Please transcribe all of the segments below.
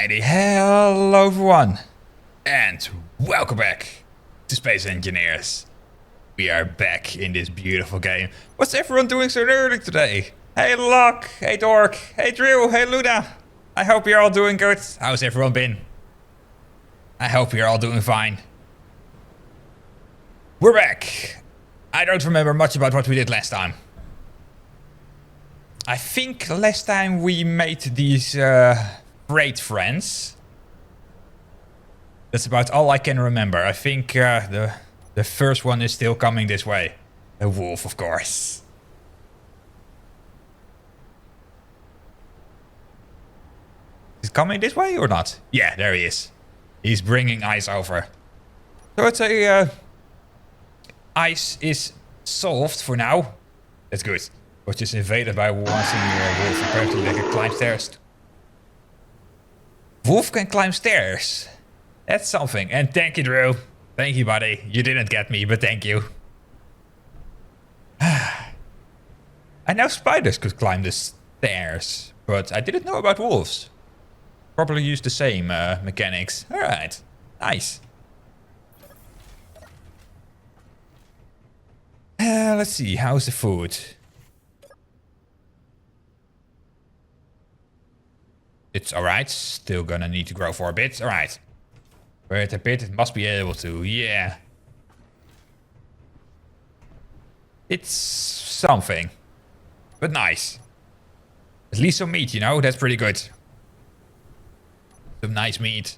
Alrighty, hello everyone, and welcome back to Space Engineers. We are back in this beautiful game. What's everyone doing so early today? Hey Locke, hey Dork, hey Drew, hey Luna. I hope you're all doing good. How's everyone been? I hope you're all doing fine. We're back. I don't remember much about what we did last time. I think last time we made these great friends. That's about all I can remember. I think the first one is still coming this way. A wolf, of course. Is he coming this way or not? Yeah, there he is. He's bringing ice over. So it's a ice is solved for now. That's good. Was just invaded by one senior wolf. Apparently they can climb stairs. Wolf can climb stairs. That's something. And thank you, Drew. Thank you, buddy. You didn't get me, but thank you. I know spiders could climb the stairs, but I didn't know about wolves. Probably use the same mechanics. Alright. Nice. Let's see. How's the food? It's alright. Still gonna need to grow for a bit. Alright. Wait a bit. It must be able to. Yeah. It's something. But nice. At least some meat, you know? That's pretty good. Some nice meat.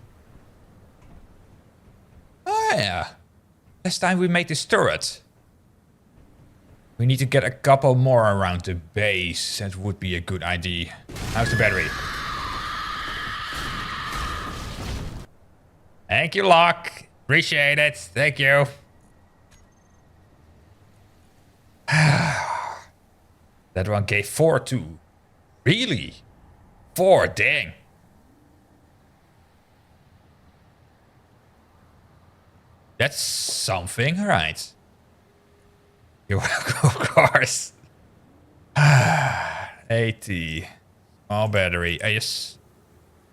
Oh, yeah. Last time we made this turret. We need to get a couple more around the base. That would be a good idea. How's the battery? Thank you, Locke. Appreciate it. Thank you. That one gave 4 too. Really? 4, dang. That's something, alright. You're welcome, of course. 80. Small battery. Yes.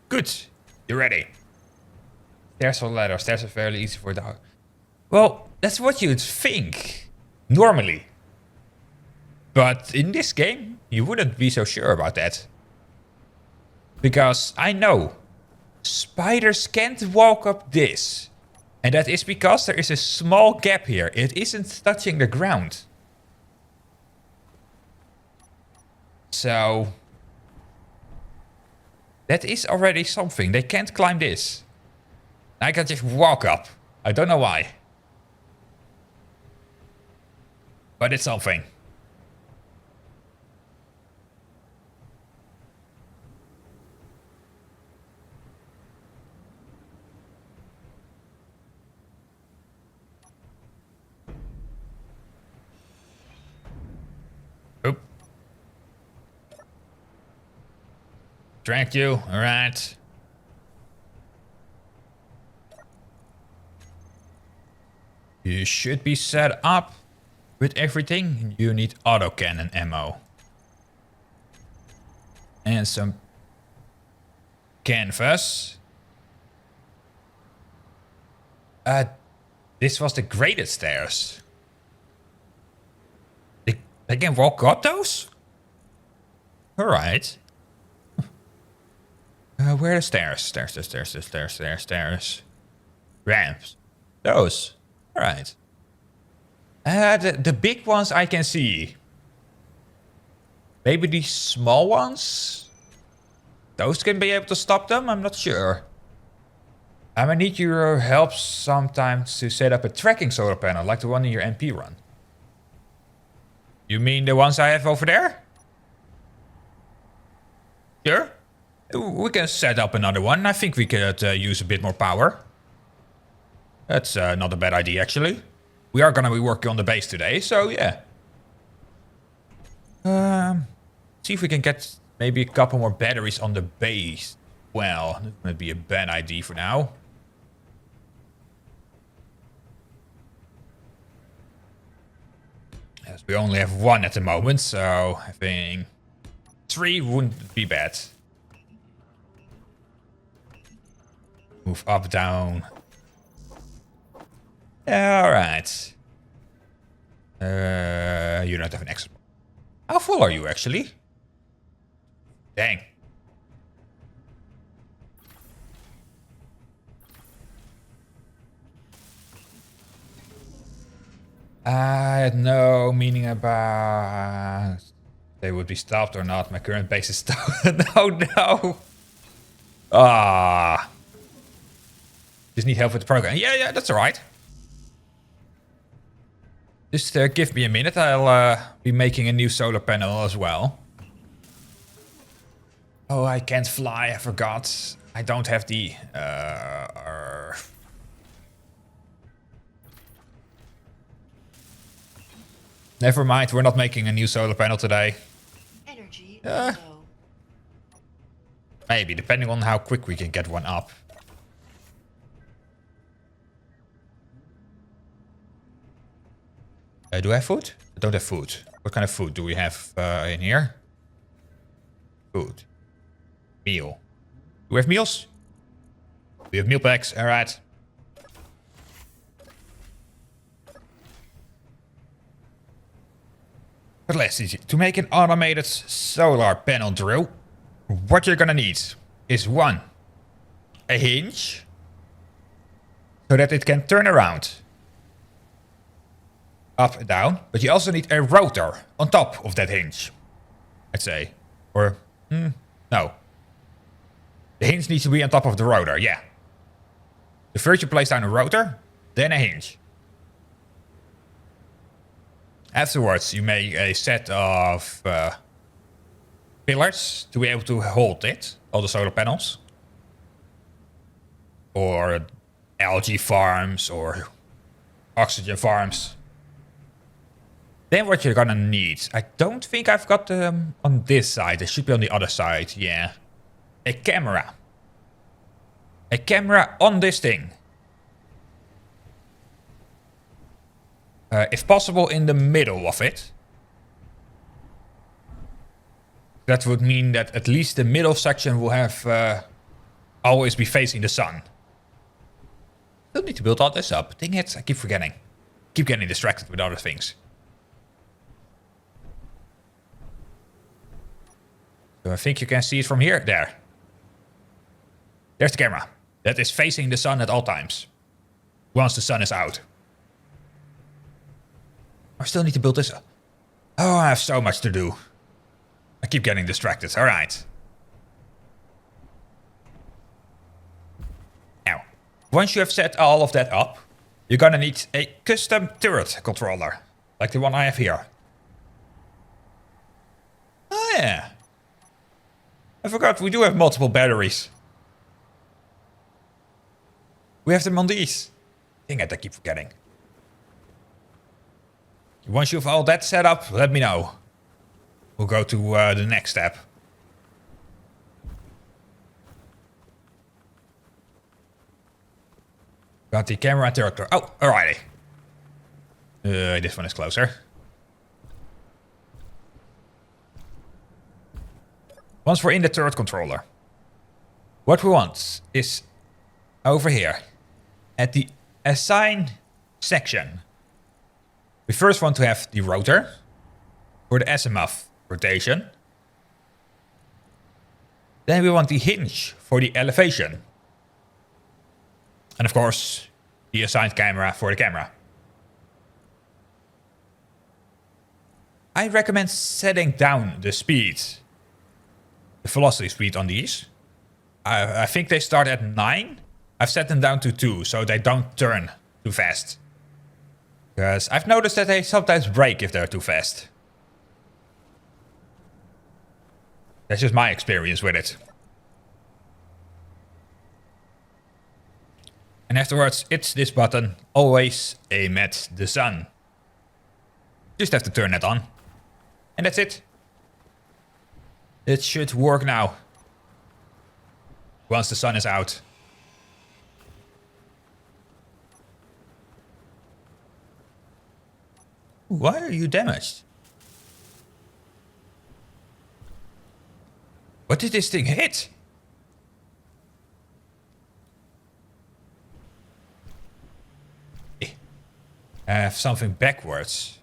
Good. You're ready. Stairs or ladder. Stairs are fairly easy for the... Well, that's what you'd think. Normally. But in this game, you wouldn't be so sure about that. Because I know spiders can't walk up this. And that is because there is a small gap here. It isn't touching the ground. So... that is already something. They can't climb this. I can just walk up. I don't know why. But it's something. Oop. Tracked you. Alright. You should be set up with everything. You need autocannon ammo. And some canvas. This was the graded stairs. They can walk up those? Alright. Where are the stairs? Stairs. Ramps. Those. Alright. The big ones I can see. Maybe these small ones? Those can be able to stop them? I'm not sure. I might need your help sometimes to set up a tracking solar panel, like the one in your MP run. You mean the ones I have over there? Sure. We can set up another one. I think we could use a bit more power. That's not a bad idea, actually. We are gonna be working on the base today, so yeah. See if we can get maybe a couple more batteries on the base. Well, that might be a bad idea for now. Yes, we only have 1 at the moment, so I think 3 wouldn't be bad. Move up, down. Alright. You don't have an extra. How full are you actually? Dang. I had no meaning about they would be stopped or not. My current base is stopped. No. Ah. Just need help with the program. Yeah, that's alright. Just give me a minute. I'll be making a new solar panel as well. Oh, I can't fly. I forgot. I don't have the... Never mind. We're not making a new solar panel today. Energy low. Maybe, depending on how quick we can get one up. Do I have food? I don't have food. What kind of food do we have in here? Food. Meal. Do we have meals? We have meal packs. Alright. But let's see. To make an automated solar panel drill, what you're gonna need is one, a hinge, so that it can turn around. Up and down. But you also need a rotor on top of that hinge, I'd say. Or, no. The hinge needs to be on top of the rotor, yeah. So first you place down a rotor, then a hinge. Afterwards, you make a set of pillars to be able to hold it, all the solar panels. Or algae farms, or oxygen farms. Then what you're gonna need, I don't think I've got them on this side, they should be on the other side, yeah. A camera. A camera on this thing. If possible, in the middle of it. That would mean that at least the middle section will have always be facing the sun. Still need to build all this up. Dang it, I keep forgetting. Keep getting distracted with other things. So I think you can see it from here. There. There's the camera. That is facing the sun at all times. Once the sun is out. I still need to build this up. Oh, I have so much to do. I keep getting distracted. Alright. Now, once you have set all of that up, you're gonna need a custom turret controller. Like the one I have here. Oh yeah. I forgot, we do have multiple batteries. We have them on these. Dang it, I keep forgetting. Once you've all that set up, let me know. We'll go to the next step. Got the camera and turret. Oh, alrighty. This one is closer. Once we're in the turret controller, what we want is over here at the assign section. We first want to have the rotor for the azimuth rotation. Then we want the hinge for the elevation. And of course, the assigned camera for the camera. I recommend setting down the speed, the velocity speed on these. I think they start at 9. I've set them down to 2, so they don't turn too fast. Because I've noticed that they sometimes break if they're too fast. That's just my experience with it. And afterwards, it's this button, always aim at the sun. Just have to turn that on. And that's it. It should work now. Once the sun is out. Why are you damaged? What did this thing hit? have something backwards.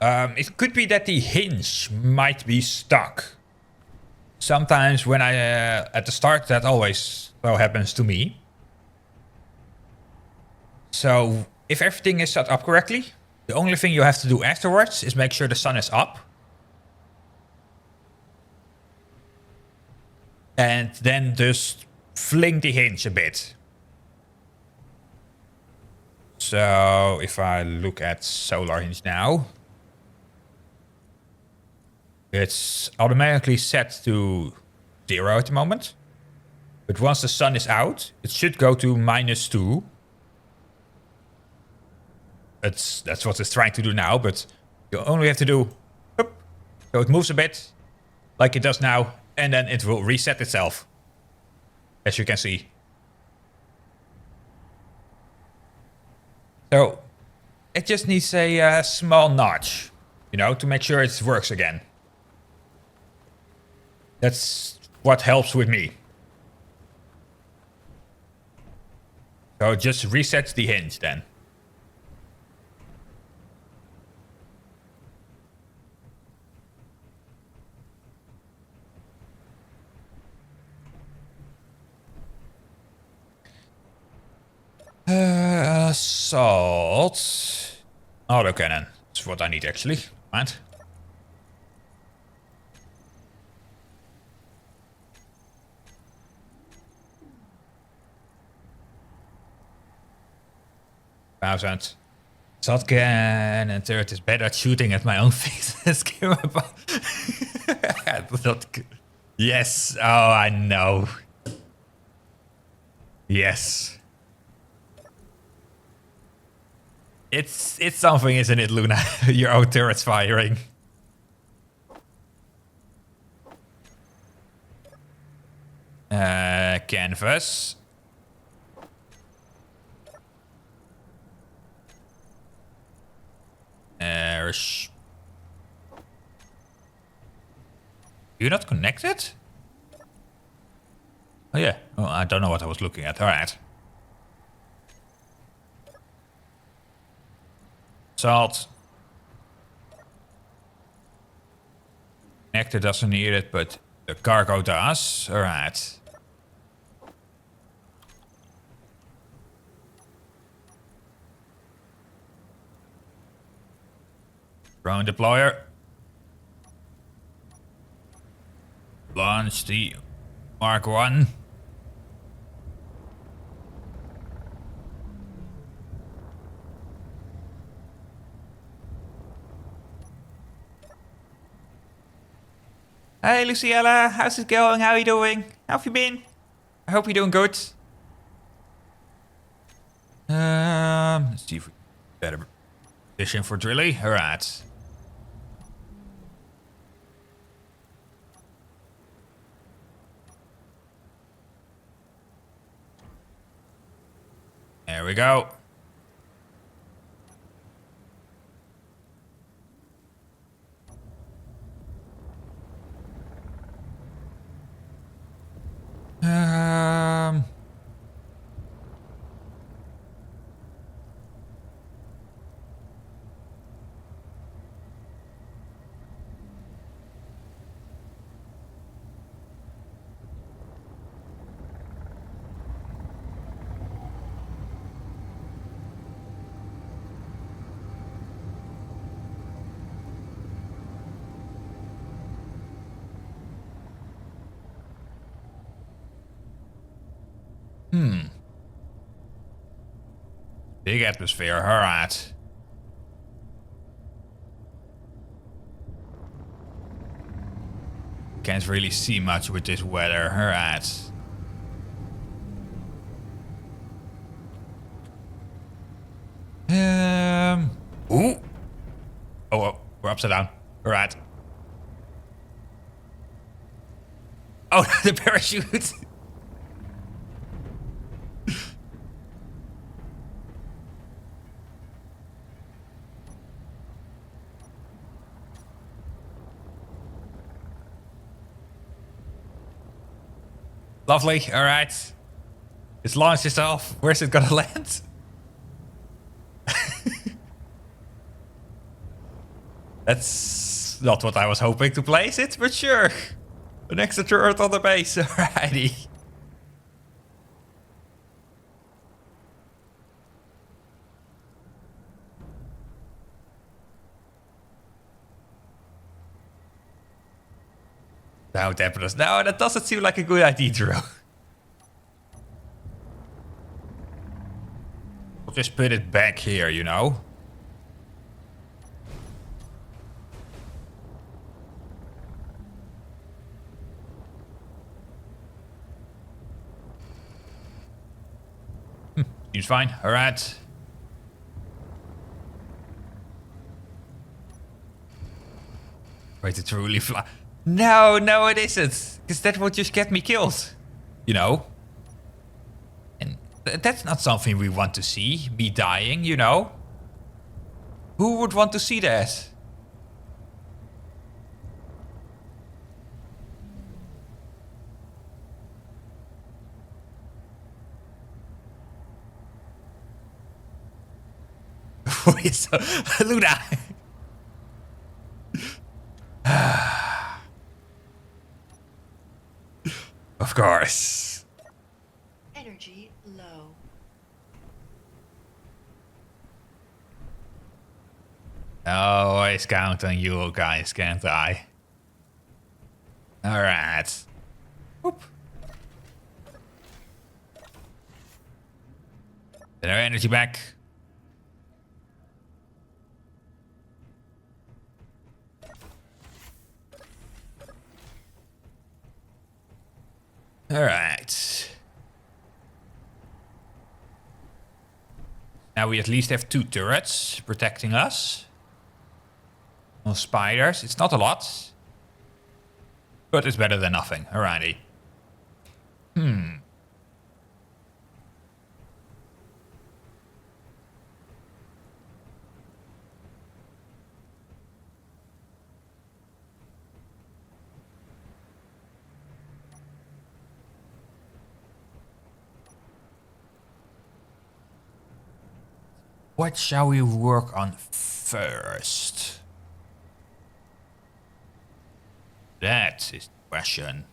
It could be that the hinge might be stuck. Sometimes when I, at the start, that always well happens to me. So if everything is set up correctly, the only thing you have to do afterwards is make sure the sun is up. And then just fling the hinge a bit. So if I look at solar hinge now, it's automatically set to 0 at the moment. But once the sun is out, it should go to -2. That's what it's trying to do now, but you only have to do... Whoop, so it moves a bit, like it does now, and then it will reset itself. As you can see. So, it just needs a small notch, you know, to make sure it works again. That's what helps with me. So it just resets the hinge then. Assault. Autocannon. That's what I need actually. Right. Thousand. Assault cannon turret is better at shooting at my own face than skillable. Not good. Yes. Oh, I know. Yes. It's something, isn't it, Luna? Your own turret's firing. Canvas. You're not connected? Oh yeah. Oh, I don't know what I was looking at. All right. Salt. Connector doesn't need it, but the cargo does. All right. Drone deployer. Launch the Mark 1. Hey Luciella, how's it going? How are you doing? How have you been? I hope you're doing good. Let's see if we better position for drilling. Alright. There we go. Big atmosphere, alright. Can't really see much with this weather, alright. Ooh! Oh, we're upside down. Alright. Oh, the parachute! Lovely, alright. It's launched itself. Where's it gonna land? That's not what I was hoping to place it, but sure. An extra turret on the base. Alrighty. No, Temperators. No, that doesn't seem like a good idea, Drew. We'll just put it back here, you know? Seems fine. Alright. Wait, to truly fly. No, no, it isn't. Because that would just get me killed. You know? And that's not something we want to see. Me dying, you know? Who would want to see that? Wait, so, Luna. Of course. Energy low. I always count on you guys, can't I? Alright. Oop. Then our energy back. Alright. Now we at least have 2 turrets protecting us. On spiders. It's not a lot. But it's better than nothing. Alrighty. What shall we work on first? That is the question.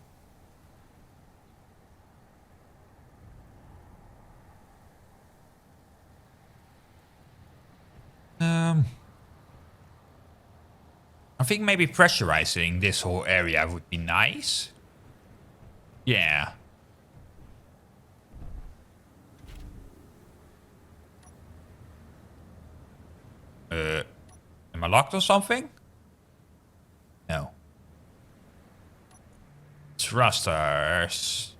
I think maybe pressurizing this whole area would be nice. Yeah. Am I locked or something? No. Thrusters.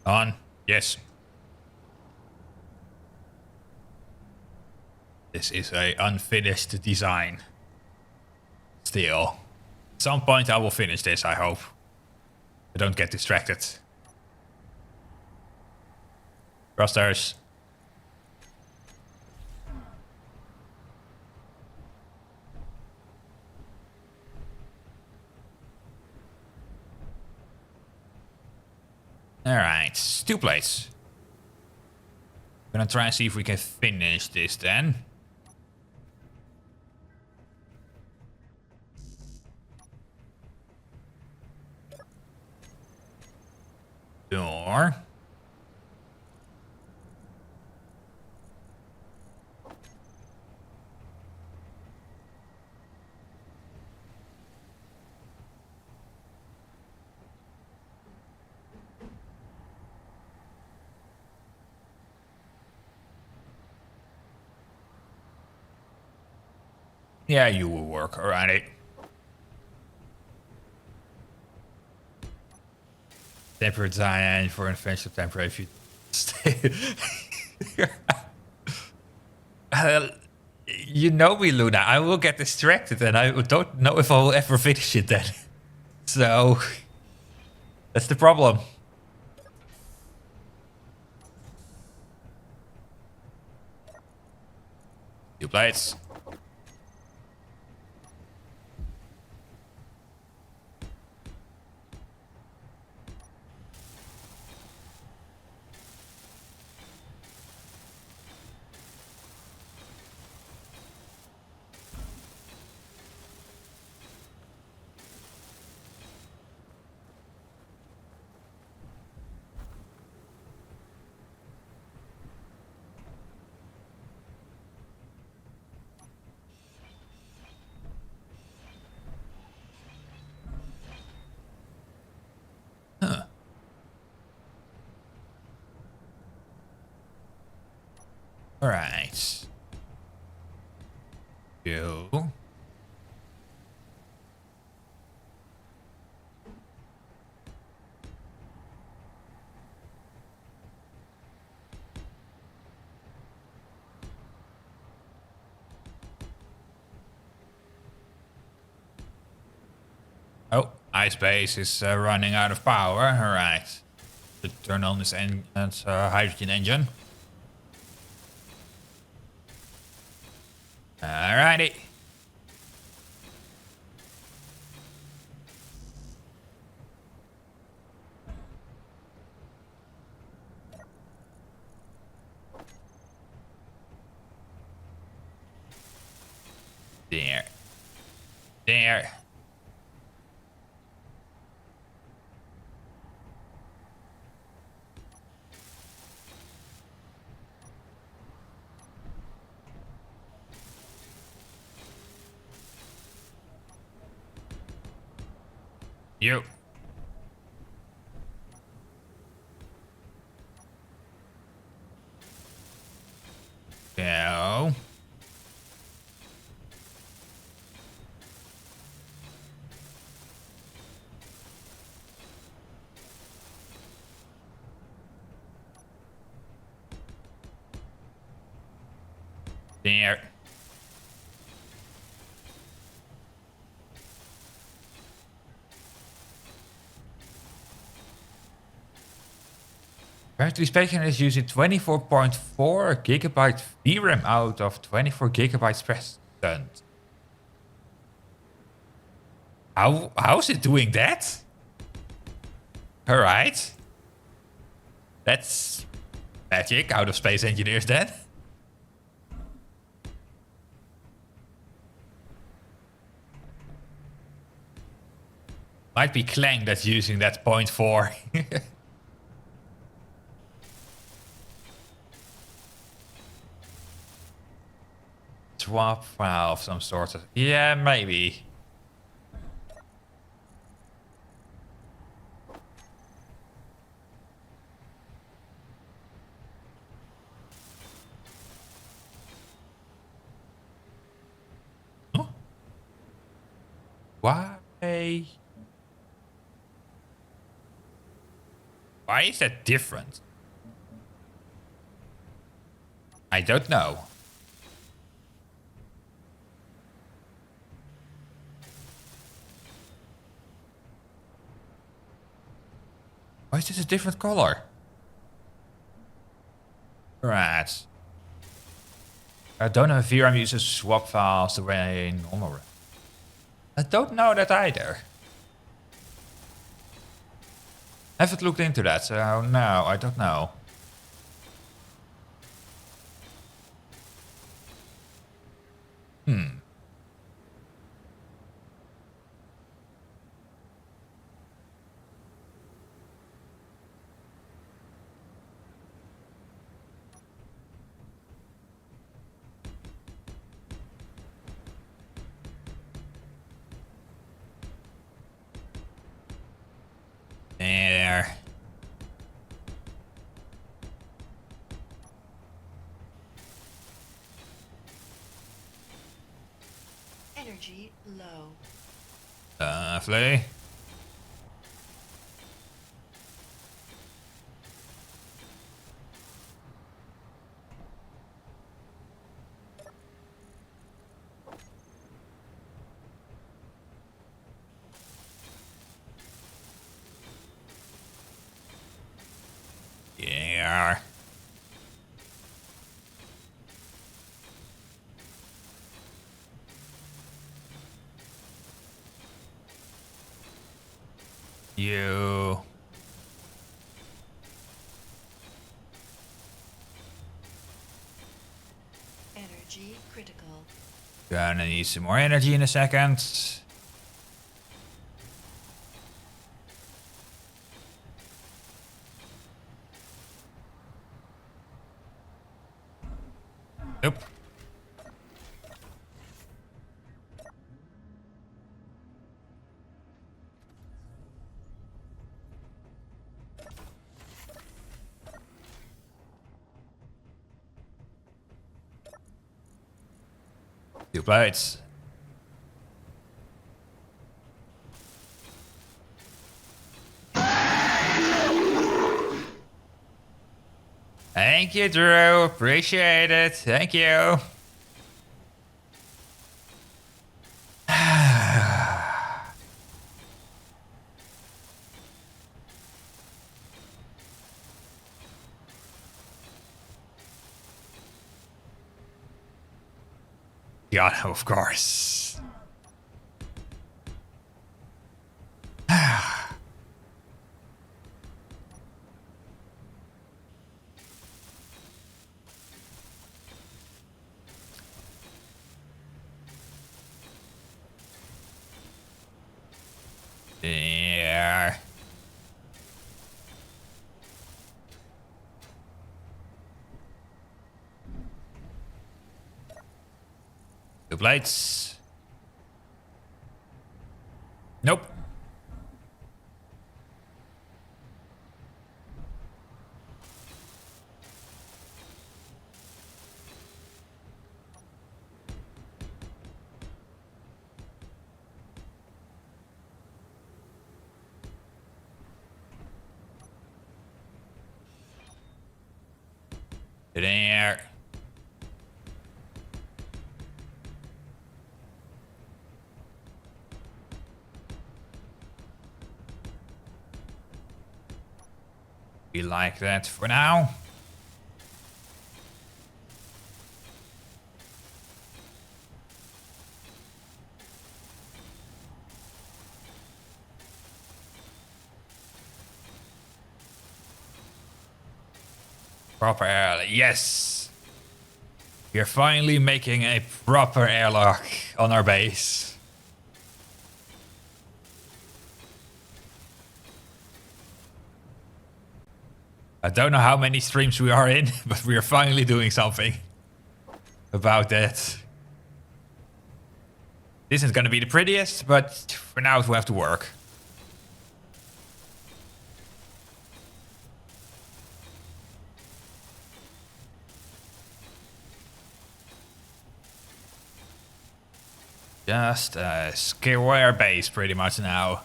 On. Yes. This is a unfinished design. Still. At some point I will finish this, I hope. I don't get distracted. Thrusters. Alright, 2 plates. Gonna try and see if we can finish this then. Door. Yeah, you will work, alrighty. Temporary design for intervention temporary if you stay. You know me, Luna. I will get distracted and I don't know if I will ever finish it then. So, that's the problem. Two plates. Alright. You. Oh, ice base is running out of power. Alright. Should turn on this hydrogen engine. Alrighty. There. There. You. Go. There. Apparently, Spectrum is using 24.4 gigabyte VRAM out of 24 gigabytes present. How's it doing that? Alright. That's magic out of Space Engineers then. Might be Clang that's using that 0.4. Swap file of some sort of... Yeah, maybe. Huh? Why? Why is that different? I don't know. Why is this a different color? Right. I don't know if VRAM uses swap files the way normal RAM. I don't know that either. Haven't looked into that, so no, I don't know. There. Energy low. Lovely. Yeah. You. Energy critical. Gonna need some more energy in a second. Nope. 2 plates. Thank you, Drew. Appreciate it. Thank you. Yeah, of course. Yeah. Two plates. Nope. There. We like that for now. Proper airlock. Yes. We're finally making a proper airlock on our base. I don't know how many streams we are in, but we are finally doing something about that. This isn't going to be the prettiest, but for now it will have to work. Just a square base pretty much now.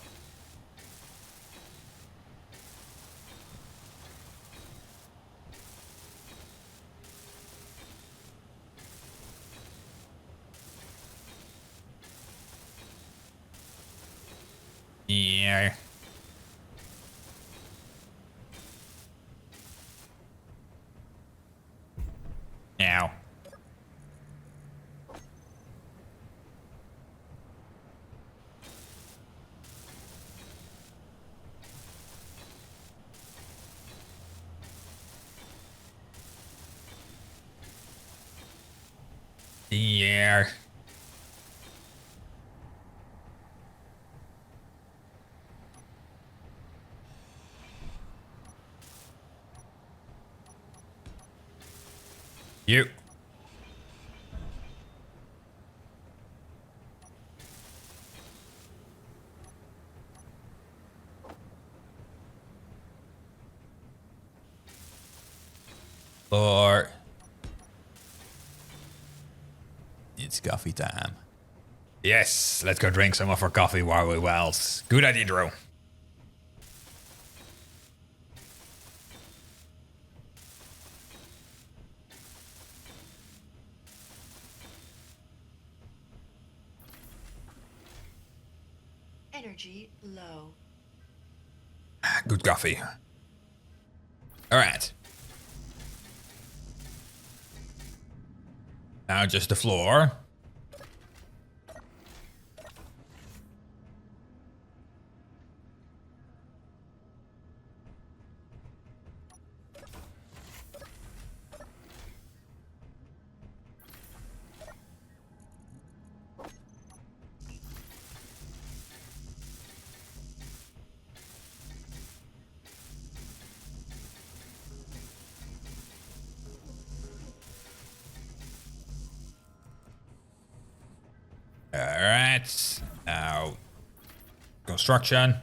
Yeah. Now. Yeah. You. Or it's coffee time. Yes, let's go drink some of our coffee while we wells. Good idea, Drew. Energy low. Good coffee. All right. Now just the floor. All right. Now, construction.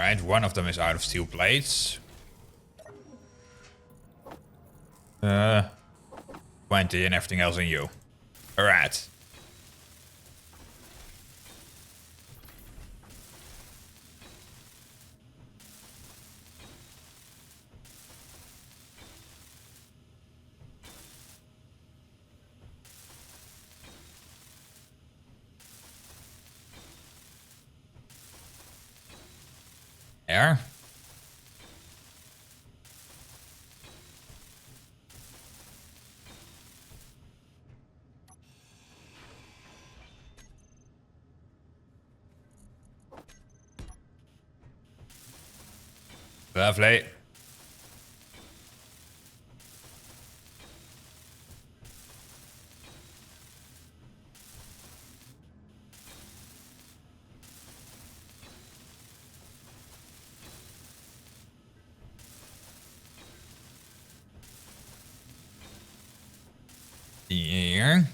Alright, one of them is out of steel plates. 20 and everything else in you. Alright. There. Lovely. Here.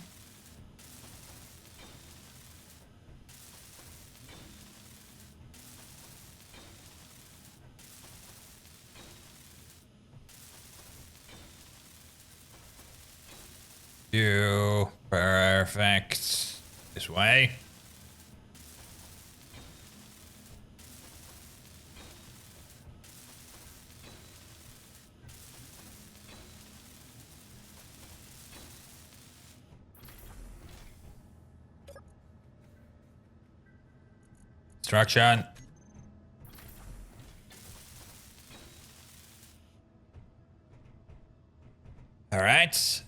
You. Perfect. This way. Destruction. All right.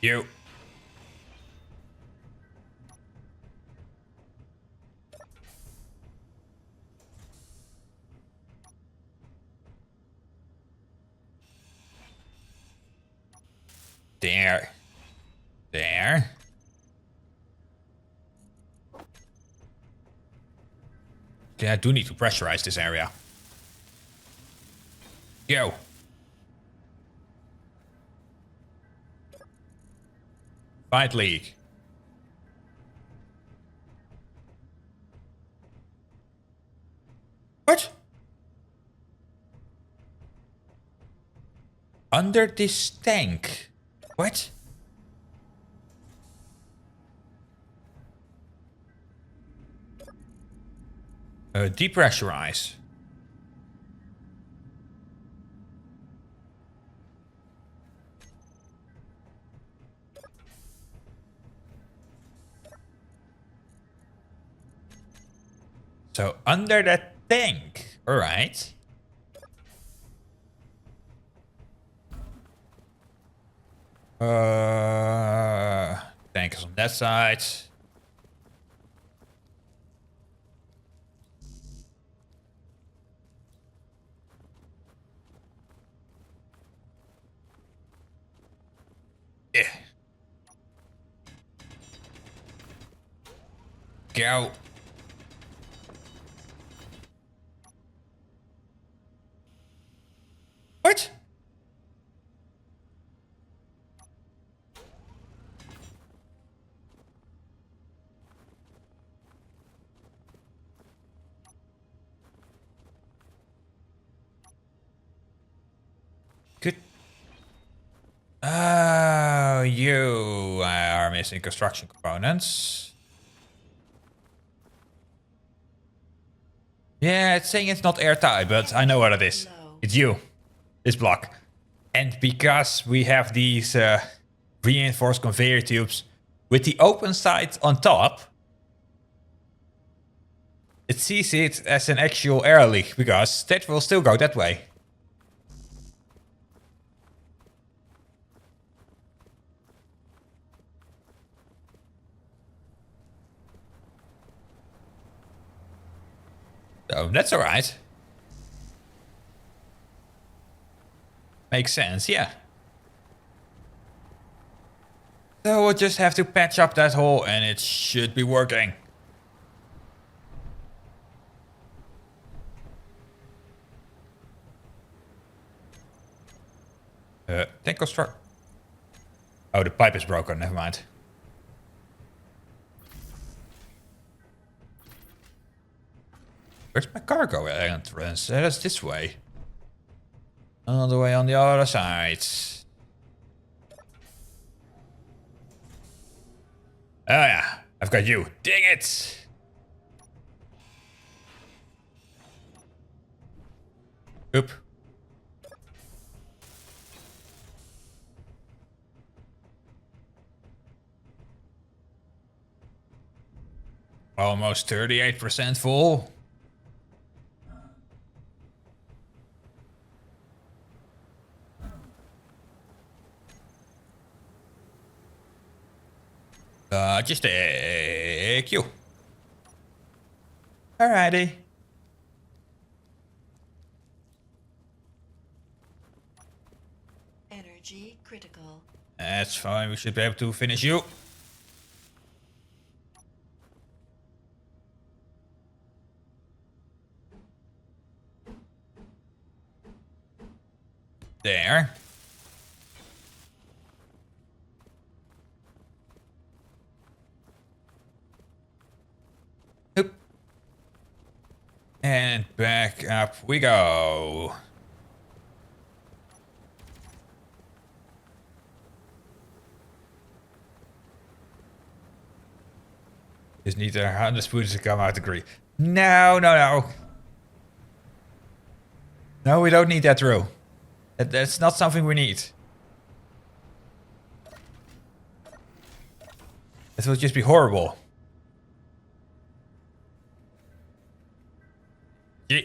You. There. There. Okay, I do need to pressurize this area. Go. Fight League. What? Under this tank. What? Depressurize. So under that tank. All right. Tank is on that side. Yeah. Go. What? Good. Oh, you are missing construction components. Yeah, it's saying it's not airtight, but I know what it is. It's you. This block. And because we have these reinforced conveyor tubes with the open side on top, it sees it as an actual air leak because that will still go that way. So that's alright. Makes sense, yeah. So we'll just have to patch up that hole and it should be working. Tank construct. Oh, the pipe is broken. Never mind. Where's my cargo entrance? That's this way. All the way on the other side. Oh yeah, I've got you. Dang it! Oop. Almost 38% full. Just take you. Alrighty. Energy critical. That's fine. We should be able to finish you. There. Oop. And back up we go. Just need 100 spoons to come out the green. No, no, no. No, we don't need that row. That's not something we need. It will just be horrible. Yeah.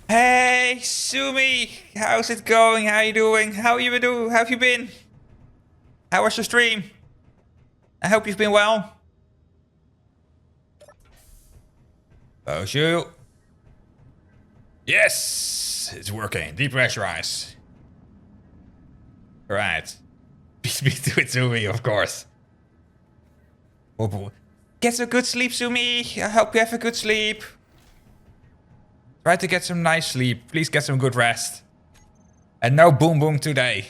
Hey, Sumi! How's it going? How you doing? How have you been? How was your stream? I hope you've been well. Oh, shoot. Yes! It's working. Depressurize. Right. Beat me to it, Sumi, of course. Oh, boy. Get some good sleep, Sumi. I hope you have a good sleep. Try to get some nice sleep. Please get some good rest. And no boom boom today.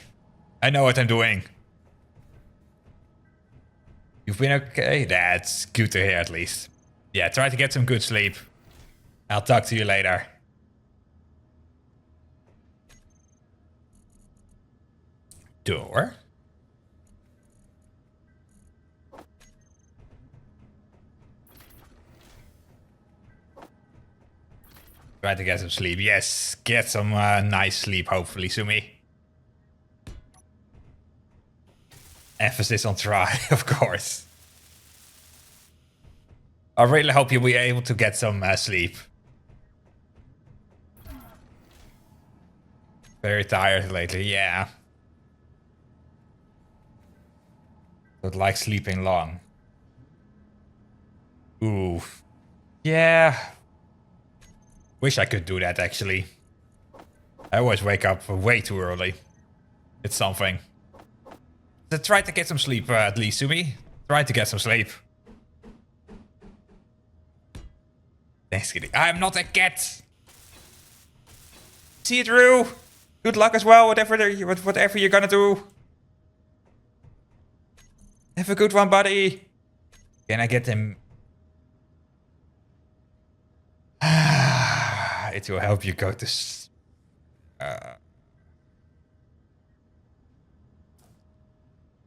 I know what I'm doing. You've been okay? That's good to hear at least. Yeah, try to get some good sleep. I'll talk to you later. Door? Try to get some sleep. Yes, get some nice sleep, hopefully, Sumi. Emphasis on try, of course. I really hope you'll be able to get some sleep. Very tired lately, yeah. Don't like sleeping long. Ooh. Yeah. Wish I could do that, actually. I always wake up way too early. It's something. So try to get some sleep, at least, Sumi. Try to get some sleep. Thanks, kitty. I'm not a cat. See it through. Good luck as well, whatever you're gonna do. Have a good one, buddy. Can I get him? It will help you go to...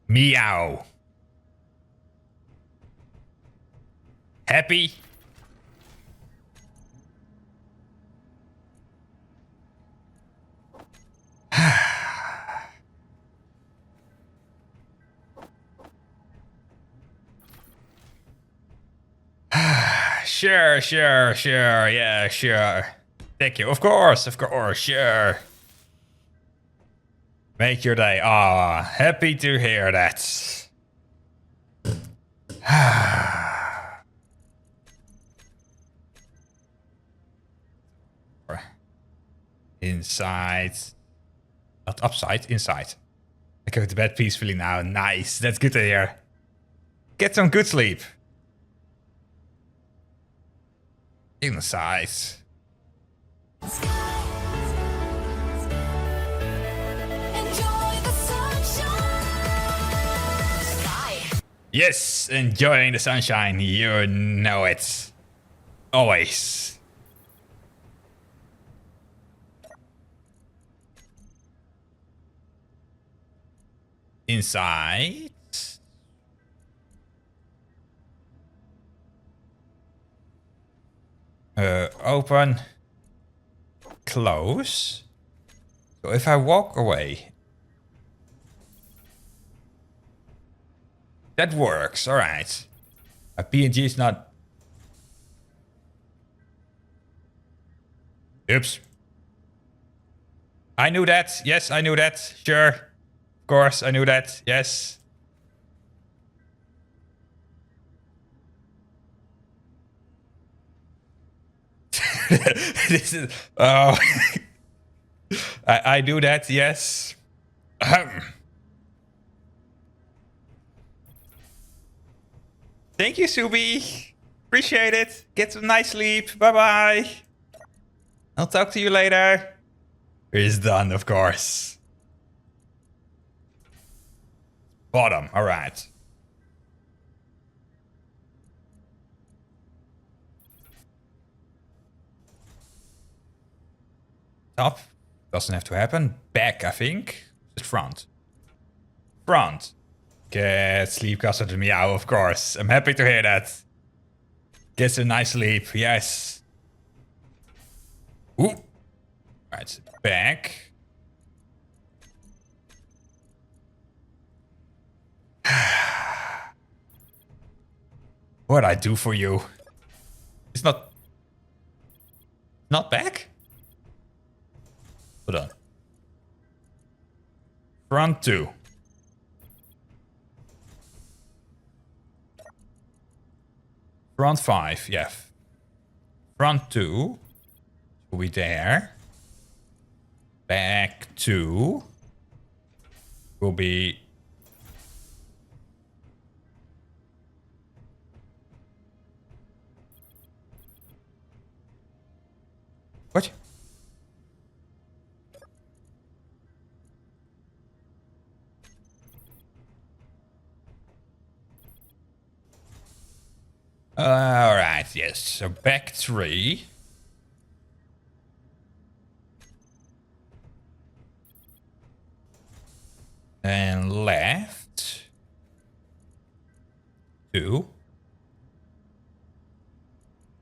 Meow. Happy? Sure, yeah, sure. Thank you. Of course, sure. Make your day. Ah, happy to hear that. Inside. Not upside, inside. I go to bed peacefully now. Nice. That's good to hear. Get some good sleep. Inside. Yes, enjoying the sunshine. You know it. Always. Inside. Open. Close. So if I walk away. That works. All right. A PNG is not. Oops. I knew that. Yes, I knew that. Sure. Of course, I knew that. Yes. This is. Oh. I do that. Yes. Thank you, Subi. Appreciate it. Get some nice sleep. Bye bye. I'll talk to you later. It's done, of course. Bottom. All right. Top. Doesn't have to happen. Back, I think. Just front. Front. Get sleep, Castle to meow, of course. I'm happy to hear that. Get some nice sleep. Yes. Ooh. Alright, back. What'd I do for you? It's not back? Hold on. Front 2. Front 5, yeah. Front 2 will be there. Back 2 will be. What? Alright, yes. So back 3. And left 2.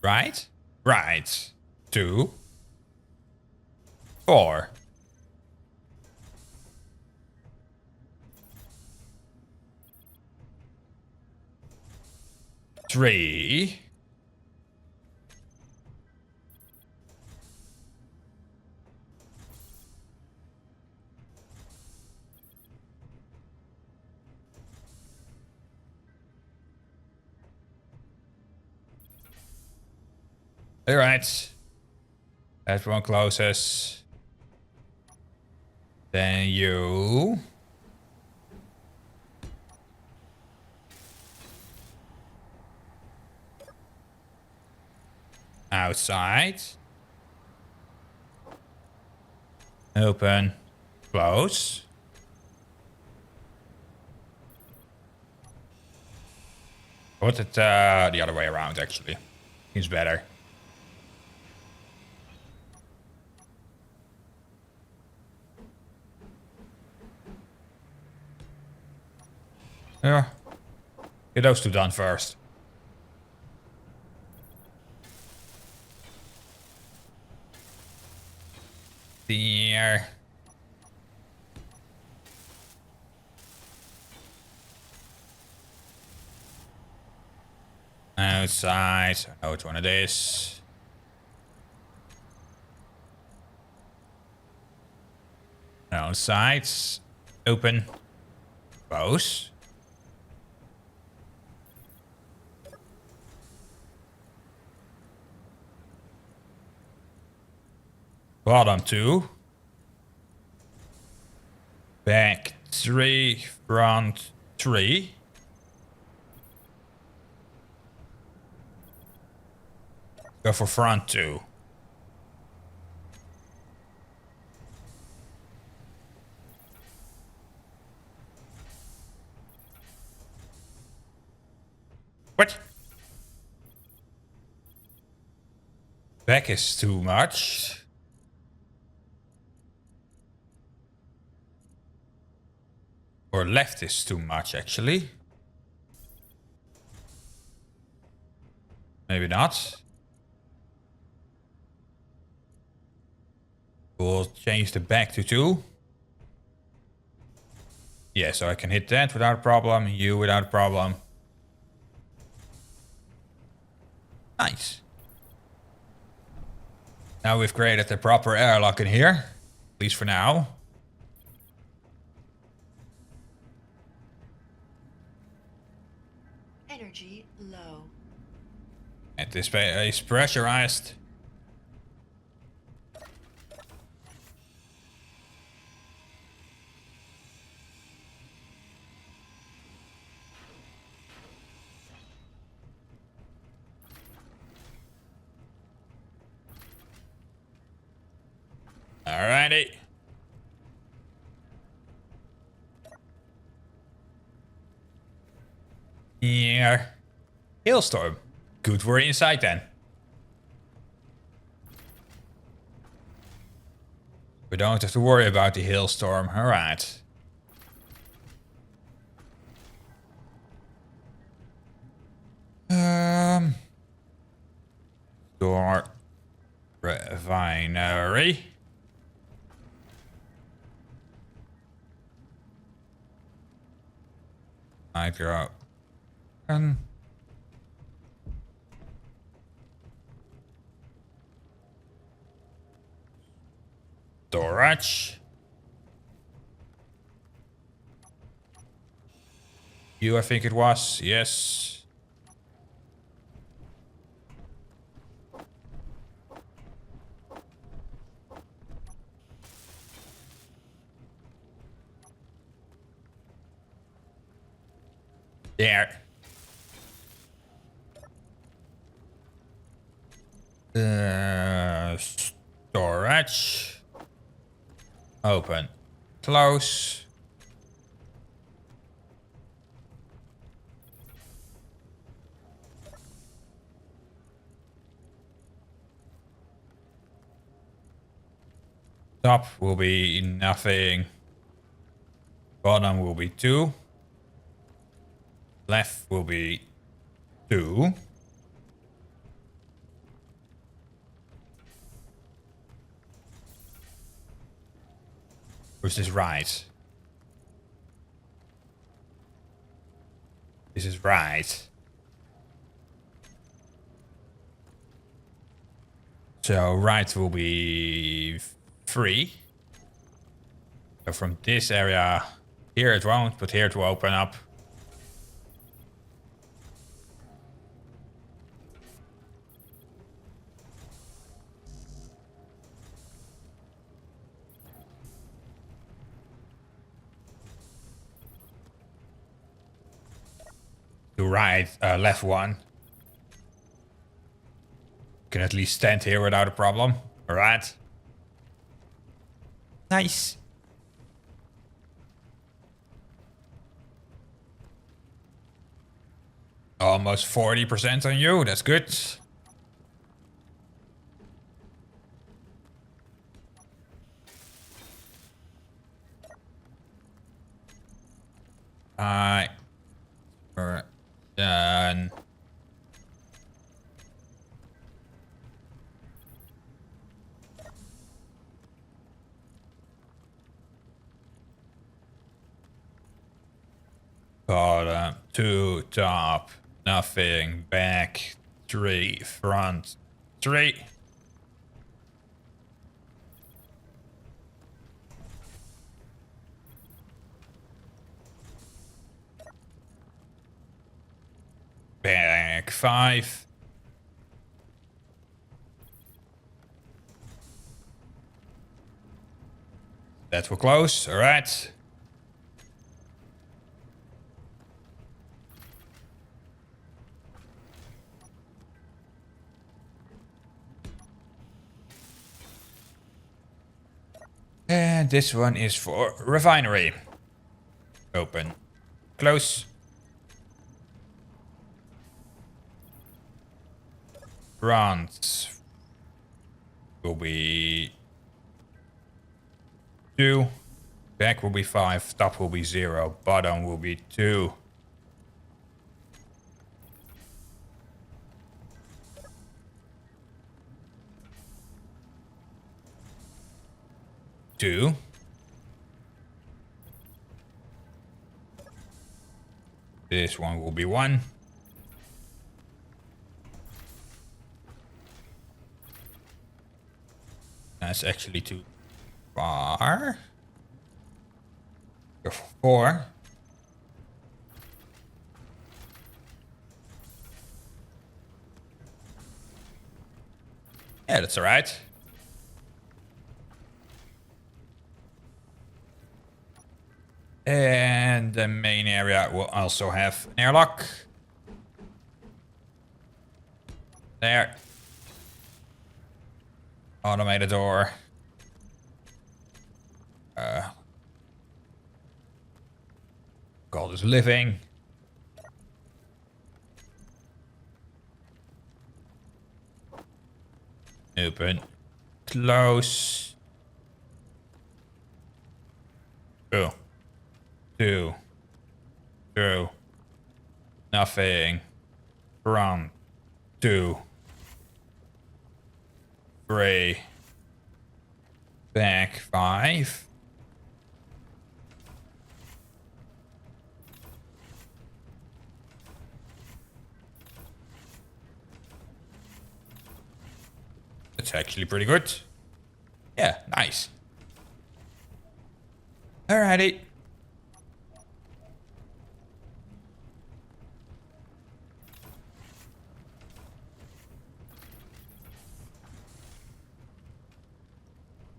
Right? Right. 2. 4. 3. All right. That one closes. Then you. Outside. Open. Close. Put it the other way around, actually. Seems better. Yeah. Get those two done first. There. Outside. I know which one it is. Outside. Open. Close. Bottom 2. Back 3. Front 3. Go for front 2. What? Back is too much. Or left is too much, actually. Maybe not. We'll change the back to 2. Yeah, so I can hit that without a problem. You without a problem. Nice. Now we've created the proper airlock in here. At least for now. Energy low. And this is pressurized. Alrighty. Yeah. Hailstorm. Good, we're inside then. We don't have to worry about the hailstorm. Alright. Door refinery. Hydro. Storage. You, I think it was. Yes. There. Storage. Open. Close. Top will be nothing. Bottom will be 2. Left will be 2. Or is this right? This is right. So right will be 3. So from this area, here it won't, but here it will open up. To right, left 1. Can at least stand here without a problem. Alright. Nice. Almost 40% on you. That's good. We're done. Bottom, 2, top, nothing, back, 3, front, 3. Back, 5. That will close, alright. And this one is for refinery. Open. Close. Front will be 2. Back will be 5. Top will be 0. Bottom will be 2. Two. This one will be 1. That's actually too far. 4. Yeah, that's alright. And the main area will also have an airlock. There. Automated door. Call this living. Open. Close. 2. 2. 2. Nothing. Front. 2. 3. Back. 5. That's actually pretty good. Yeah, nice. Alrighty.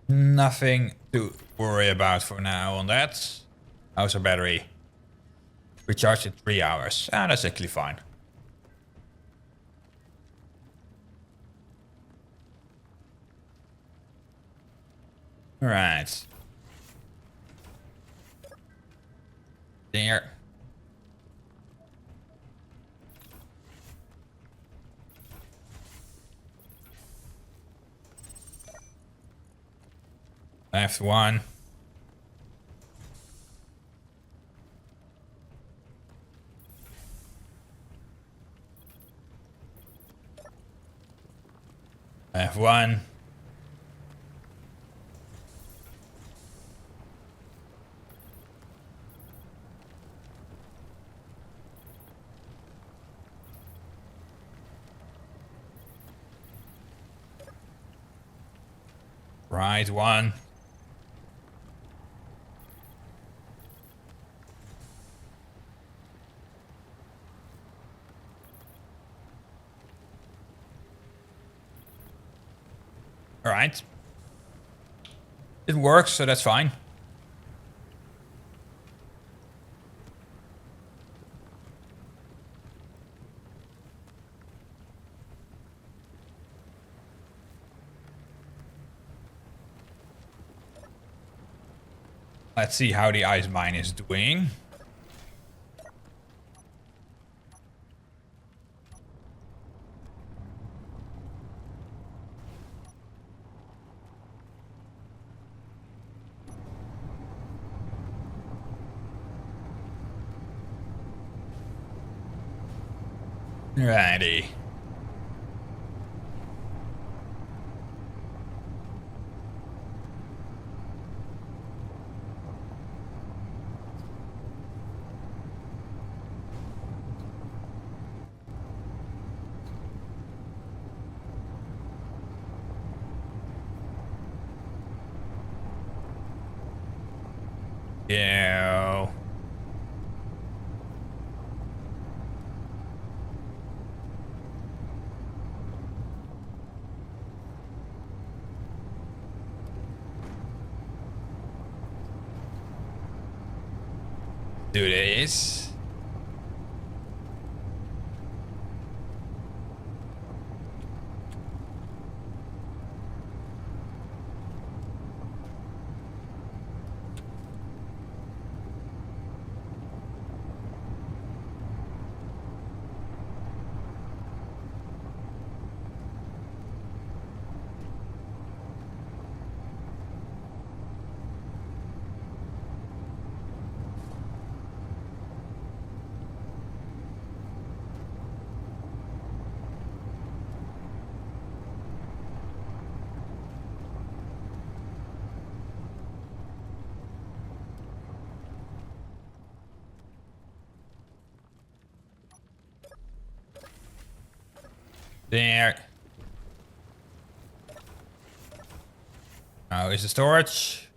Nothing to worry about for now on that. How's our battery? Recharged in 3 hours. Ah, that's actually fine. Alright. There. Left 1. Left 1. Right 1. Alright. It works, so that's fine. Let's see how the ice mine is doing. Righty. Yeah. Do this. There. Now is the storage.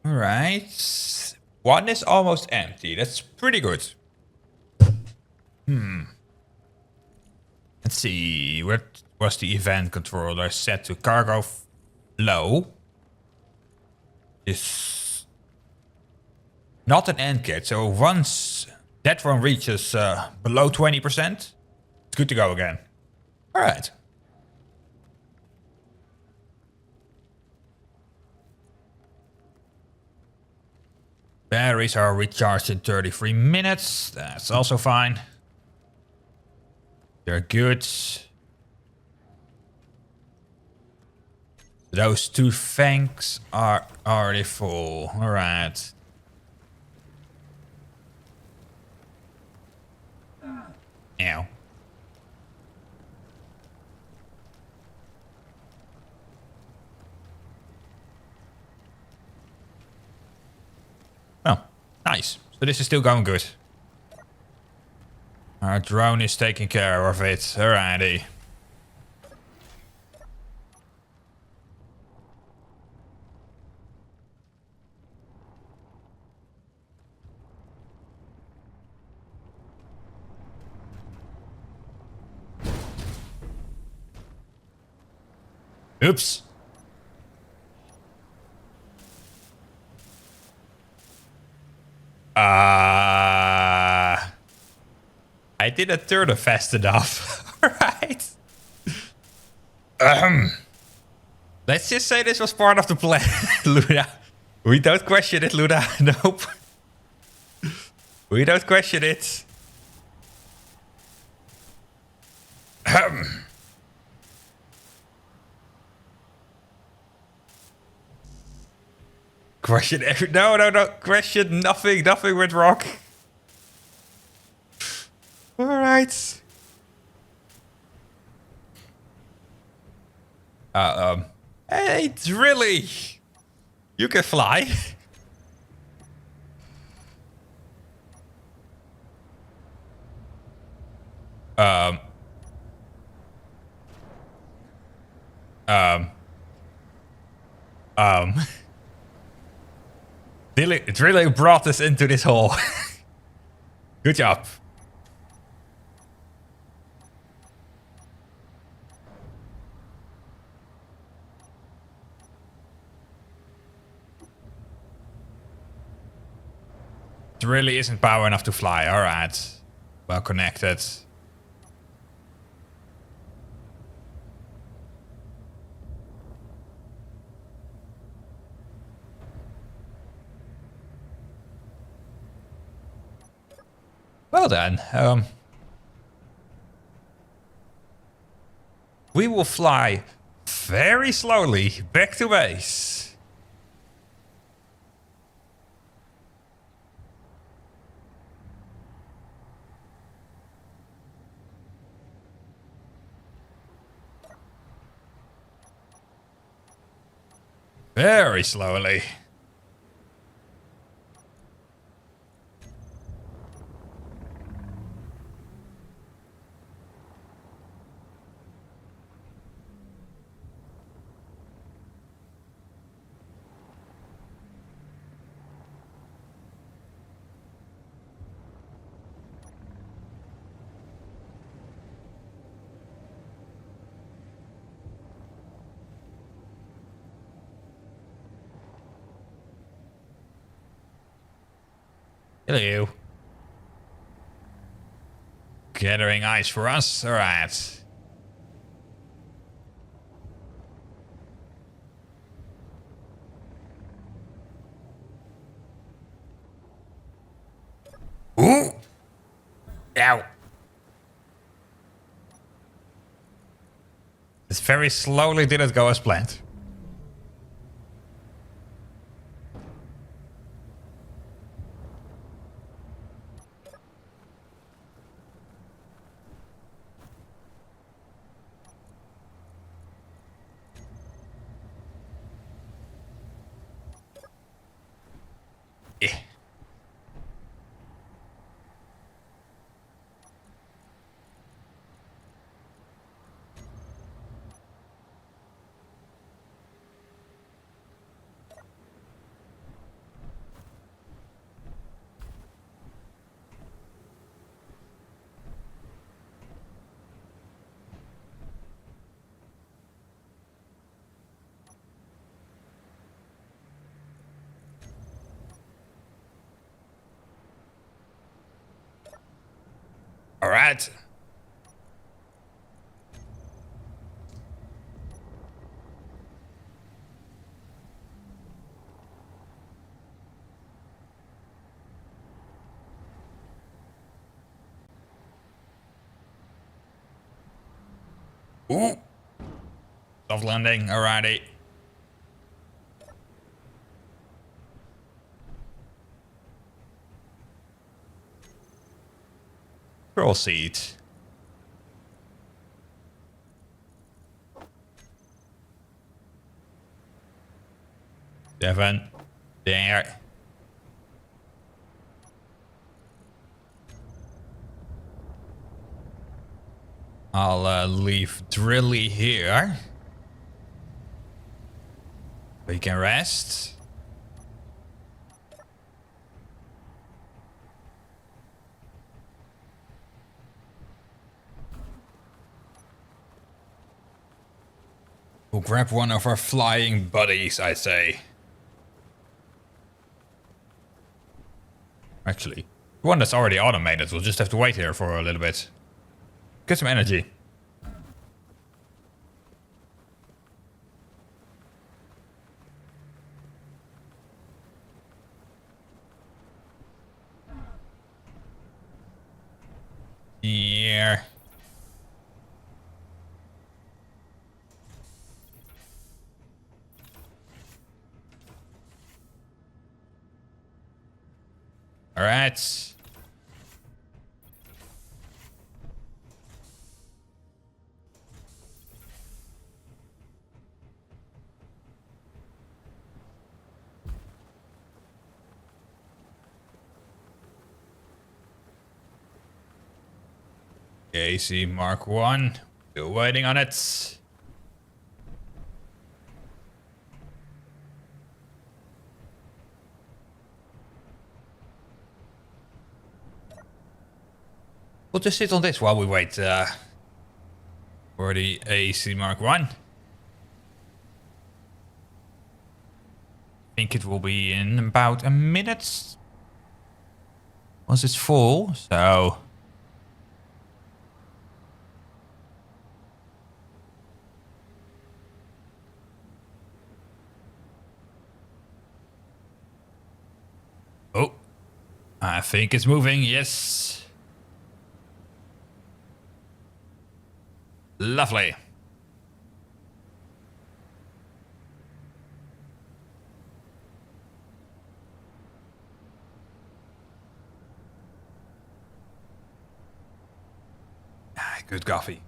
All right. One is almost empty. That's pretty good. Let's see. What was the event controller set to cargo low? Is not an end kit. So once that one reaches below 20%, it's good to go again. All right. Batteries are recharged in 33 minutes. That's also fine. They're good. Those two fangs are already full. All right. Ow. Oh, nice. So this is still going good. Our drone is taking care of it. Alrighty. Oops. I didn't turn it fast enough. Alright. Let's just say this was part of the plan, Luna. We don't question it, Luna. Nope. We don't question it. Question every... No. Question nothing. Nothing went wrong. Alright. Hey, it's really... You can fly. It really brought us into this hole. Good job. It really isn't power enough to fly. All right. Well connected. Well then, we will fly very slowly back to base. Very slowly. Hello. Gathering ice for us. All right. Ooh. Ow. This very slowly didn't go as planned. Yeah. All right. Ooh. Soft landing. Alrighty. Proceed. 7. There. I'll leave Drilly here. We can rest. We'll grab one of our flying buddies, I say. Actually, the one that's already automated, we'll just have to wait here for a little bit. Get some energy. Yeah. All right. AC Mark 1. Still waiting on it. We'll just sit on this while we wait for the AC Mark 1. I think it will be in about a minute. Once it's full, so... Oh, I think it's moving, yes. Lovely. Ah, good coffee.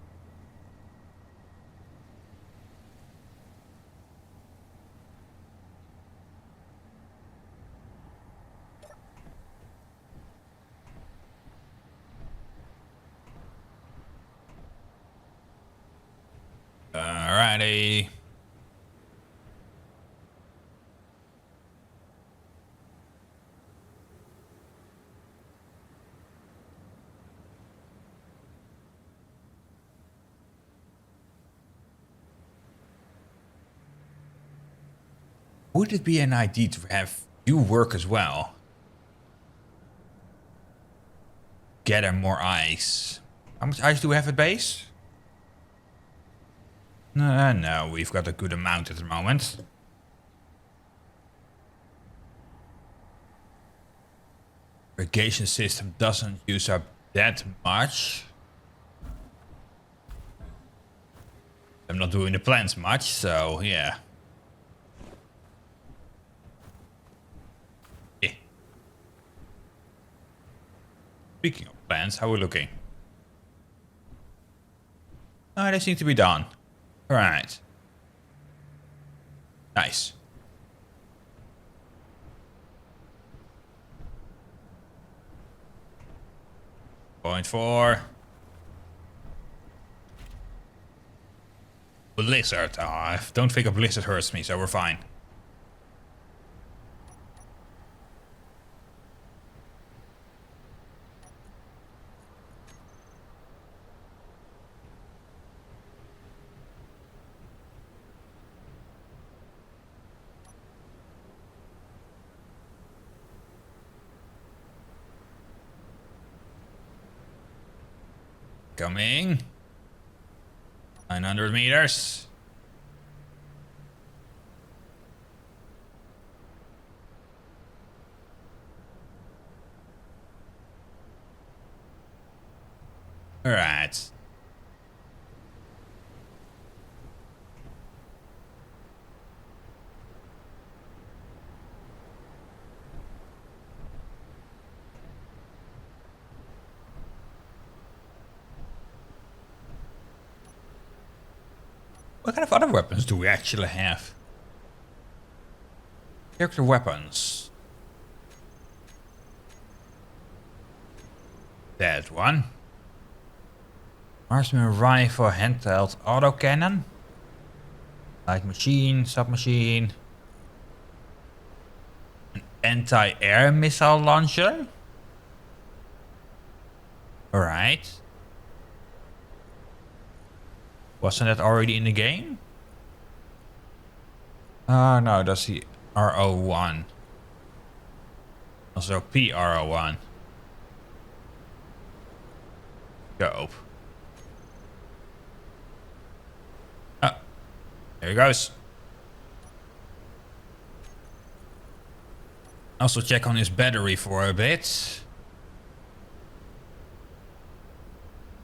Alrighty. Would it be an idea to have you work as well? Gather more ice. How much ice do we have at base? No, we've got a good amount at the moment. Irrigation system doesn't use up that much. I'm not doing the plants much, so yeah. Speaking of plants, how are we looking? Oh, they seem to be done. Alright. Nice. 0.4. Blizzard. Oh, I don't think a blizzard hurts me, so we're fine. Coming. 900 meters. All right. What kind of other weapons do we actually have? Character weapons. That one. Marksman rifle, handheld autocannon. Light machine, submachine. An anti-air missile launcher. Alright. Wasn't that already in the game? Oh no, that's the RO1. Also PRO1. Dope. Oh, there he goes. Also check on his battery for a bit.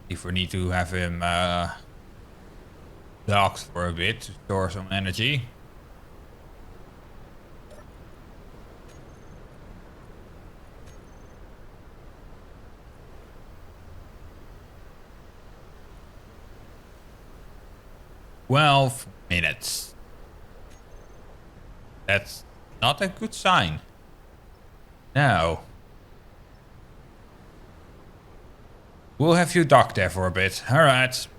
If we need to have him docked for a bit to store some energy. "12 minutes. That's not a good sign. No. We'll have you docked there for a bit. Alright.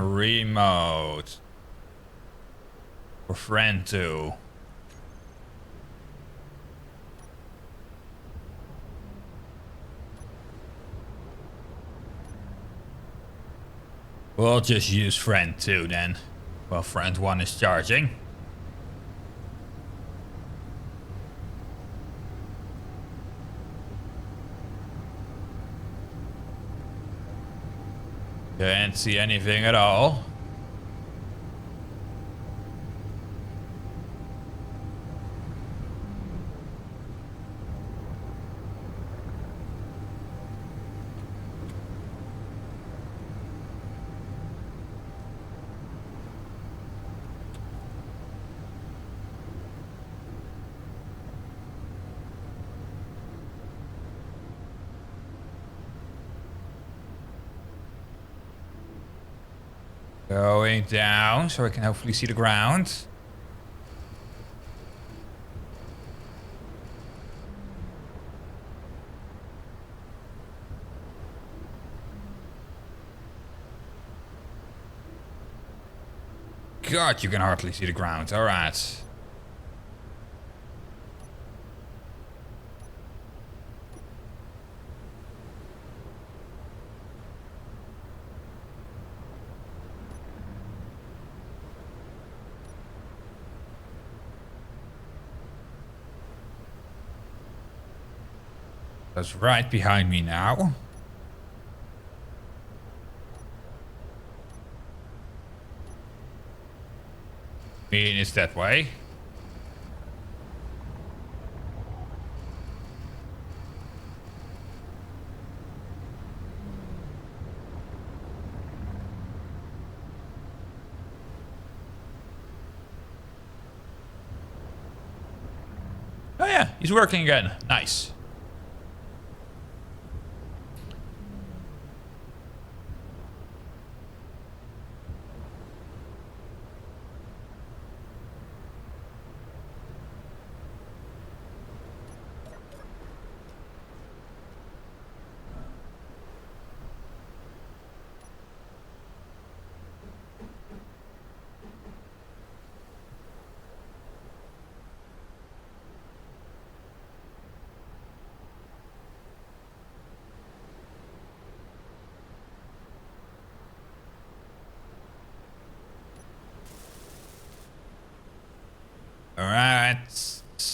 Remote. For friend 2. We'll just use friend 2 then. Well, friend 1 is charging. Can't see anything at all. Going down so I can hopefully see the ground. God, you can hardly see the ground. All right. That's right behind me now. I mean, it's that way. Oh yeah, he's working again. Nice.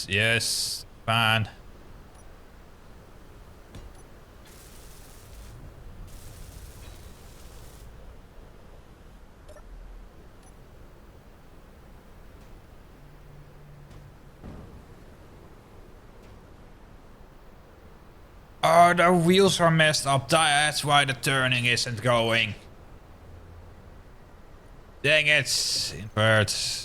Yes. Fine. Oh, the wheels are messed up. That's why the turning isn't going. Dang it. Invert.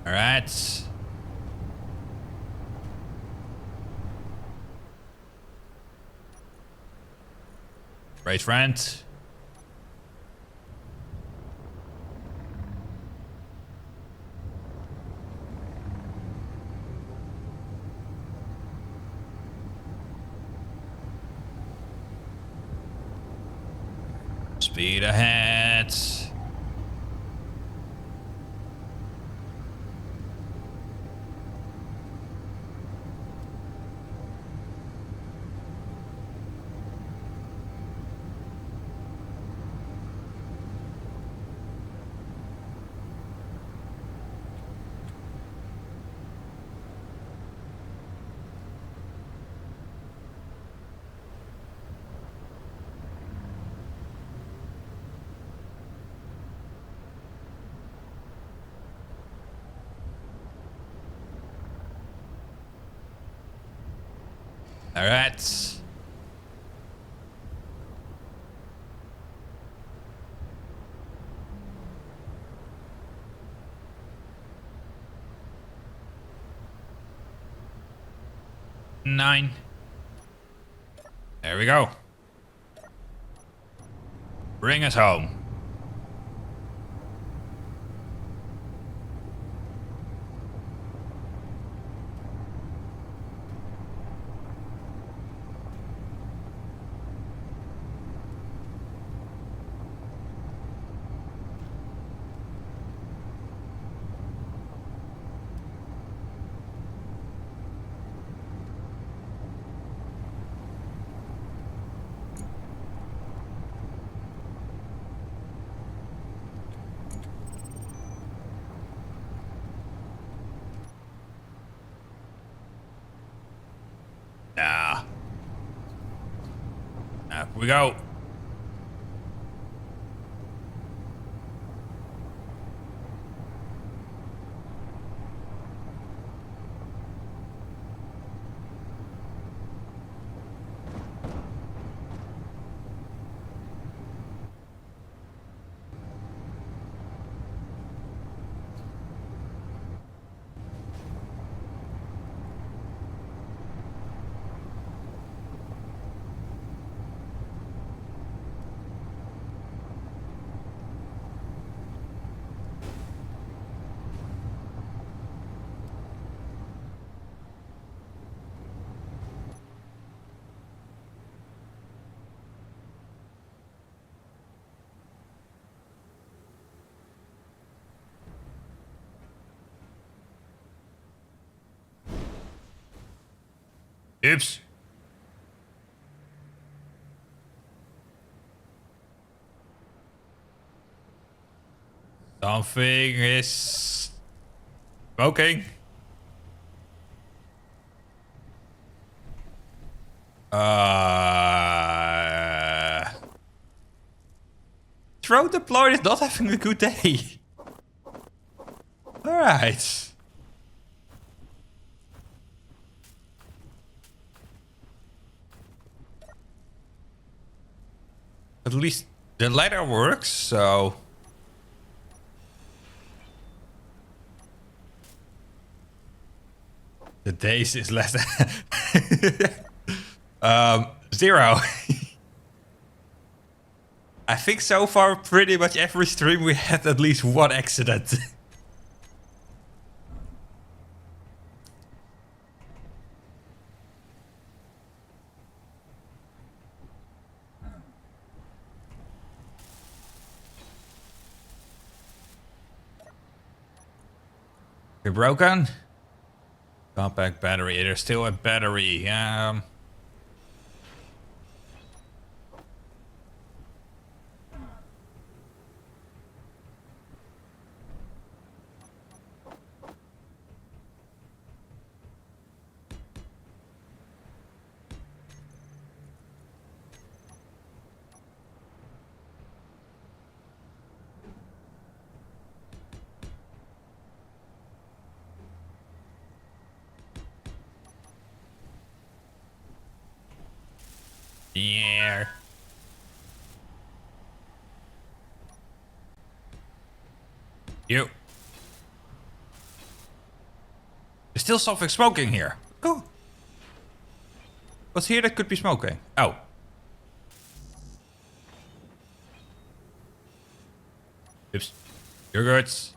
All right. Great friend. Speed ahead. All right. Nine. There we go. Bring us home. Nah. Up we go. Oops. Something is smoking. Throw deployed is not having a good day. Alright. At least the ladder works, so... The days is less than... 0. I think so far pretty much every stream we had at least one accident. You're broken? Compact battery. There's still a battery. Yeah. You. There's still something smoking here. Cool. What's here that could be smoking? Oh. Oops. You're good. So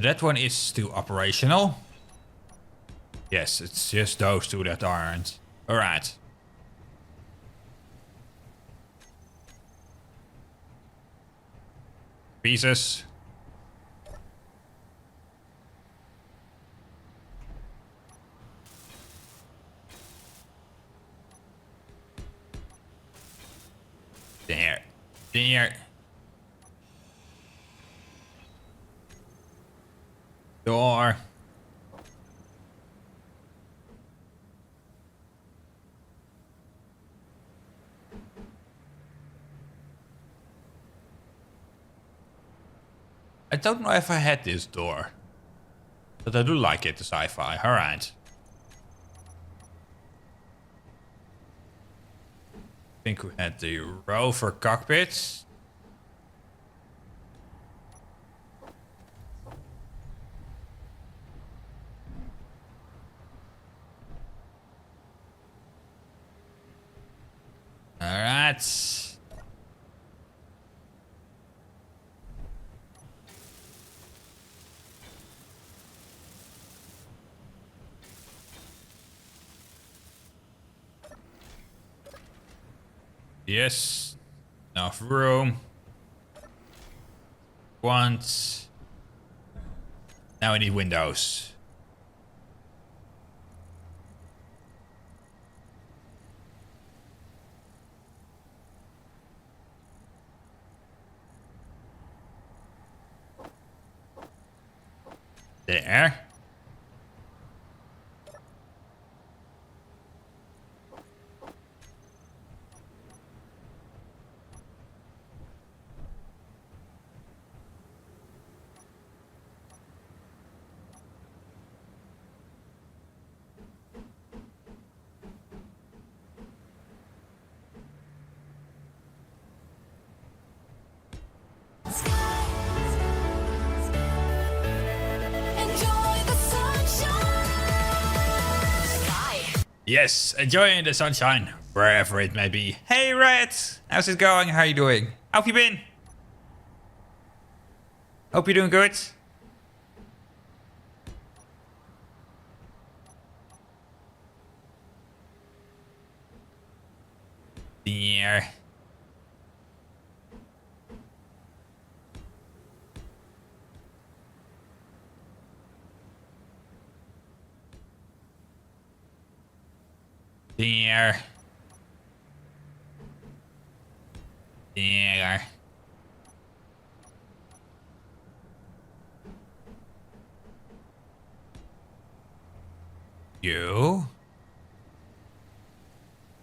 that one is still operational. Yes, it's just those two that aren't. Alright. Pieces. There. There. Door. I don't know if I had this door. But I do like it, the sci-fi. Alright. I think we had the rover cockpit. Alright. Yes. Enough room. Once. Now we need windows. There. Enjoy the sunshine. Sky. Yes, enjoying the sunshine, wherever it may be. Hey, Red! How's it going? How you doing? How have you been? Hope you're doing good. There. There. There. You?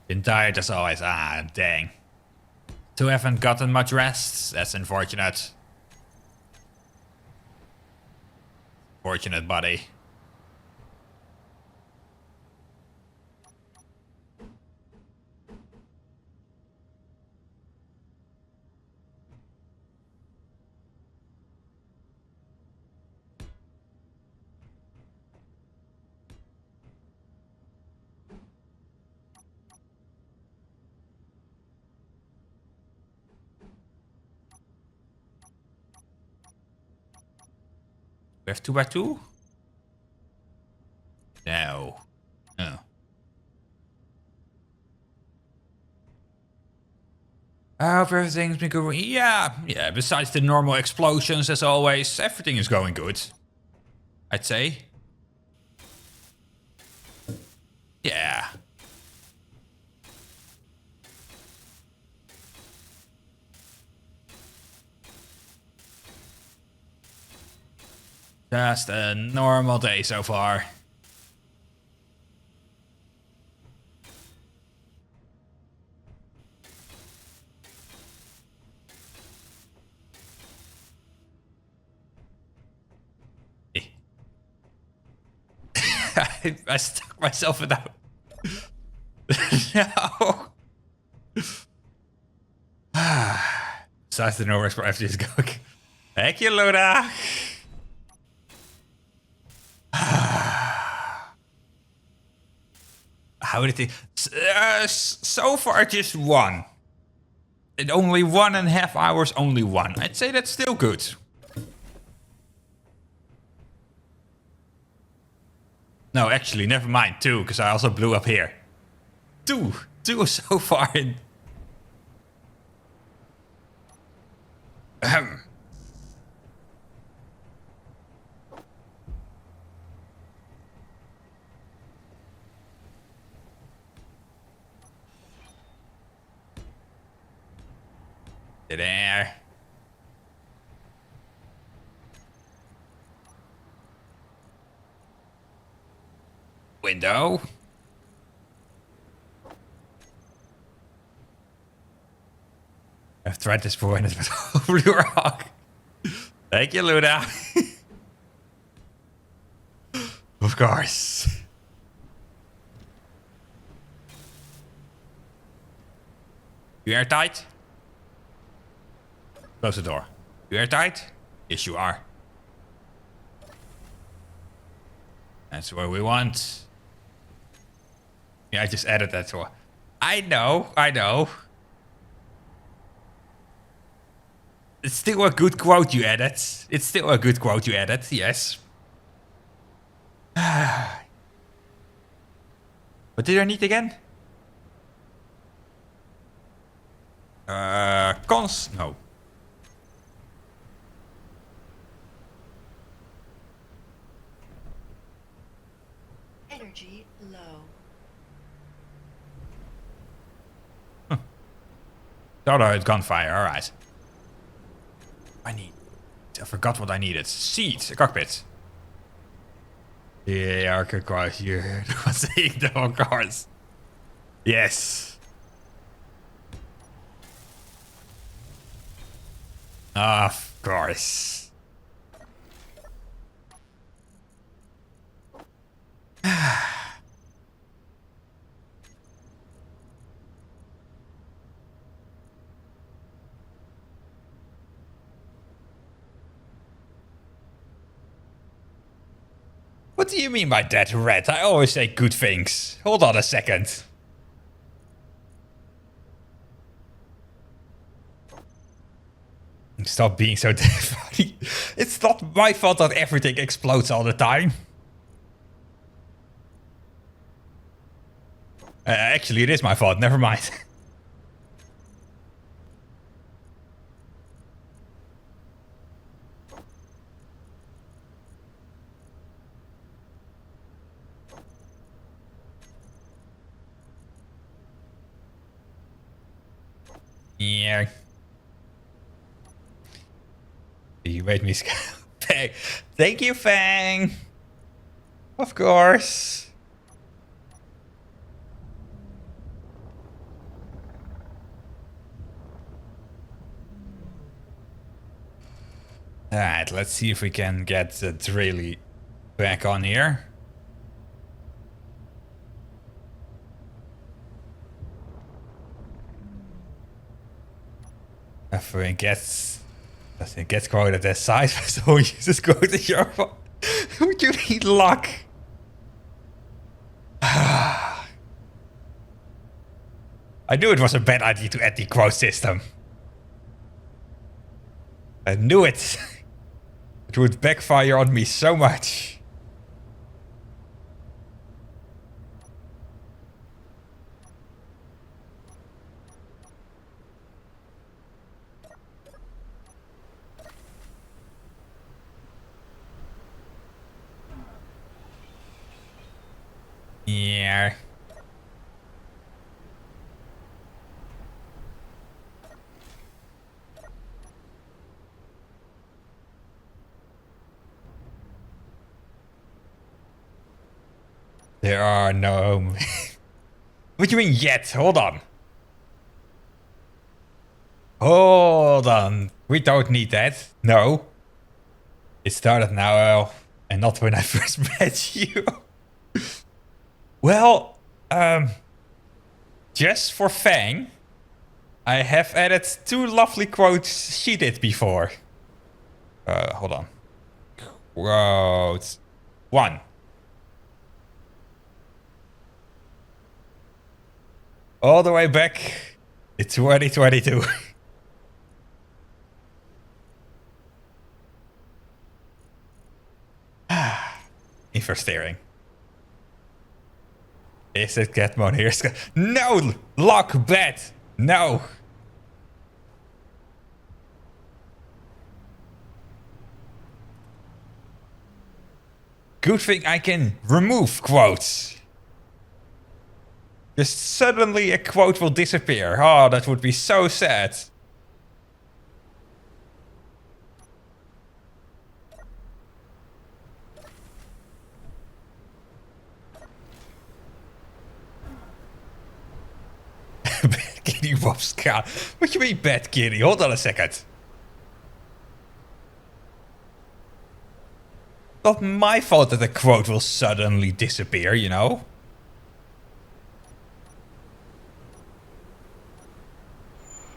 Been tired as always. Ah, dang. Two haven't gotten much rest. That's unfortunate. Fortunate, buddy. We have 2x2? No. Oh. I hope everything's been going. Yeah. Besides the normal explosions, as always, everything is going good. I'd say. Yeah. Just a normal day so far. I stuck myself in that. No. Besides the no expert FG is going. Thank you, Luna. How did it? So far, just one. In only 1.5 hours, only one. I'd say that's still good. No, actually, never mind. 2, because I also blew up here. 2 so far in. There. Window. I've tried this before and it was blue rock. Thank you, Luna. Of course. You airtight? Close the door. You airtight? Yes, you are. That's what we want. Yeah, I just added that to. I know. It's still a good quote you added. Yes. What did I need again? Cons? No. Energy low. Thought gunfire, alright. I forgot what I needed. Seat, a cockpit. Yeah, I could quite hear saying that, of course. Yes. Of course. What do you mean by that, Red? I always say good things. Hold on a second. Stop being so funny. It's not my fault that everything explodes all the time. Actually, it is my fault. Never mind. Yeah. You made me scared. Thank you, Fang. Of course. Alright, let's see if we can get Drayli back on here. If we gets quoted that size, so uses quoted your. Would you need luck? I knew it was a bad idea to add the quote system. I knew it. It would backfire on me so much. there. There are no... What do you mean yet? Hold on. Hold on. We don't need that. No. It started now, and not when I first met you. Well, just for Fang, I have added 2 lovely quotes she did before. Hold on. Quotes. 1. All the way back in 2022. Investering. Is it Catmon here? No! Lock bet! No! Good thing I can remove quotes. Just suddenly a quote will disappear. Oh, that would be so sad. Bad kitty Bobska. What do you mean bad kitty? Hold on a second. Not my fault that the quote will suddenly disappear, you know?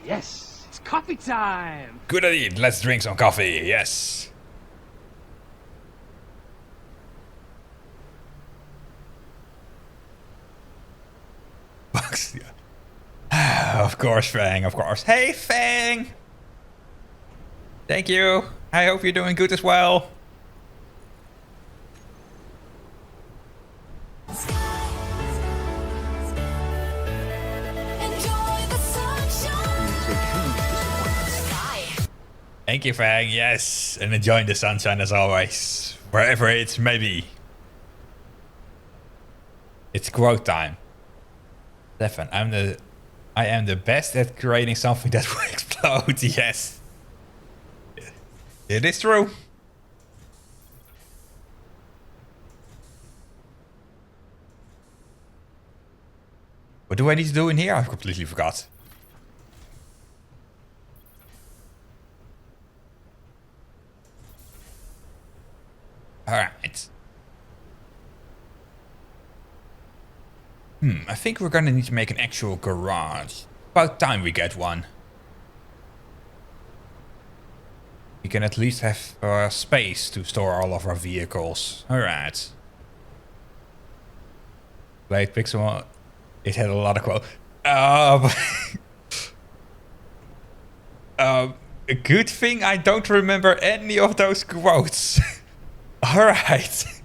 Yes, it's coffee time. Good idea. Let's drink some coffee. Yes. Bugs. Of course, Fang. Of course. Hey, Fang. Thank you. I hope you're doing good as well. Enjoy the sunshine. Sky. Thank you, Fang. Yes. And enjoying the sunshine as always. Wherever it's maybe. It's quote time. Stefan, I am the best at creating something that will explode. Yes. It is true. What do I need to do in here? I've completely forgot. Alright. I think we're gonna need to make an actual garage. About time we get one. We can at least have space to store all of our vehicles. Alright. Blade Pixel. It had a lot of quotes. A good thing I don't remember any of those quotes. Alright.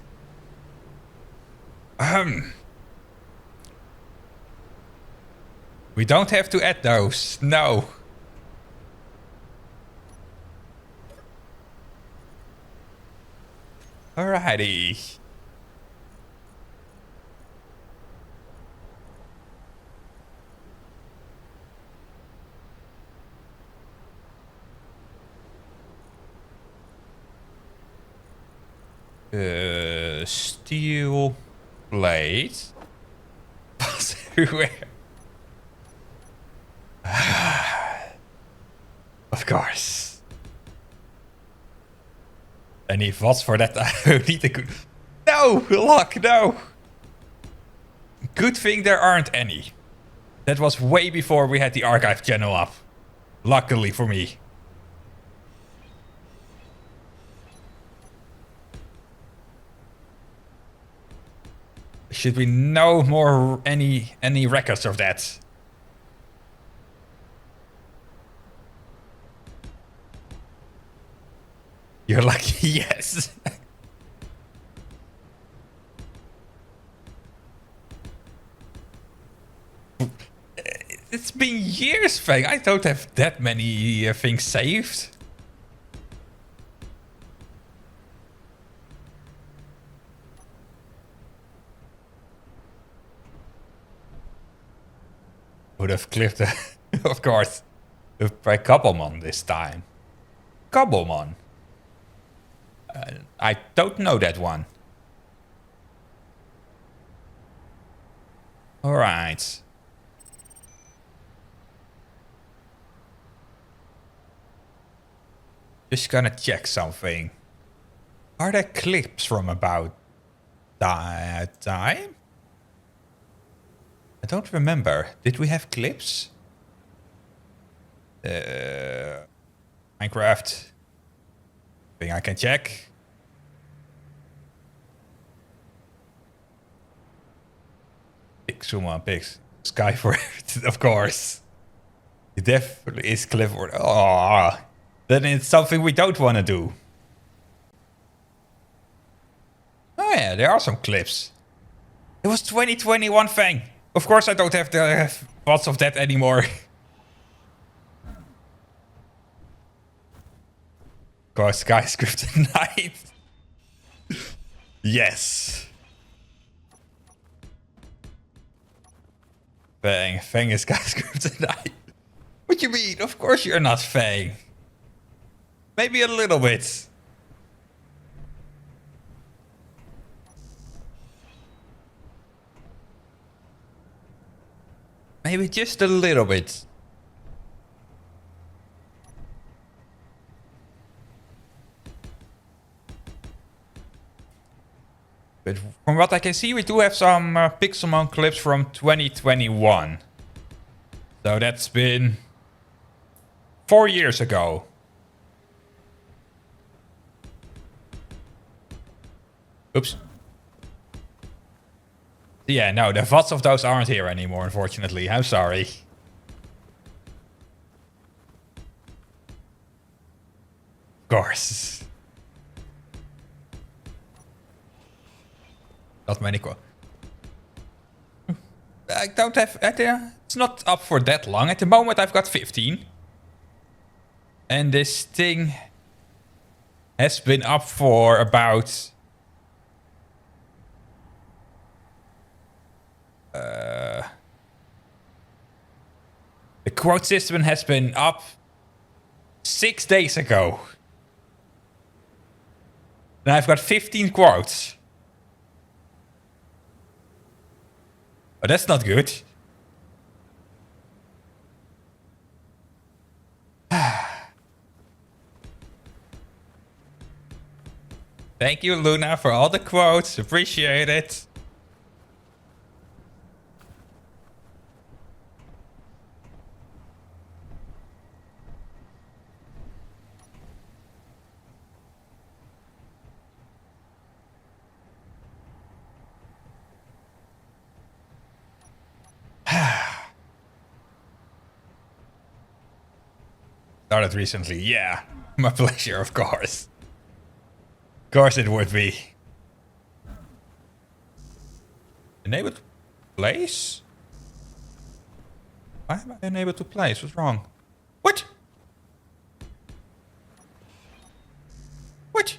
We don't have to add those. No. Alrighty. Steel blade. Pass everywhere. Of course. I need VODs for that. I need a good... No! Luck, no! Good thing there aren't any. That was way before we had the archive channel up. Luckily for me. Should be no more any records of that. You're lucky, yes. It's been years, Fang. I don't have that many things saved. Would have clipped, of course, by Cobblemon this time. Cobblemon. I don't know that one. Alright. Just gonna check something. Are there clips from about that time? I don't remember. Did we have clips? Minecraft. Thing I can check. Zoom on pics. Sky for it, of course. It definitely is Clifford. Oh, then it's something we don't want to do. Oh yeah, there are some clips. It was 2021 thing. Of course I don't have the lots of that anymore. Of course, skyscript night. Yes. Fang is skyscript tonight. What you mean? Of course you're not Fang. Maybe a little bit. Maybe just a little bit. But from what I can see, we do have some Pixelmon clips from 2021. So that's been 4 years ago. Oops. Yeah, no, the VODs of those aren't here anymore, unfortunately. I'm sorry. Of course. Not many. I don't have. It's not up for that long. At the moment, I've got 15. And this thing has been up for about. The quote system has been up 6 days ago. And I've got 15 quotes. Oh, that's not good. Thank you, Luna, for all the quotes. Appreciate it. Started recently, yeah. My pleasure, of course. Of course it would be. Enable to place? Why am I unable to place? What's wrong? What? What?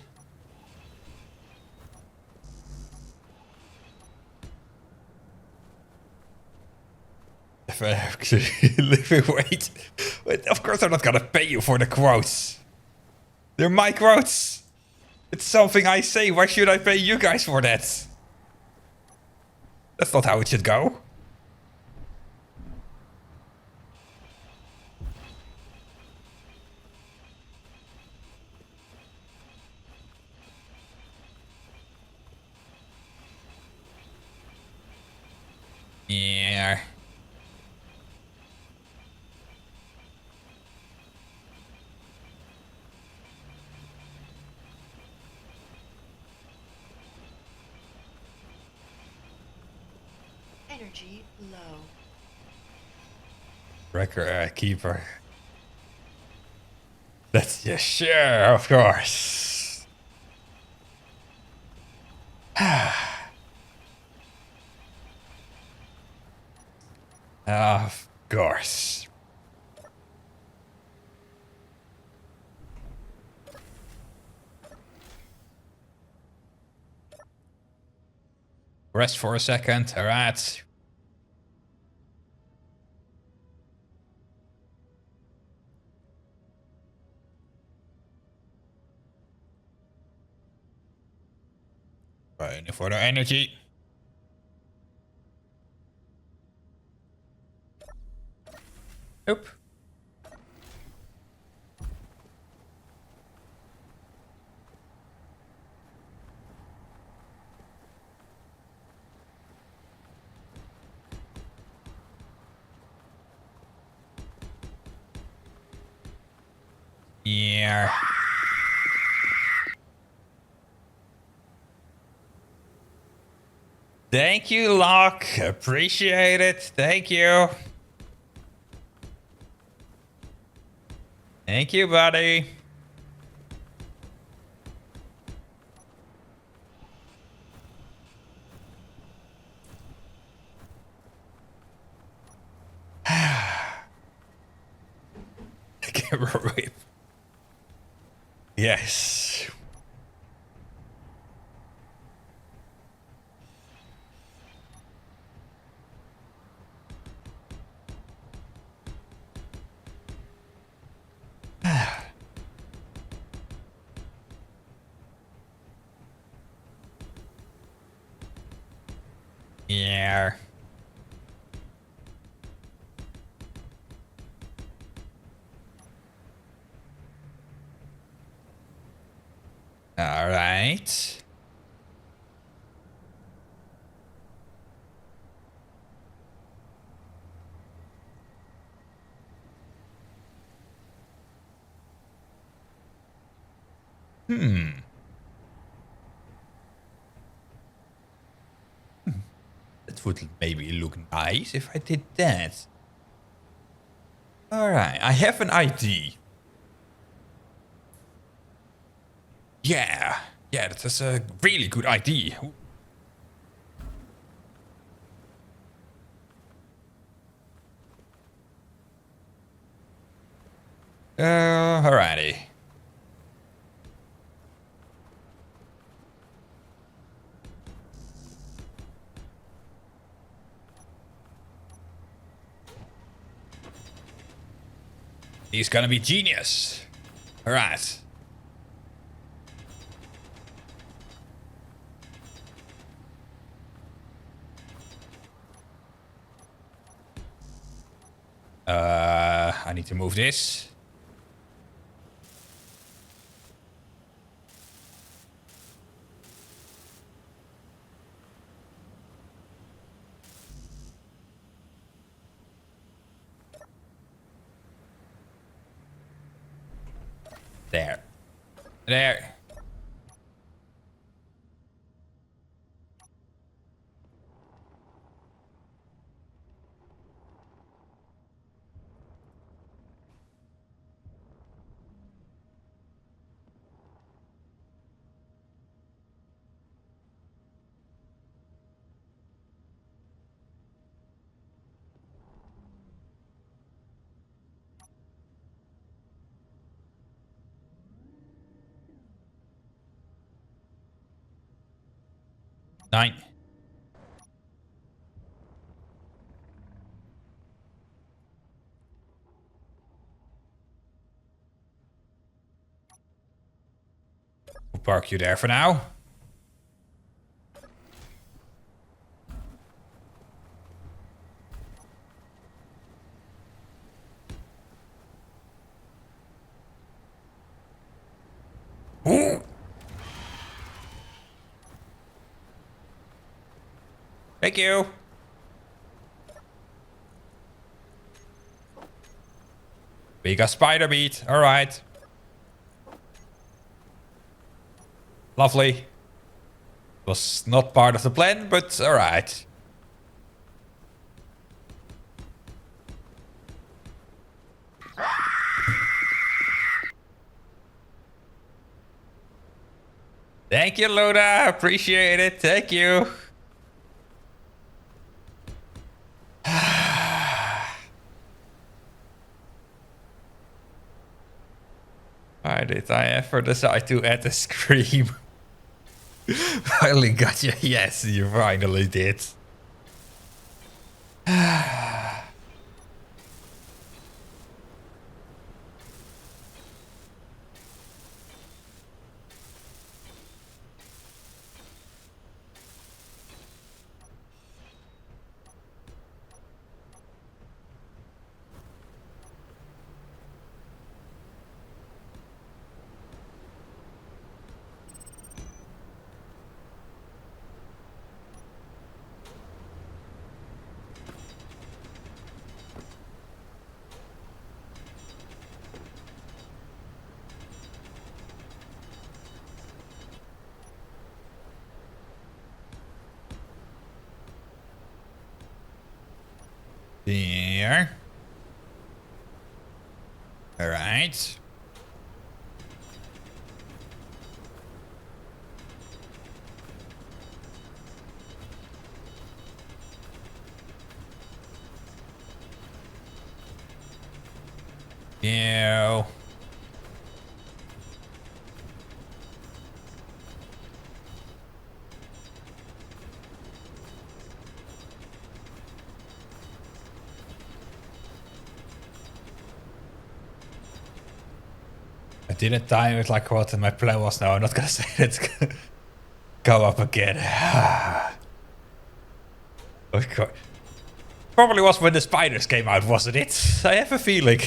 Wait. Wait. Of course I'm not gonna pay you for the quotes. They're my quotes. It's something I say. Why should I pay you guys for that? That's not how it should go. Yeah. Energy low. Record keeper. That's yeah, sure, of course. Of course. Rest for a second. Alright. Waiting for the energy. Oop. Yeah. Thank you, Locke. Appreciate it. Thank you. Thank you, buddy. Camera whip. Yes. Yeah. All right. That would maybe look nice if I did that. All right, I have an ID. Yeah, that is a really good ID. Alrighty. He's gonna be genius. Alright. I need to move this. There. There. Nine. We'll park you there for now. Ooh. Thank you. We got spider meat. All right. Lovely. Was not part of the plan, but all right. Thank you, Loda. Appreciate it. Thank you. Why did I ever decide to add a scream? Finally got you. Yes, you finally did. Here. Alright. Ew. I didn't time it like what my plan was now. I'm not gonna say let's go up again. Of course. Probably was when the spiders came out, wasn't it? I have a feeling.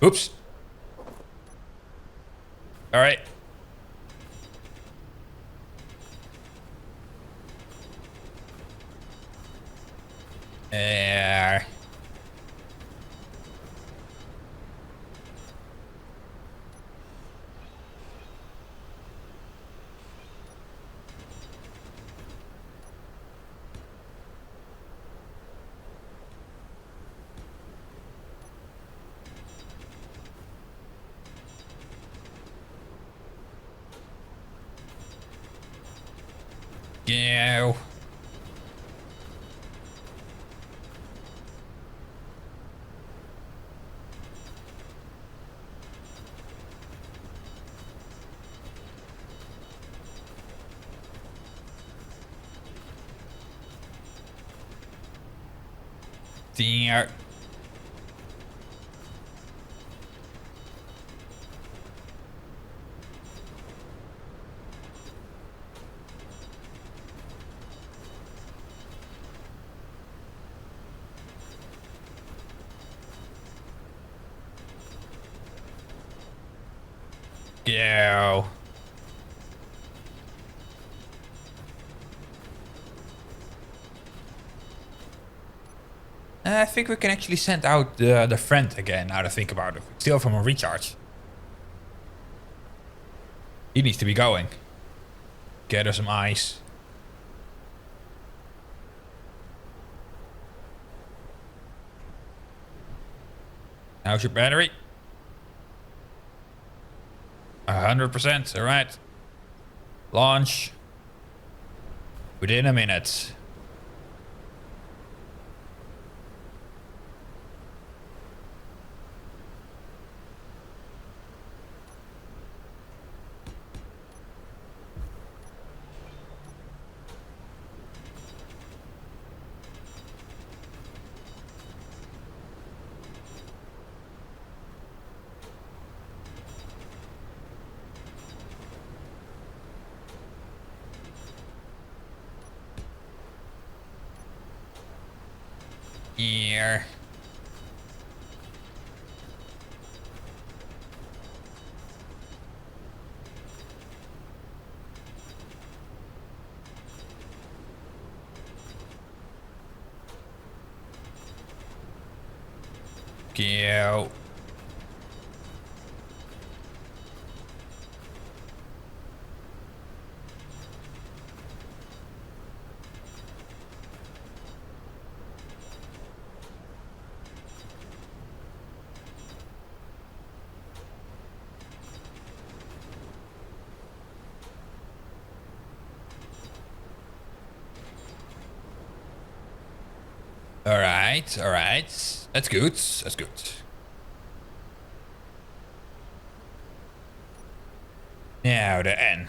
Oops. All right. There. Yeah. There. Yeah. I think we can actually send out the friend again, now that I think about it. Steal from a recharge. He needs to be going. Get her some ice. How's your battery? 100%, alright. Launch. Within a minute. Here. Go. Alright, alright. That's good, that's good. Now the N.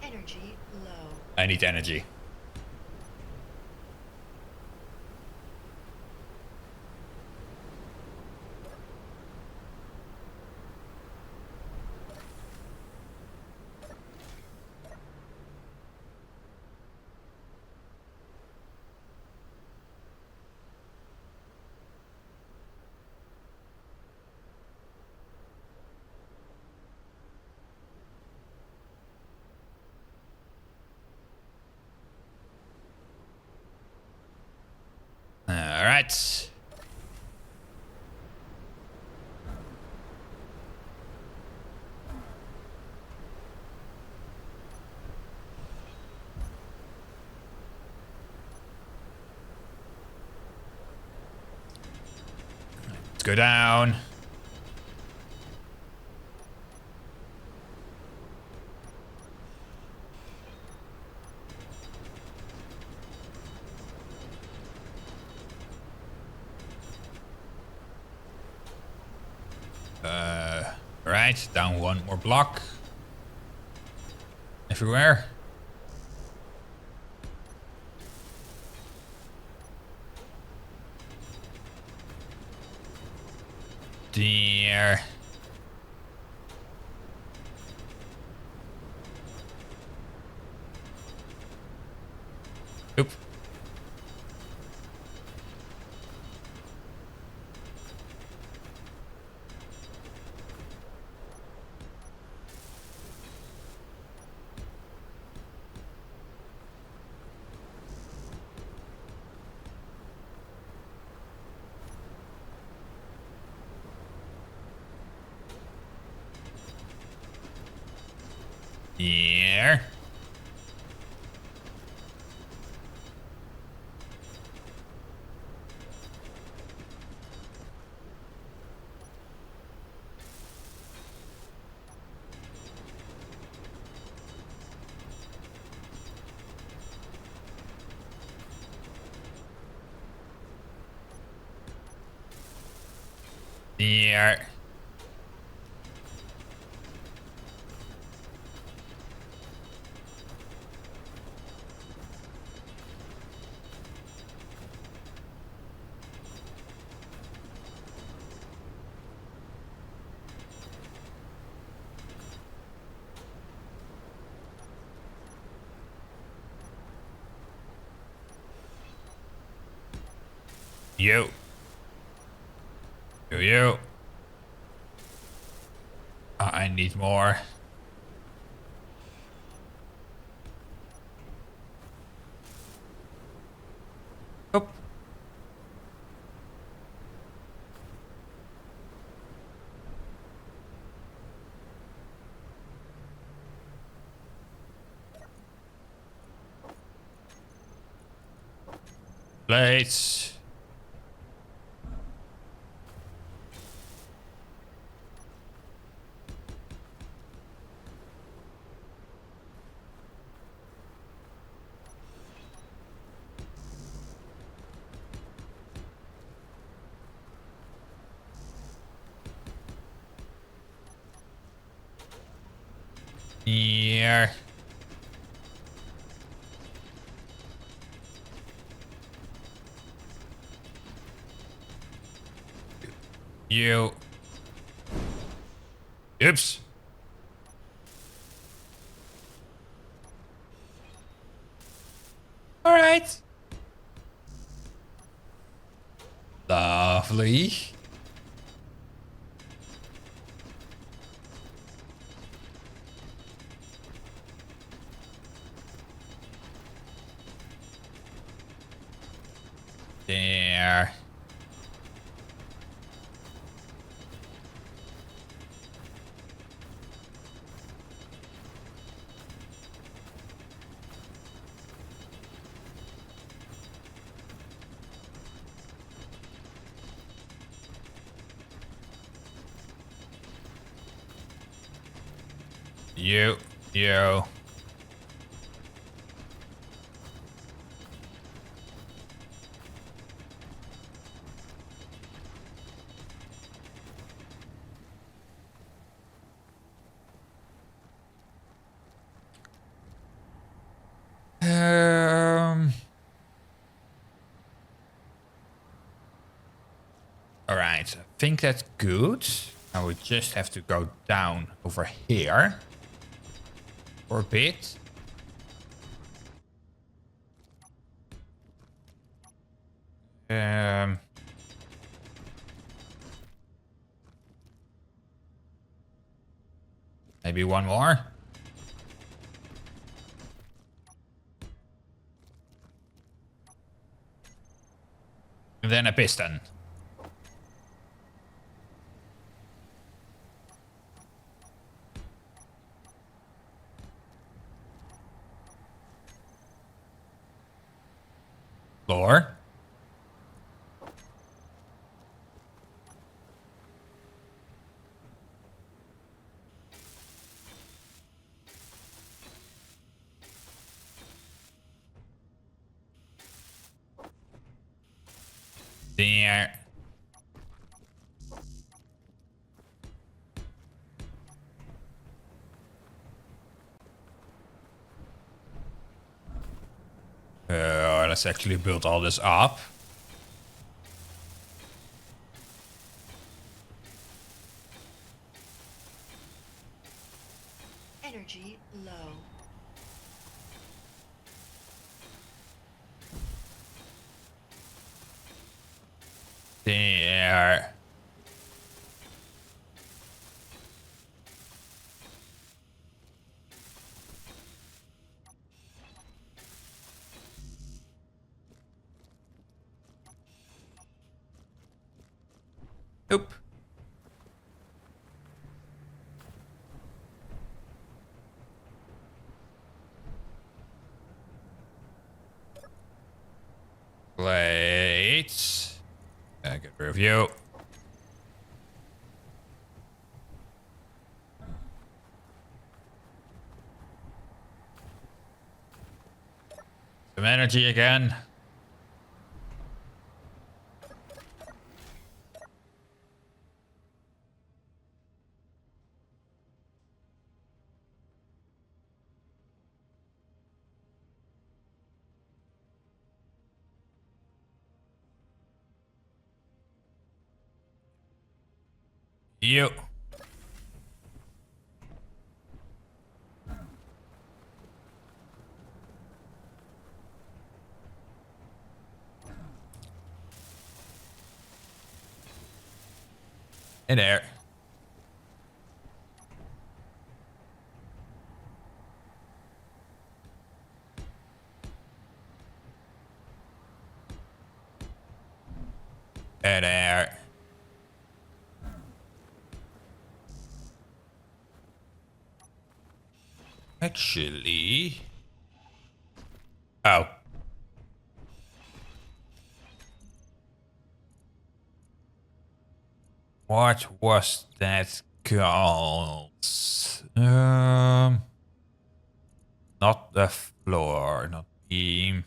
Energy low. I need energy. Alright. Let's go down. Right, down one more block. Everywhere. There. Oop. Here. Here. Yo. Yo. I need more. Oop. Plates. Here. You. Oops. All right. Lovely. There. You. All right, I think that's good. I would just have to go down over here for a bit. Maybe one more. And then a piston. Floor. There. Let's actually build all this up. Energy low. There. Oop. Plates. Good review. Some energy again. You. In there. In there. Actually. Oh. What was that called? Not the floor, not the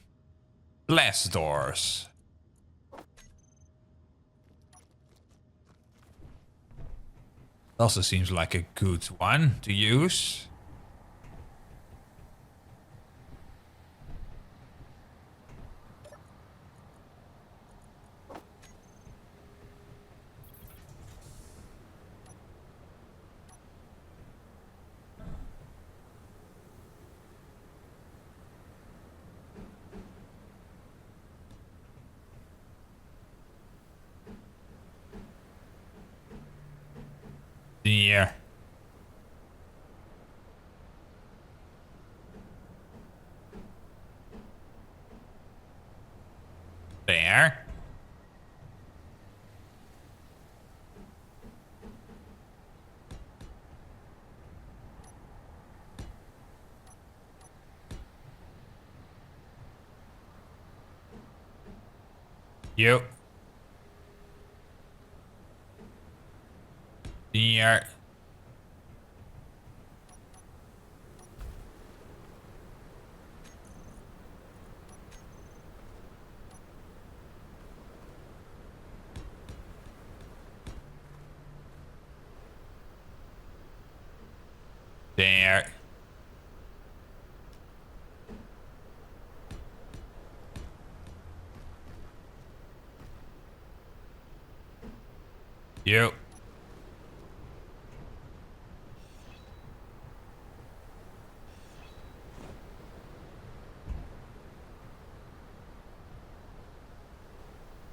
glass doors. Also seems like a good one to use. There. There. You. There. There. You.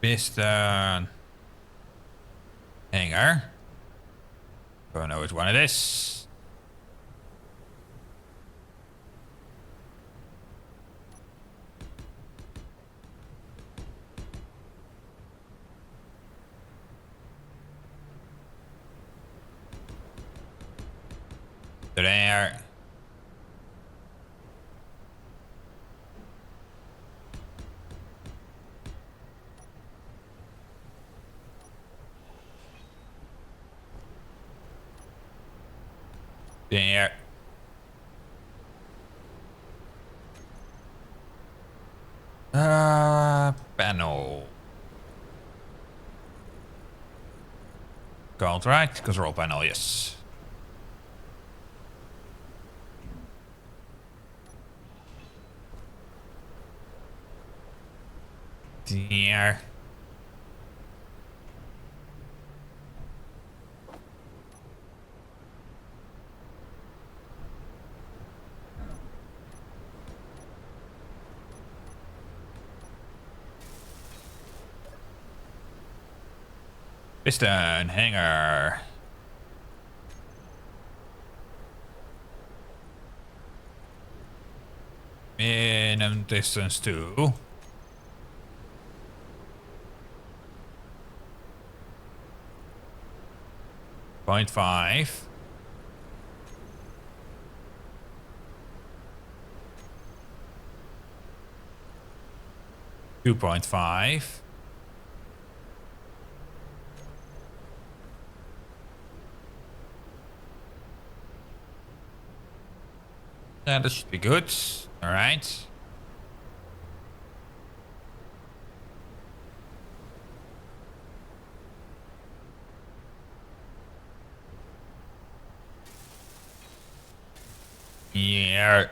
Piston. Hanger. Don't know which one it is. There. There. Panel. Contract, control panel, yes. There. Piston hanger. Minimum distance to 0.5. Two 2.5. Yeah, that should be good. All right. Yeah.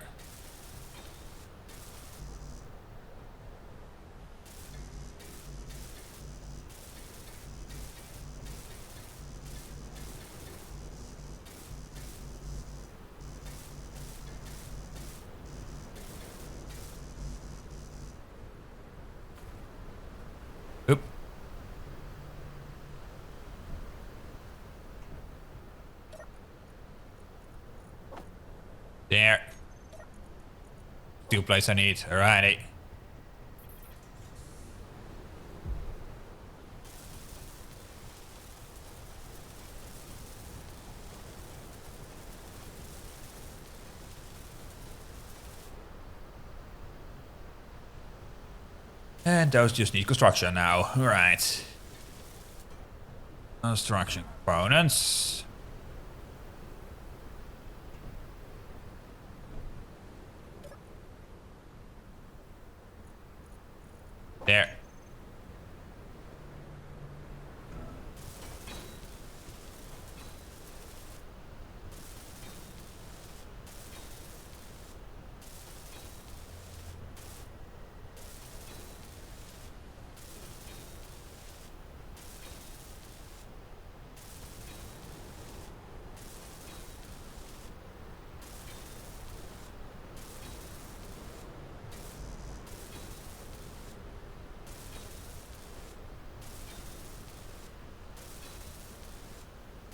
Oop. There. Steel plates I need. Alrighty. And those just need construction now. Alright. Construction components. There.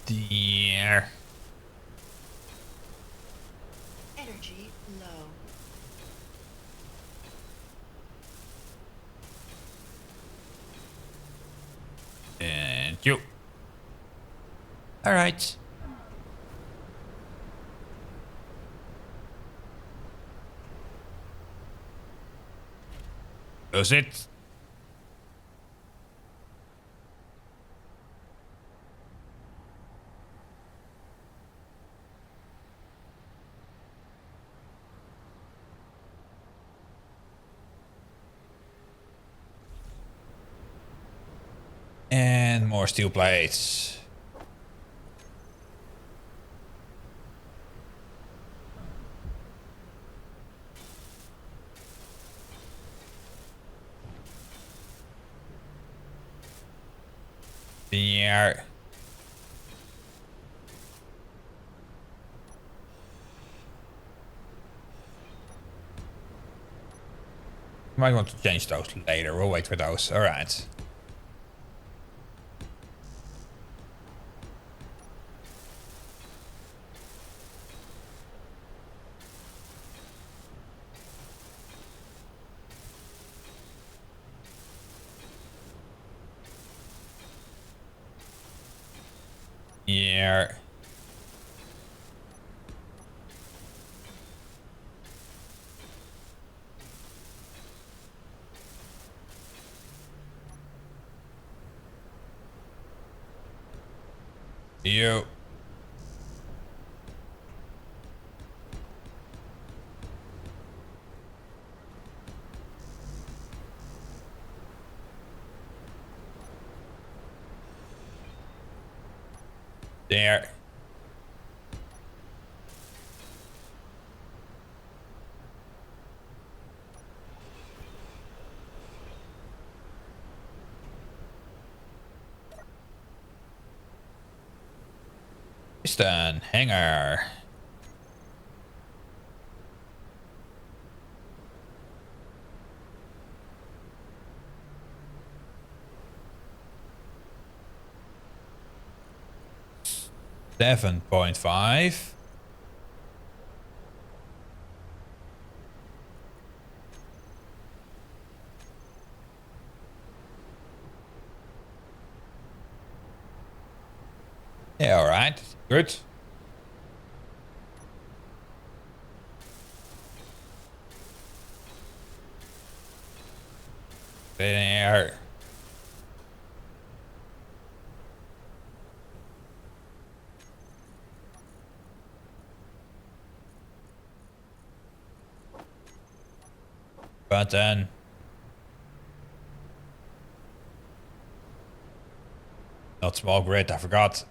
There. Energy low. And you. Alright. Does it? And more steel plates. There. Might want to change those later. We'll wait for those. Alright. Yeah. You. There. Piston hangar. $7.5. Yeah, all right. Good. There. Button. Not small grid, I forgot.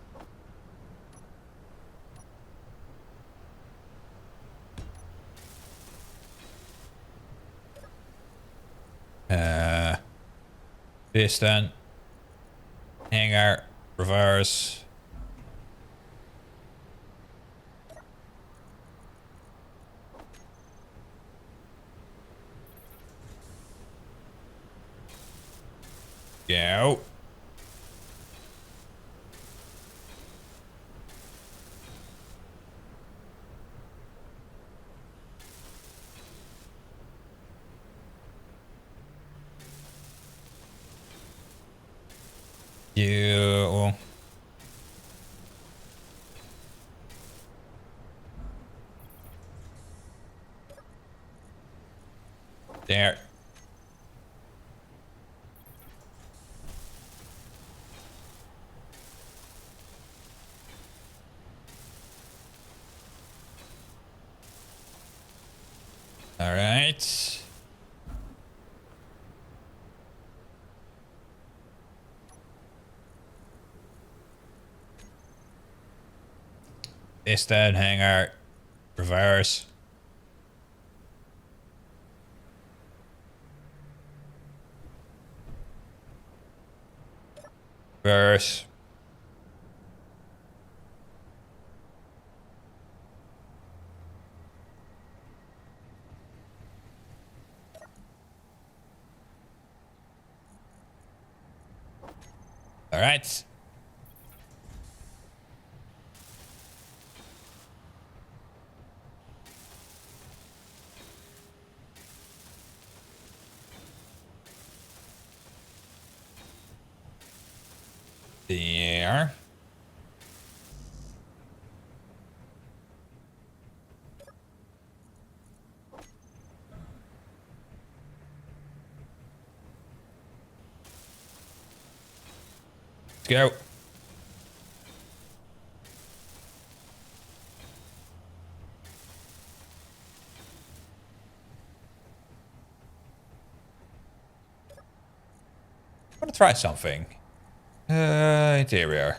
Piston. Hangar. Reverse. Go. You. There. All right. Piston hangar. Reverse. Reverse. All right. There. Let's go. I want to try something. Interior.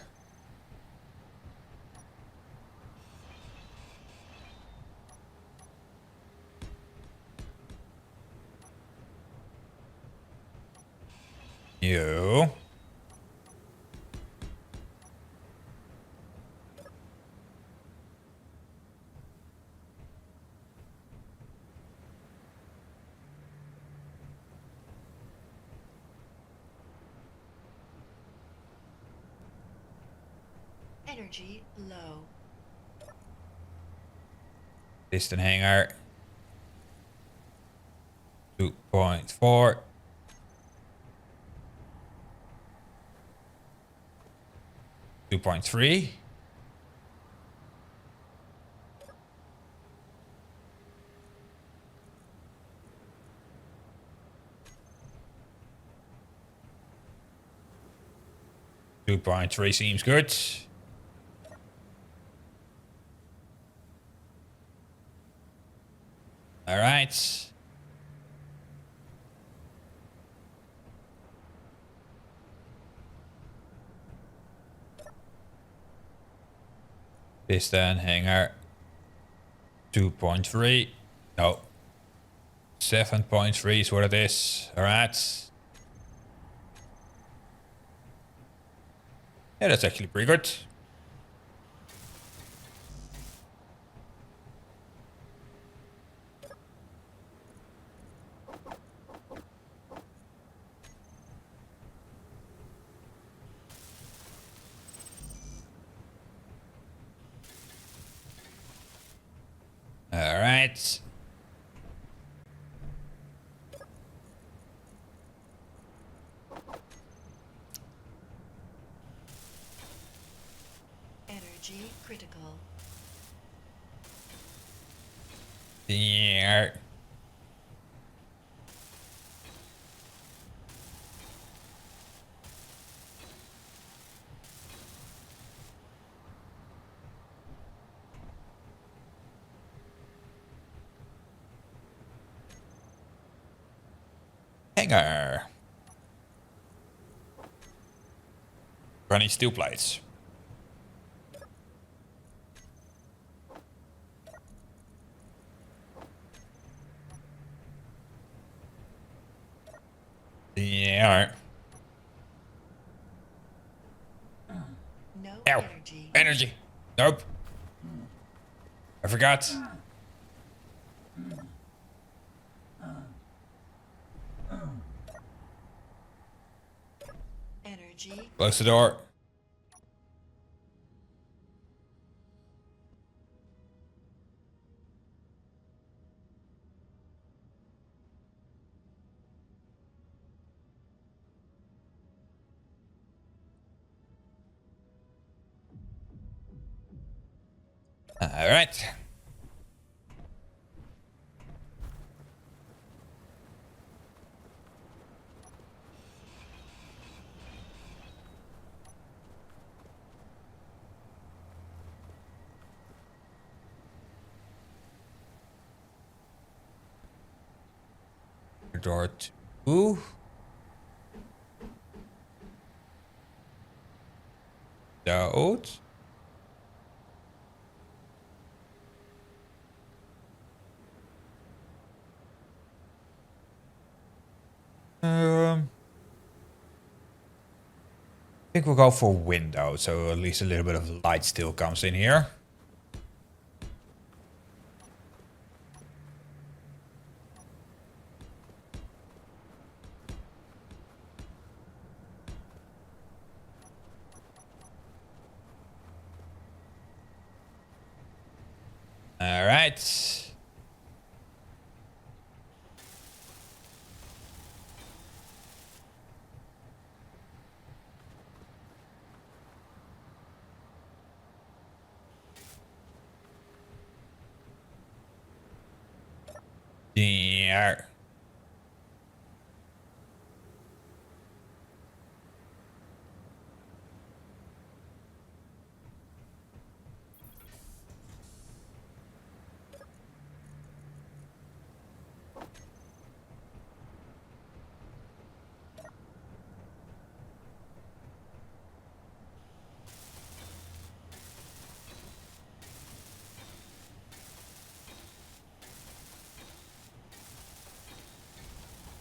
You. Energy low. Piston hangar. 2.4. 2.3. Two point three seems good. All right. Piston hanger. 2.3. No. 7.3 is what it is. All right. Yeah, that's actually pretty good. All right. Energy critical. Yeah. Hanger. Running steel plates. Yeah. No Ow. energy. Energy. Nope. I forgot. Energy. Close the door. All right. Door 2. Dood. I think we'll go for window, so at least a little bit of light still comes in here. All right. Yeah.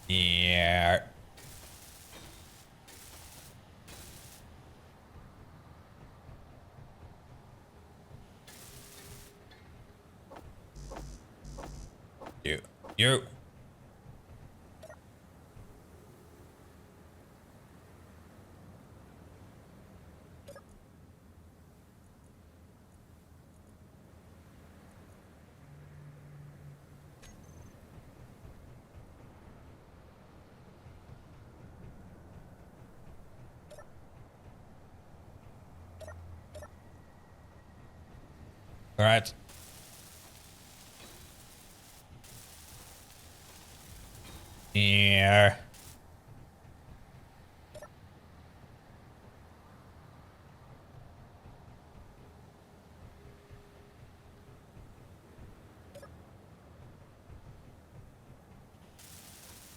Yeah. You. You. All right. Yeah.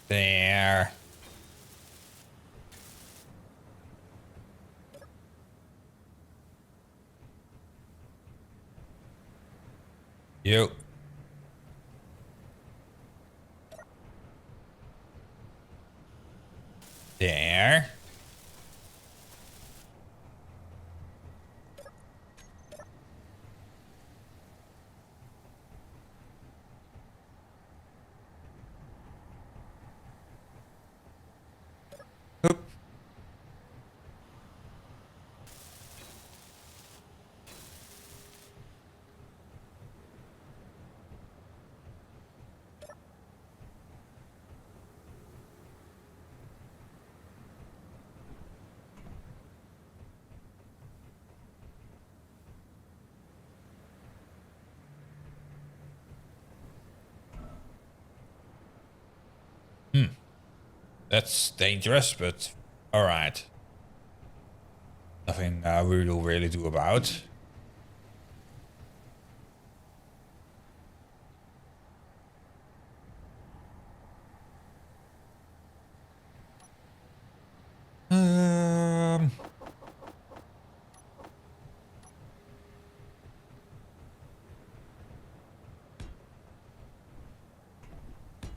There. You. There. Oop. That's dangerous, but alright. Nothing we will really do about. Um.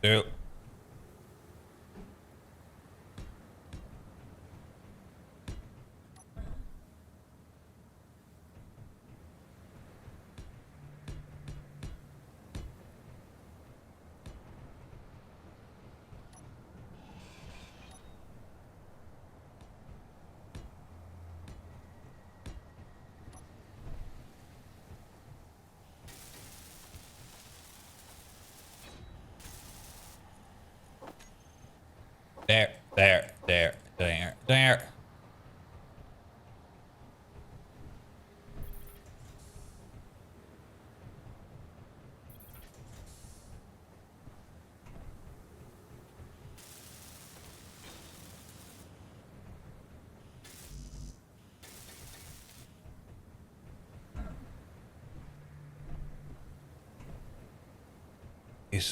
So. There.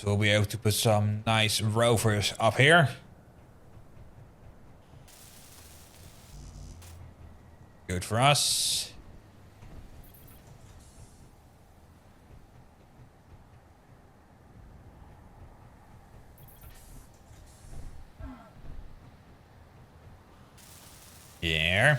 We'll be able to put some nice rovers up here. Good for us. Yeah.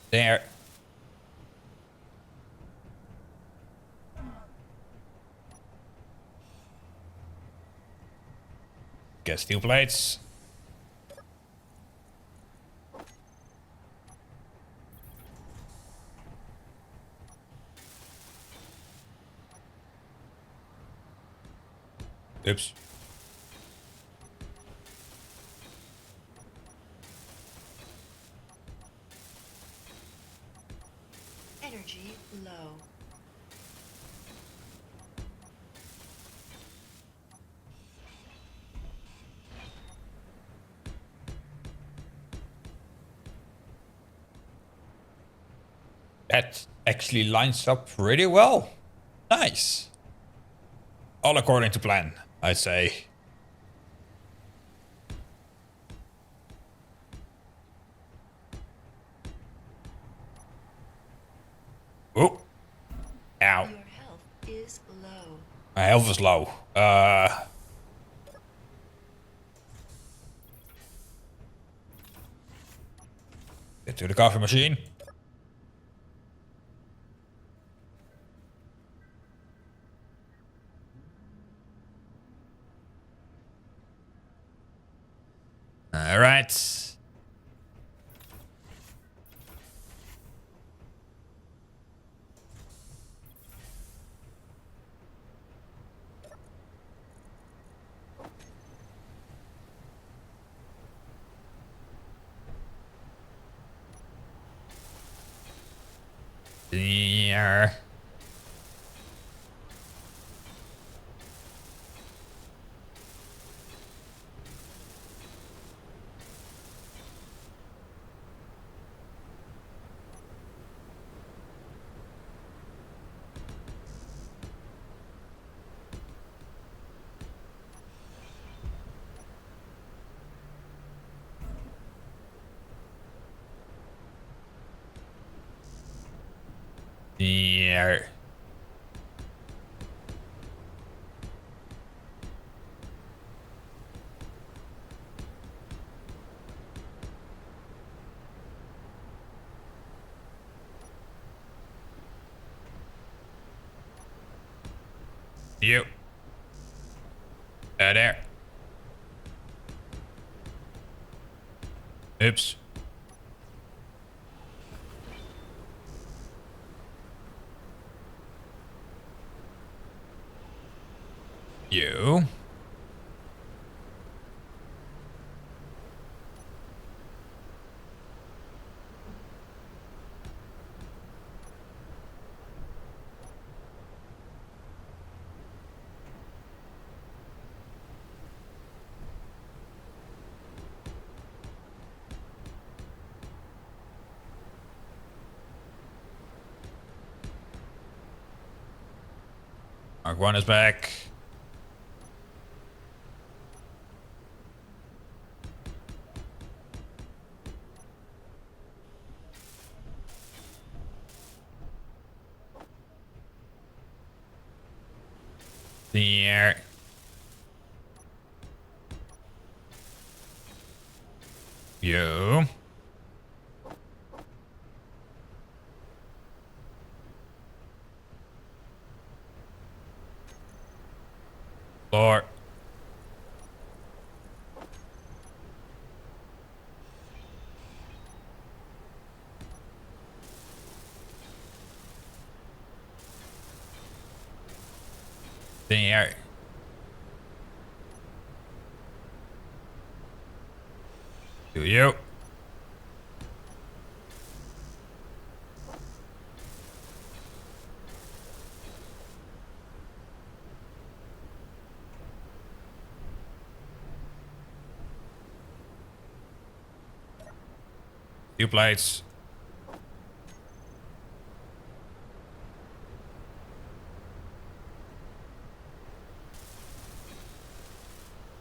There. Get steel plates. Oops. Energy low. That actually lines up pretty well. Nice. All according to plan, I'd say. Oh. Ow. Your health is low. My health is low. Get to the coffee machine. All right. There. Yeah. You. There. Oops. You. Mark 1 is back. There. You. Floor. There. Do you? Two plates.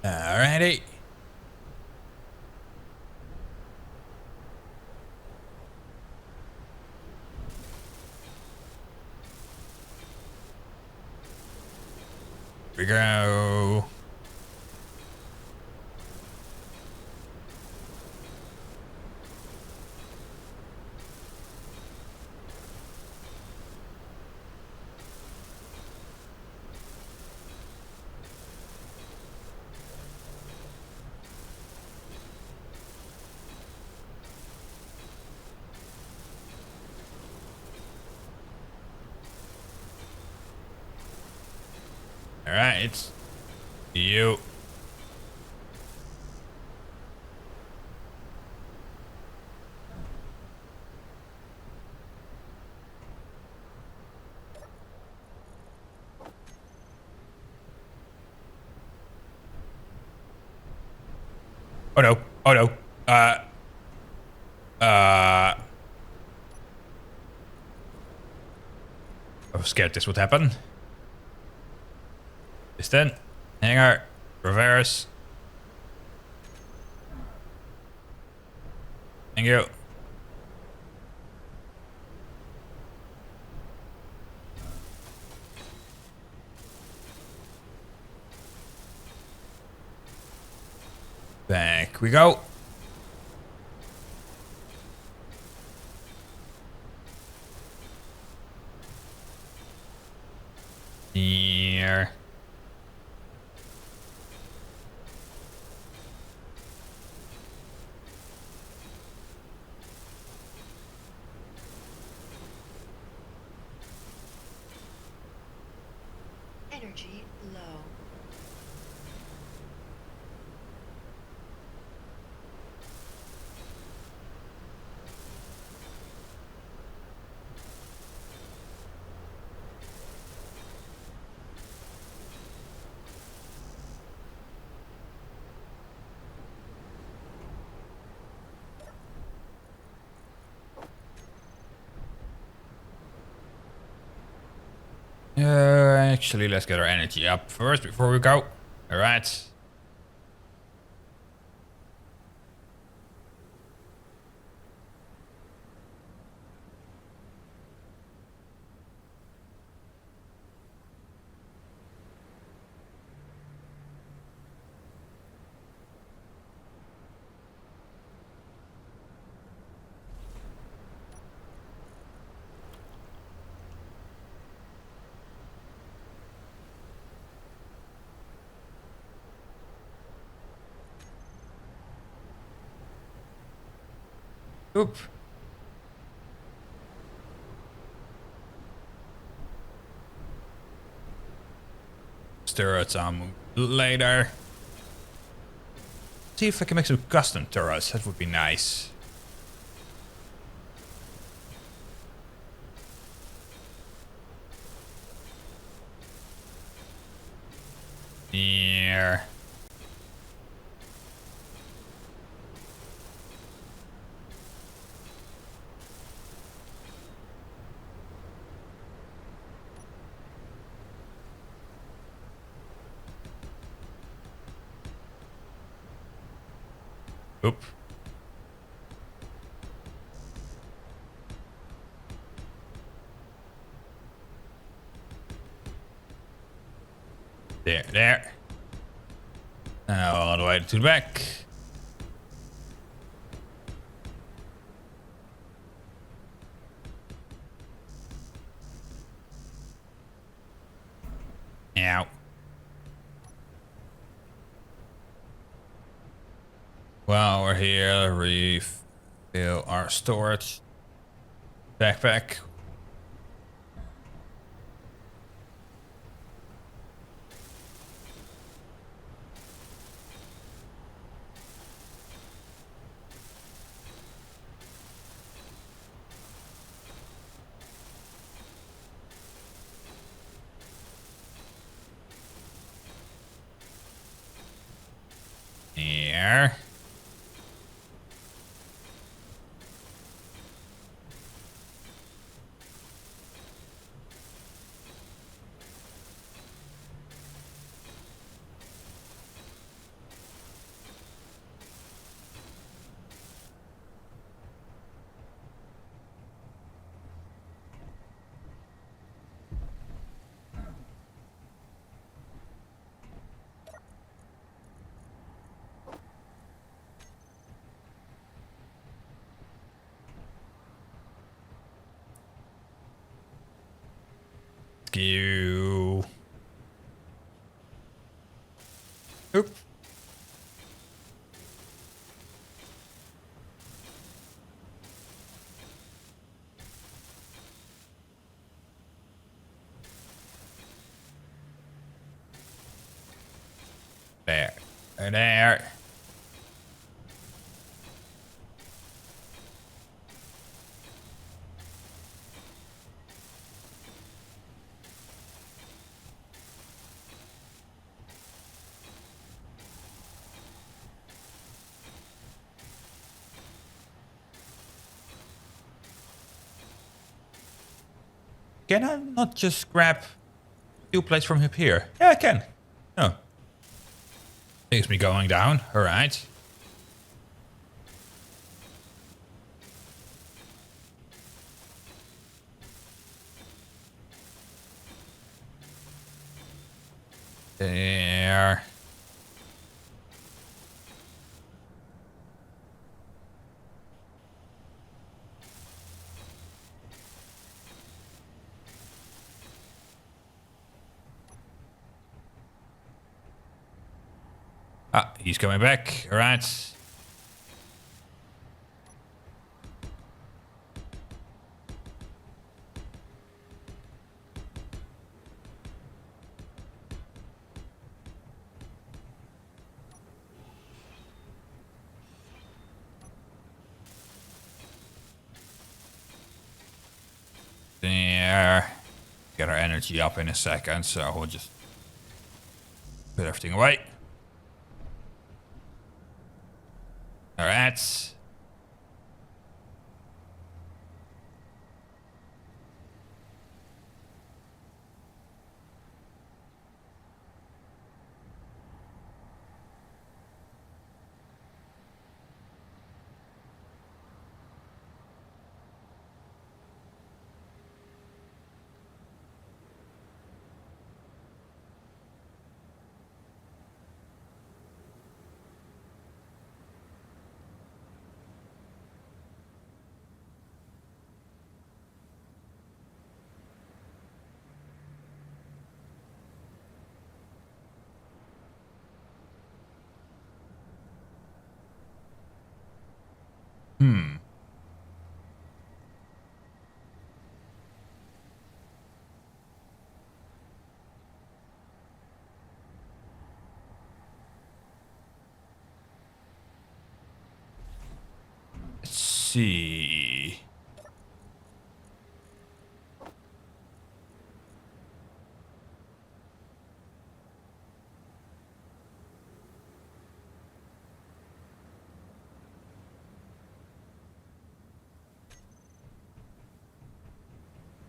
Alrighty. Here we go. Alright. You. Oh no. Oh no. I was scared this would happen. Piston. Hanger. Reverse. Thank you. Back we go. Here. Energy low. Actually, let's get our energy up first before we go. All right. Oop. Turrets on later. See if I can make some custom turrets. That would be nice. Yeah. Oop. There. Now all the way to the back. Ow. While we're here, refill our storage backpack. Here. You. Oop. There. There. Can I not just grab 2 plates from up here? Yeah, I can. Oh. Takes me going down. Alright. There. Ah, he's coming back. All right. There. Get our energy up in a second, so we'll just put everything away. All right. see.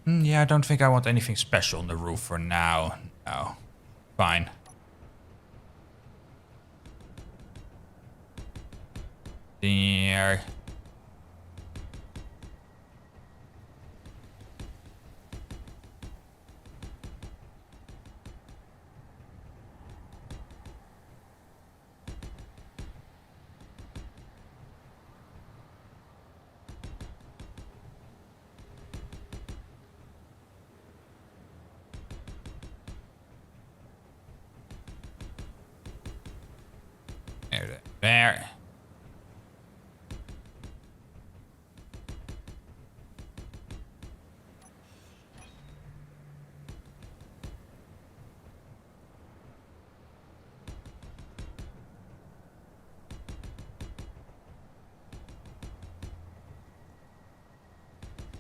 Yeah, I don't think I want anything special on the roof for now. No. Fine. There.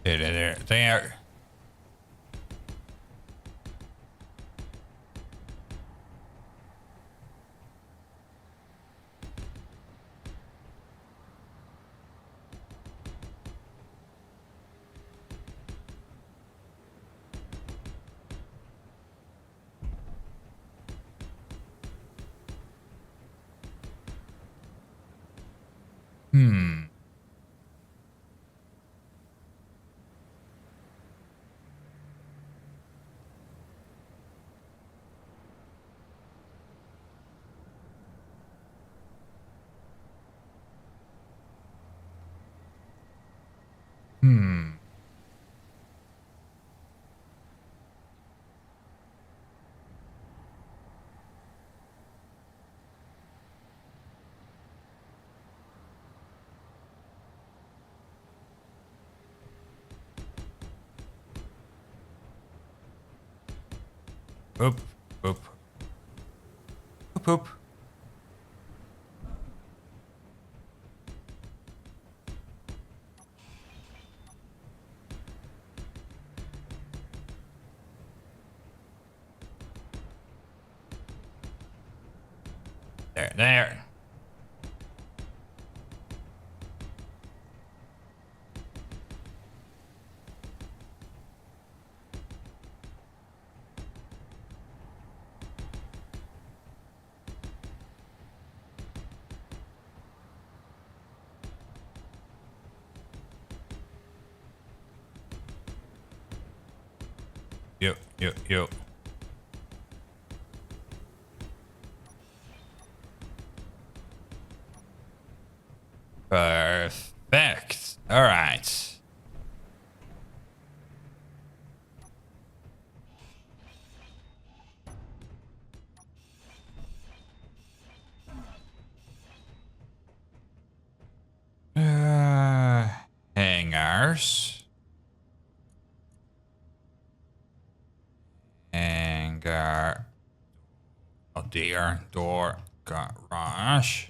There. There. Hmm. Hmm. Oop. Oop. Oop. Oop. There. Yo. Perfect. All right. Hangars. Hangar. Oh dear. Door. Garage.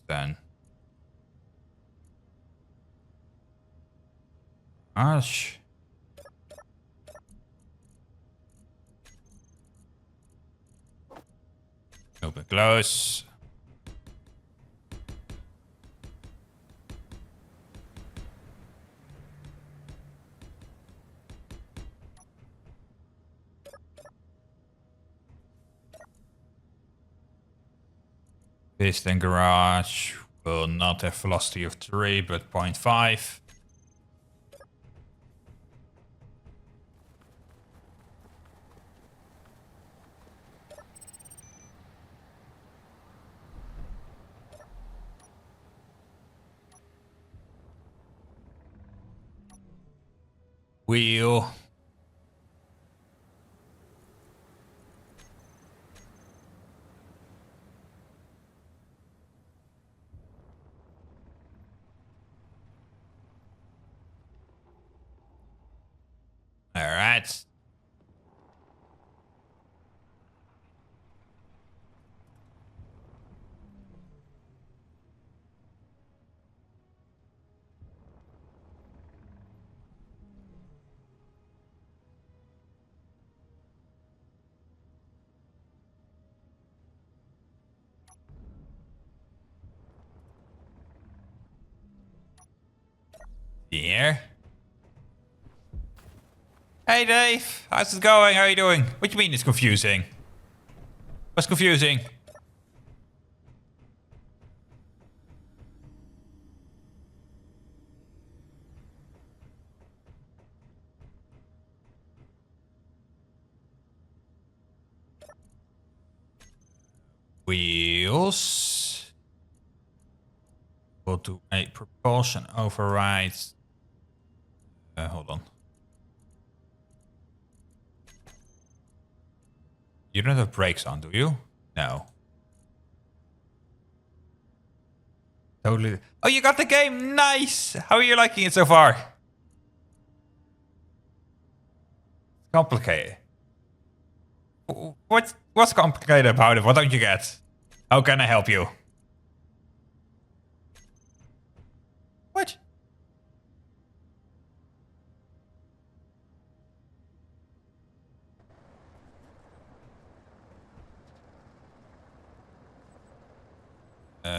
Then. Garage. Open, close. Piston garage will not have velocity of 3, but 0.5. Wheel. All right. Here. Hey Dave, how's it going? How are you doing? What do you mean it's confusing? What's confusing? Wheels. Go to a propulsion override. Hold on. You don't have brakes on, do you? No. Totally. Oh, you got the game. Nice. How are you liking it so far? Complicated. What's complicated about it? What don't you get? How can I help you? What?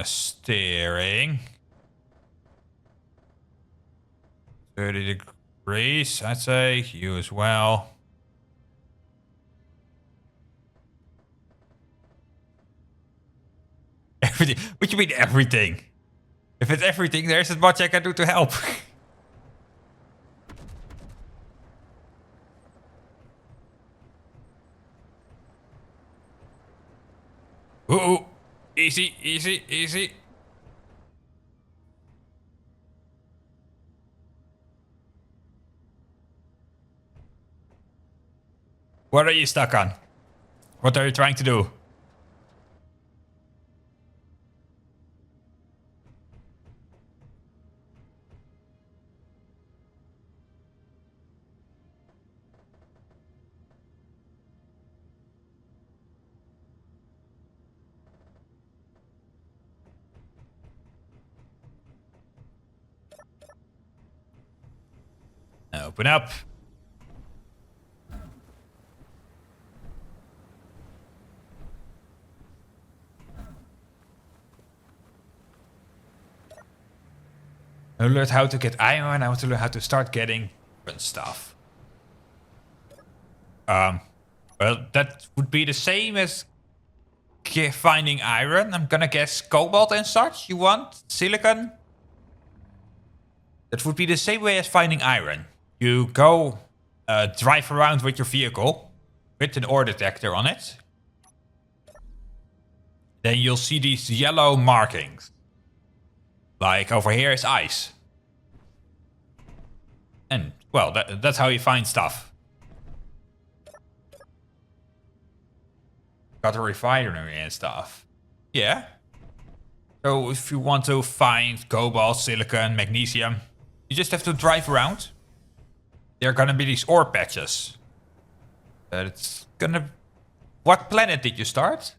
Steering. 30 degrees, I'd say. You as well. Everything. What do you mean everything? If it's everything, there's as much I can do to help. Ooh. Easy, easy, easy. What are you stuck on? What are you trying to do? Open up. I learned how to get iron. I want to learn how to start getting different stuff. Well, that would be the same as finding iron. I'm gonna guess cobalt and such. You want silicon? That would be the same way as finding iron. You go drive around with your vehicle with an ore detector on it. Then you'll see these yellow markings. Like over here is ice. And, well, that's how you find stuff. Got a refinery and stuff. Yeah. So if you want to find cobalt, silicon, magnesium, you just have to drive around. There are gonna be these ore patches. It's gonna... What planet did you start?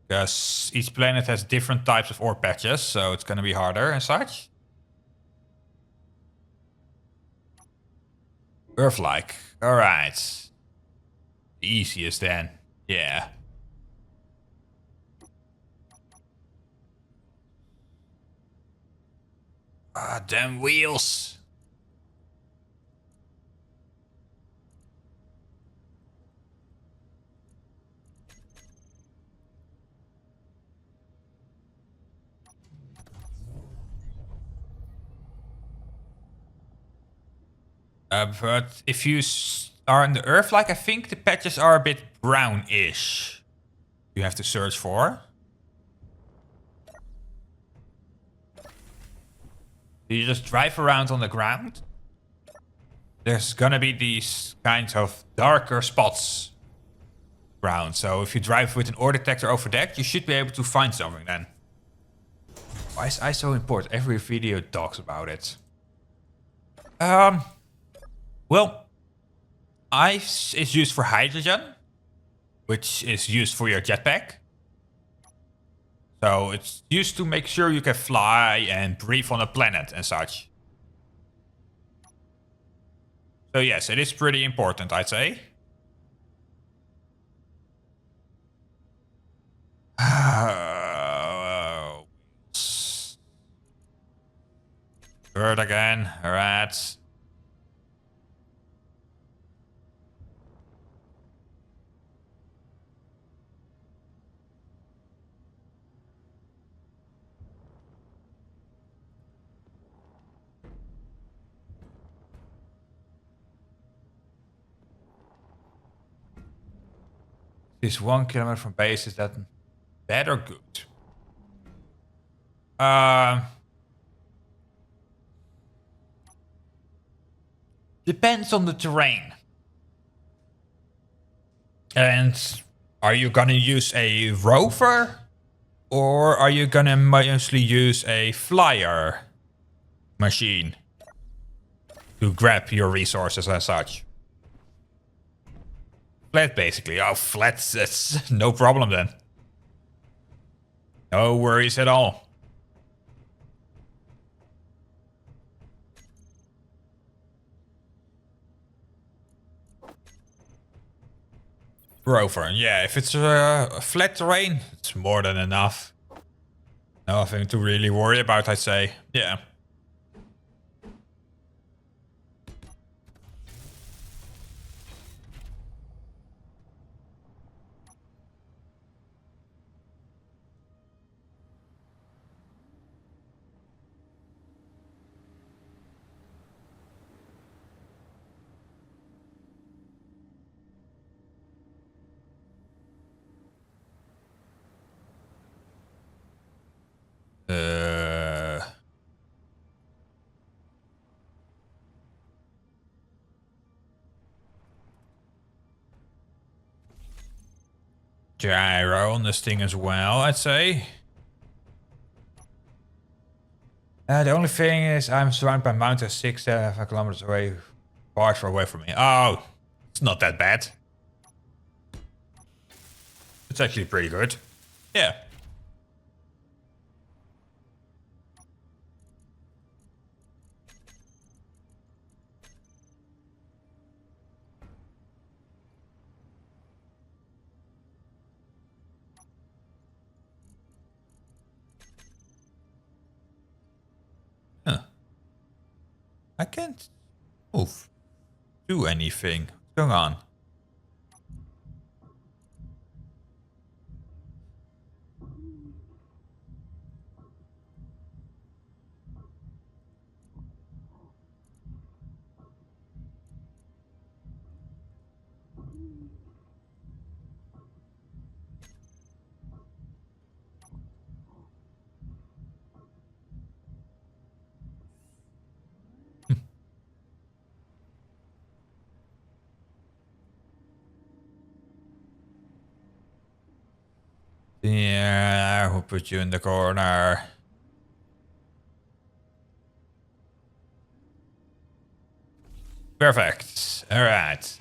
Because each planet has different types of ore patches, so it's gonna be harder and such. Earth-like. Alright. The easiest then. Yeah. Ah, damn wheels. But if you are on the Earth, like I think the patches are a bit brownish. You have to search for. You just drive around on the ground. There's gonna be these kinds of darker spots around. So if you drive with an ore detector over that, you should be able to find something then. Why is ice so important? Every video talks about it. Well, ice is used for hydrogen, which is used for your jetpack. So it's used to make sure you can fly and breathe on a planet and such. So yes, it is pretty important, I'd say. turret again. Alright. Is 1 kilometer from base, is that bad or good? Depends on the terrain. And are you gonna use a rover? Or are you gonna mostly use a flyer machine to grab your resources as such? Flat, basically. Oh, flat, that's no problem then. No worries at all. Rover, yeah, if it's a flat terrain, it's more than enough. Nothing to really worry about, I'd say. Yeah. Gyro on this thing as well, I'd say. The only thing is I'm surrounded by mountains 6 kilometers away, far away from me. Oh, it's not that bad. It's actually pretty good. Yeah. I can't move, do anything. What's going on? Yeah, we'll put you in the corner. Perfect. All right.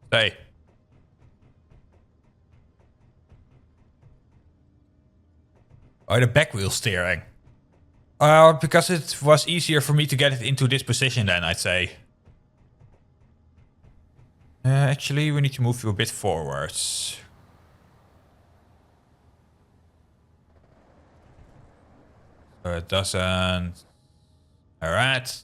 Stay. Oh, the back wheel steering. Because it was easier for me to get it into this position then, I'd say. Actually, we need to move you a bit forwards. So it doesn't... Alright.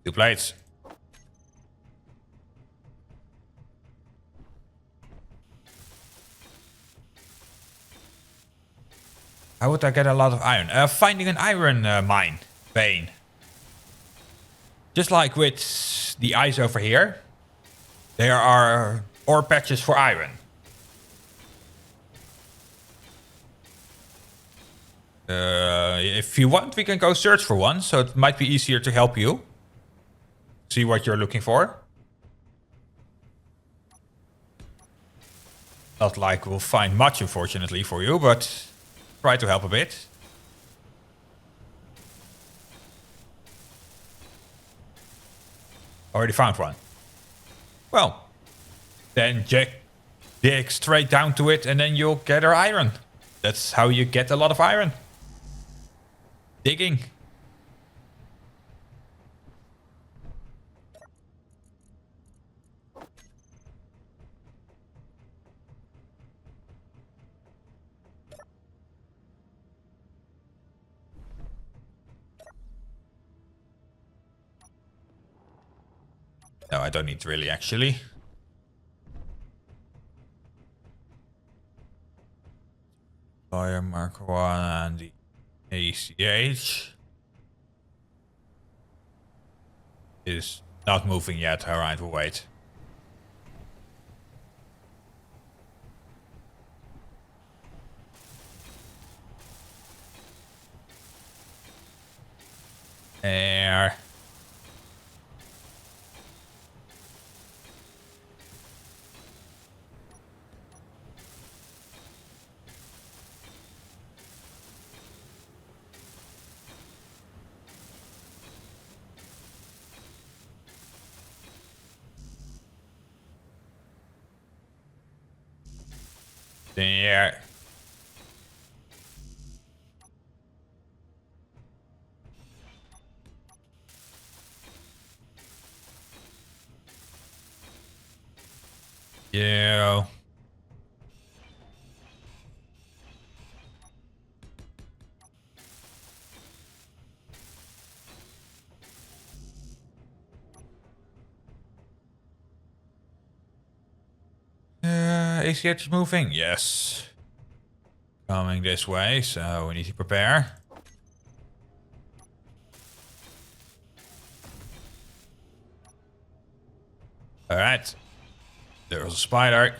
Two plates. How would I get a lot of iron? Finding an iron mine vein. Just like with the ice over here, there are ore patches for iron. If you want, we can go search for one, so it might be easier to help you. See what you're looking for. Not like we'll find much, unfortunately, for you, but try to help a bit. Already found one. Well, then dig straight down to it and then you'll gather iron. That's how you get a lot of iron. Digging. No, I don't need really actually. Fire mark 1 and the ACH is not moving yet. Alright, we'll wait. There. There. Yeah. ACH is moving? Yes. Coming this way, so we need to prepare. Alright. There's a spider.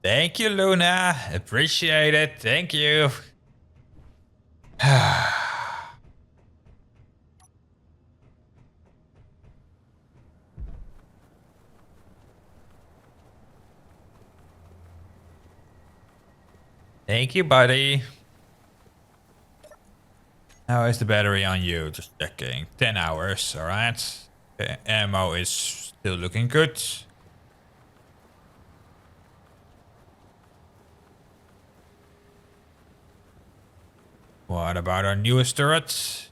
Thank you, Luna. Appreciate it. Thank you. Thank you, buddy. How is the battery on you? Just checking. 10 hours, alright. Ammo is still looking good. What about our newest turret?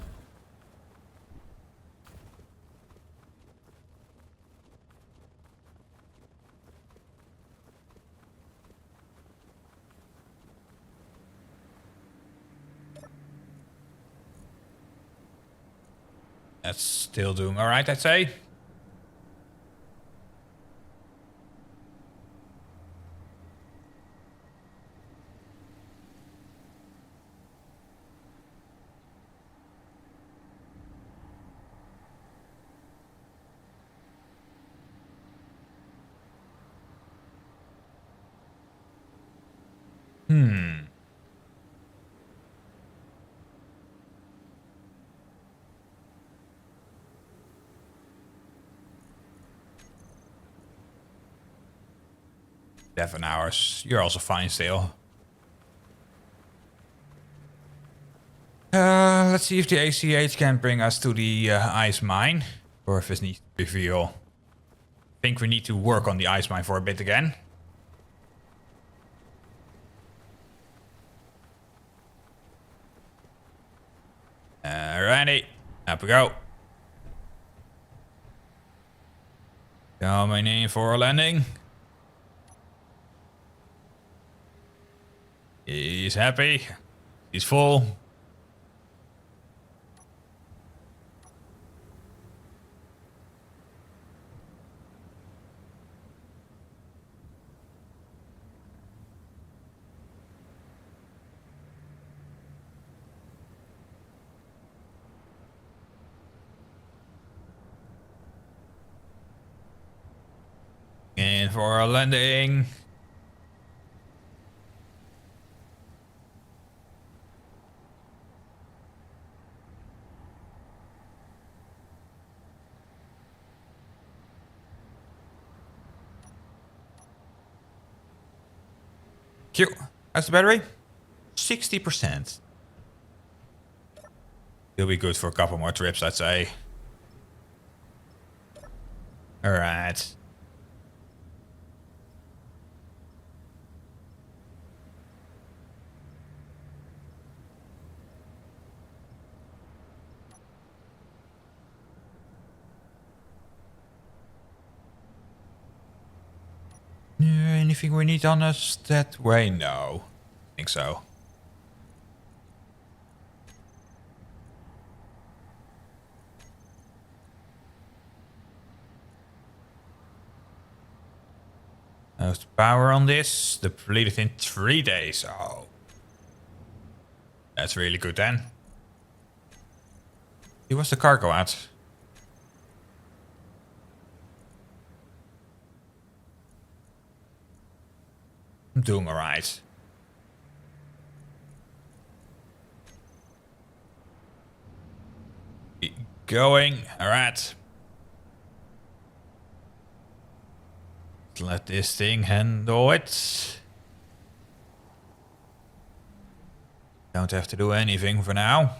That's still doing alright, I'd say. Seven hours. You're also fine still. Let's see if the ACH can bring us to the ice mine. Or if it needs to reveal. I think we need to work on the ice mine for a bit again. Alrighty. Up we go. Coming in for a landing. He's happy. He's full. in for a landing. Q. How's the battery? 60%. He'll be good for a couple more trips, I'd say. Alright. Anything we need on us that way? No. I think so. How's the power on this? Depleted in 3 days. Oh. That's really good then. See, what's the cargo at? I'm doing alright. Keep going. Alright. Let this thing handle it. Don't have to do anything for now.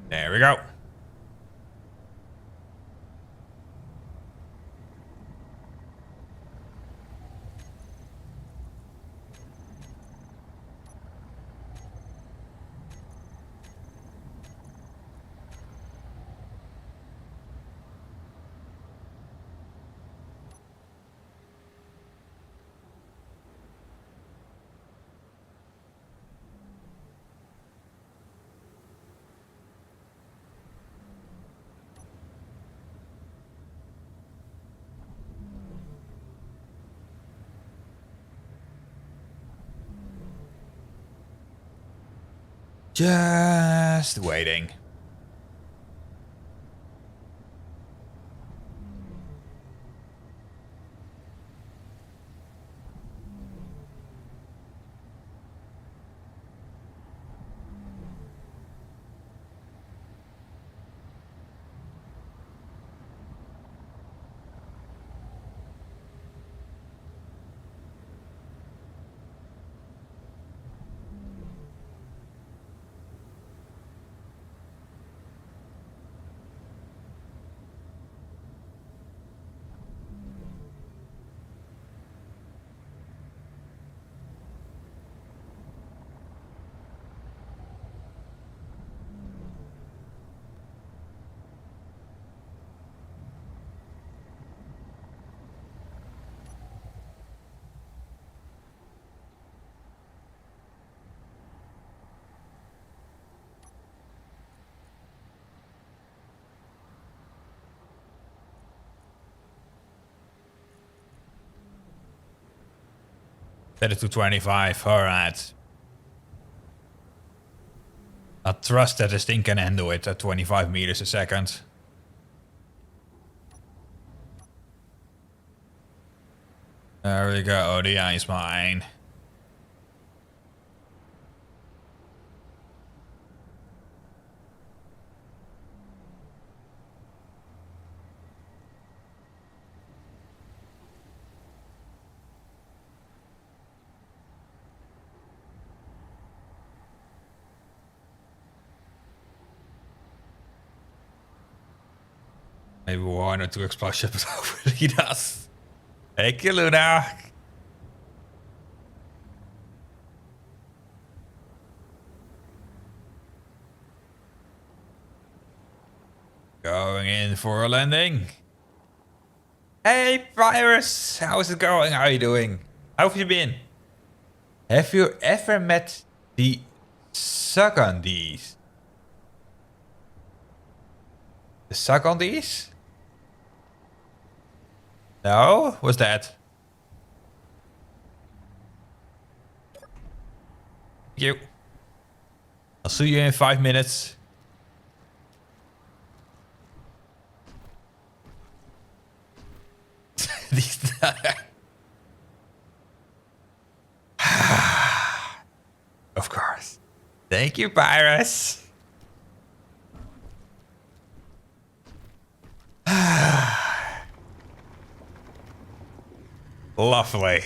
There we go. Just waiting. Set it to 25. Alright. I trust that this thing can handle it at 25 meters a second. There we go. The ice mine. Maybe one or two explosions, but hopefully he does. Hey, Luna. Going in for a landing. Hey, Virus! How's it going? How are you doing? How have you been? Have you ever met the Sagandis? The Sagandis? No? What's that? Thank you. I'll see you in 5 minutes. These- Of course. Thank you, Pyrus. Lovely.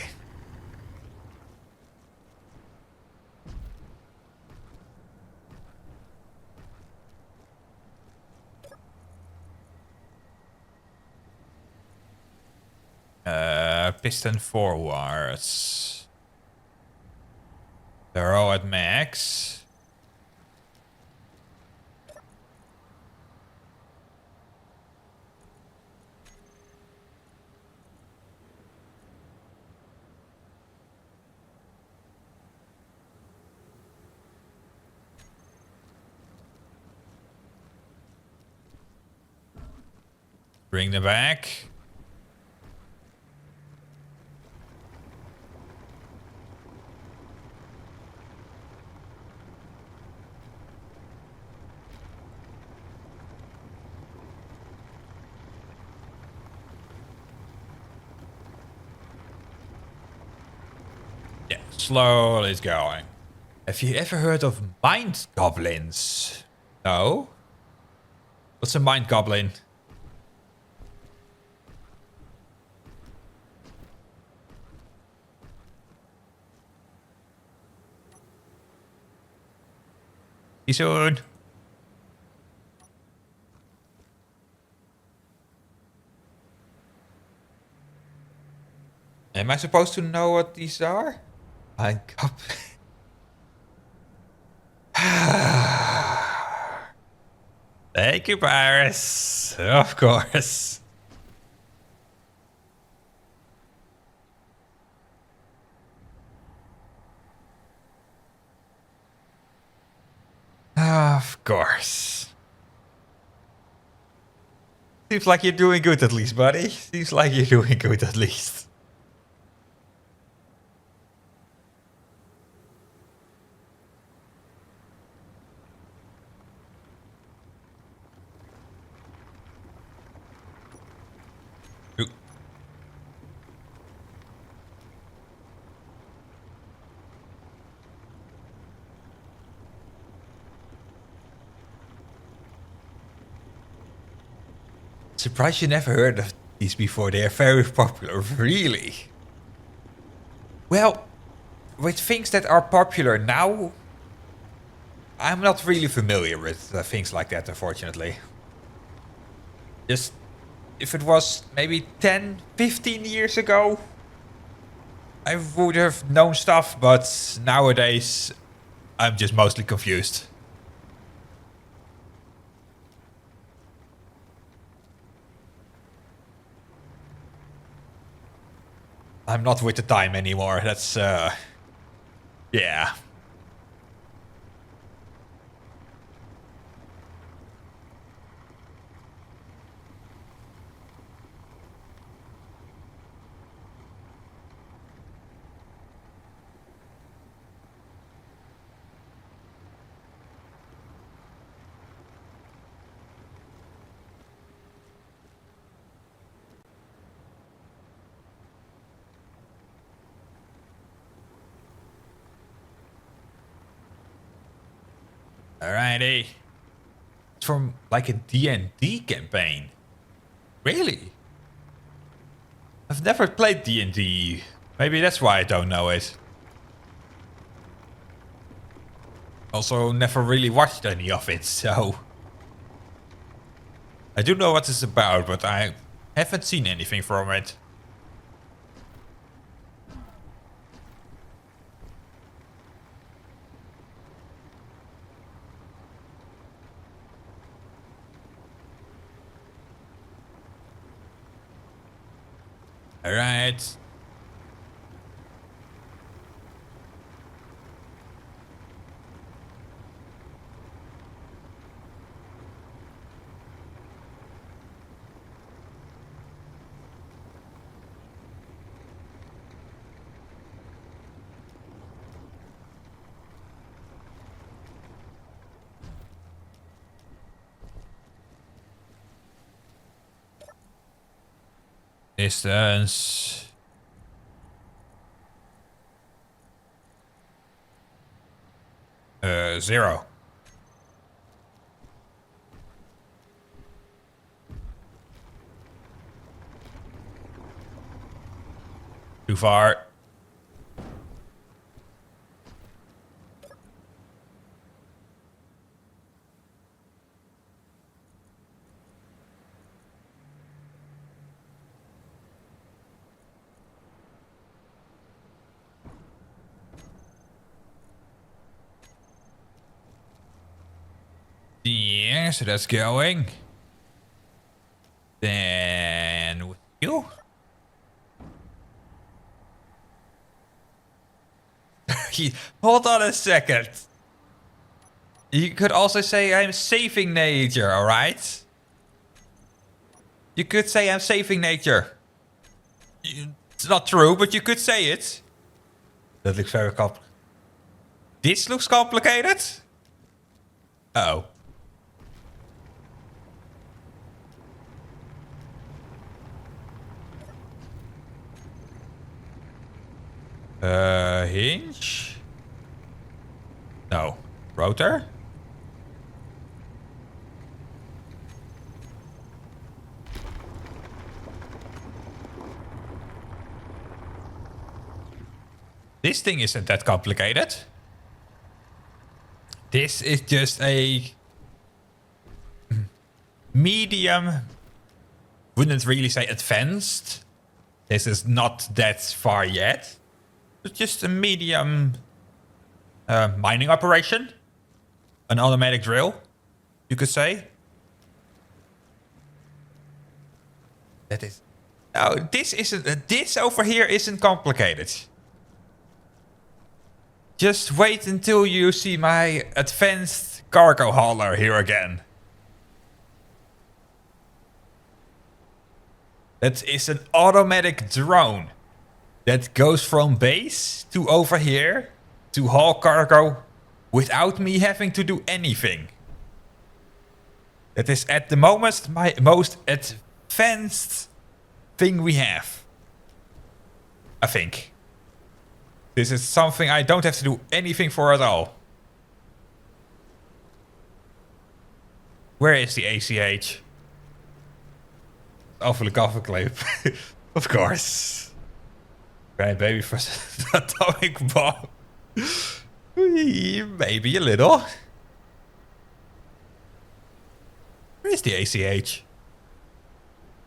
Piston forwards. They're all at max. Bring them back. Yeah, slowly it's going. Have you ever heard of mind goblins? No? What's a mind goblin? See you soon. Am I supposed to know what these are? Mind goblin. Thank you, Paris. Of course. Of course. Seems like you're doing good at least, buddy. Seems like you're doing good at least. Ooh. Surprised you never heard of these before. They are very popular, really. Well, with things that are popular now, I'm not really familiar with things like that, unfortunately. Just, if it was maybe 10, 15 years ago, I would have known stuff, but nowadays, I'm just mostly confused. I'm not with the time anymore. That's, yeah. Alrighty. It's from like a D&D campaign. Really? I've never played D&D. Maybe that's why I don't know it. Also, never really watched any of it, so... I do know what it's about, but I haven't seen anything from it. All right. Distance. Zero. Too far. Yeah, so that's going. Then with you. Hold on a second. You could also say I'm saving nature, alright? You could say I'm saving nature. It's not true, but you could say it. That looks very complicated. This looks complicated? Uh-oh. Hinge? No. Rotor? This thing isn't that complicated. This is just a medium. Wouldn't really say advanced. This is not that far yet. It's just a medium mining operation. An automatic drill, you could say. That is. No, this isn't. This over here isn't complicated. Just wait until you see my advanced cargo hauler here again. That is an automatic drone that goes from base to over here to haul cargo without me having to do anything. That is at the moment my most advanced thing we have. I think. This is something I don't have to do anything for at all. Where is the ACH? Awfully coffee clip. Of course. Right, baby, for atomic bomb. Maybe a little. Where is the ACH?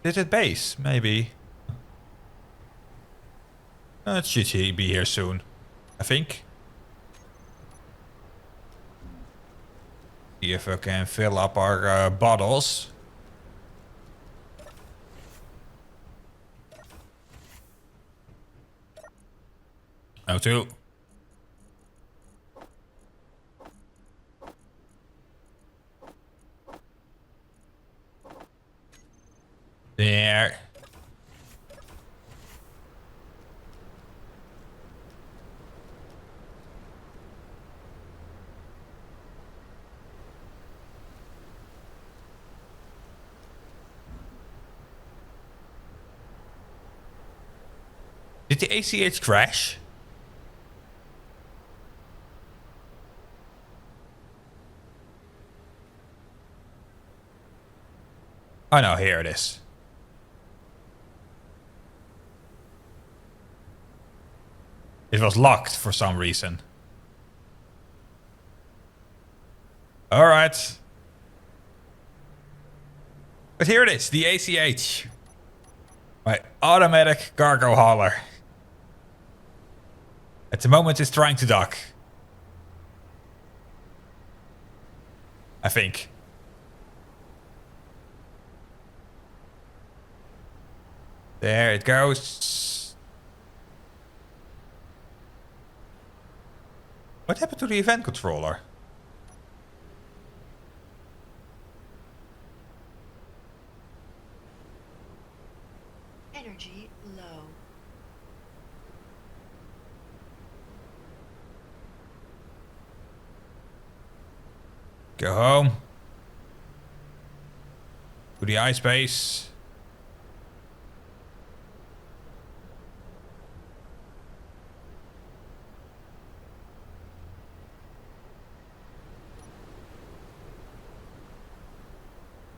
Is it base? Maybe. It should be here soon, I think. See if I can fill up our bottles. O2. There. Did the ACH crash? Oh no, here it is. It was locked for some reason. Alright. But here it is, the ACH. My automatic cargo hauler. At the moment it's trying to dock. I think. There it goes. What happened to the event controller? Energy low. Go home. To the ice base.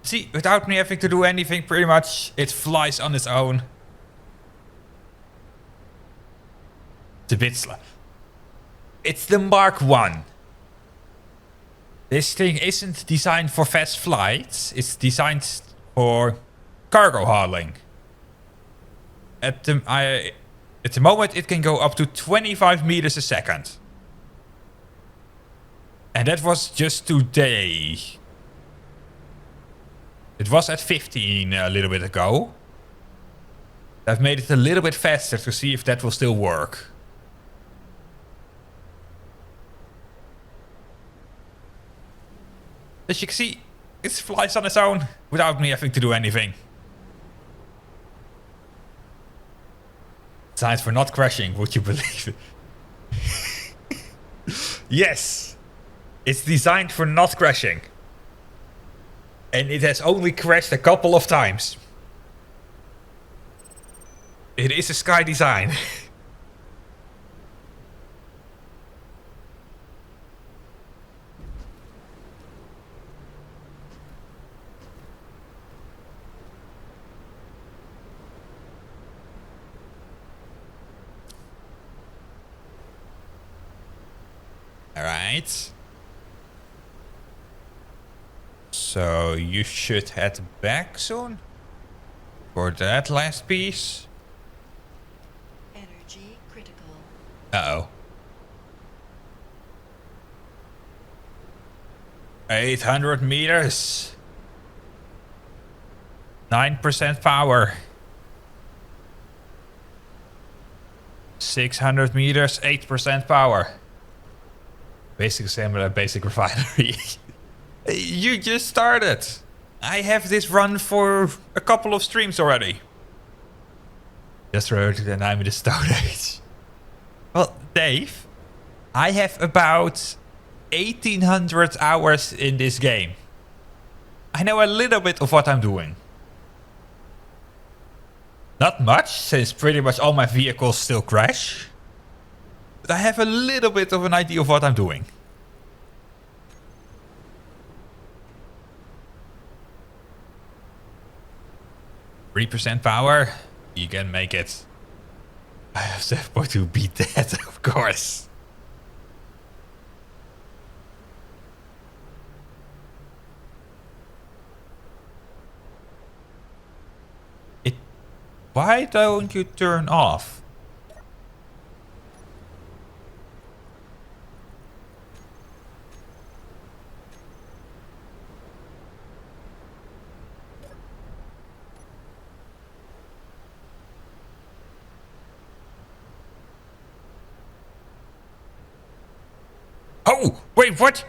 See, without me having to do anything, pretty much, it flies on its own. It's a bit slow. It's the Mark 1. This thing isn't designed for fast flights. It's designed for cargo hauling. At the moment, it can go up to 25 meters a second. And that was just today. It was at 15 a little bit ago. I've made it a little bit faster to see if that will still work. As you can see, it flies on its own without me having to do anything. Designed for not crashing, would you believe it? Yes! It's designed for not crashing. And it has only crashed a couple of times. It is a Sky design. Alright. So you should head back soon for that last piece. Energy critical. Uh-oh. 800 meters. 9% power. 600 meters, 8% power. Basic assembler, basic refinery. You just started. I have this run for a couple of streams already. Just wrote it and I'm in the Stone Age. Well, Dave, I have about 1800 hours in this game. I know a little bit of what I'm doing. Not much, since pretty much all my vehicles still crash. But I have a little bit of an idea of what I'm doing. %3 power, you can make it. I have 7.2 beat that, of course. Why don't you turn off? Oh, wait, what?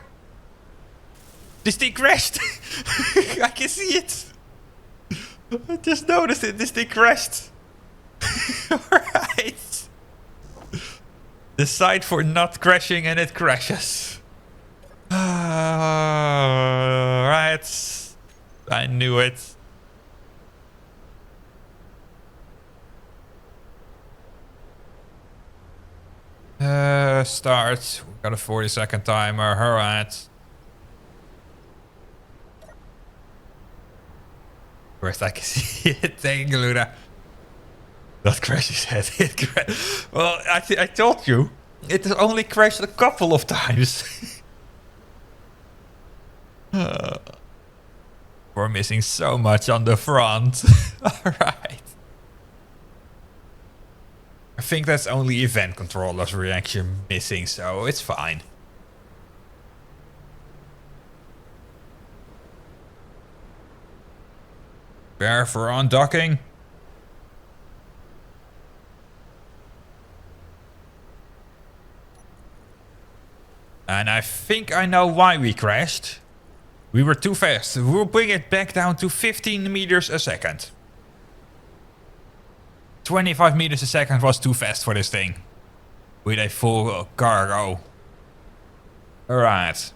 This thing crashed. I can see it. I just noticed it. This thing crashed. Alright. Decide for not crashing and it crashes. Alright. I knew it. Start. We've got a 40-second timer. Alright. First I can see it. Thank you, Luna. That crashes head. Well, I told you. It has only crashed a couple of times. We're missing so much on the front. Alright. I think that's only event controller's reaction missing, so it's fine. Prepare for undocking. And I think I know why we crashed. We were too fast. We'll bring it back down to 15 meters a second. 25 meters a second was too fast for this thing. With a full cargo. Alright.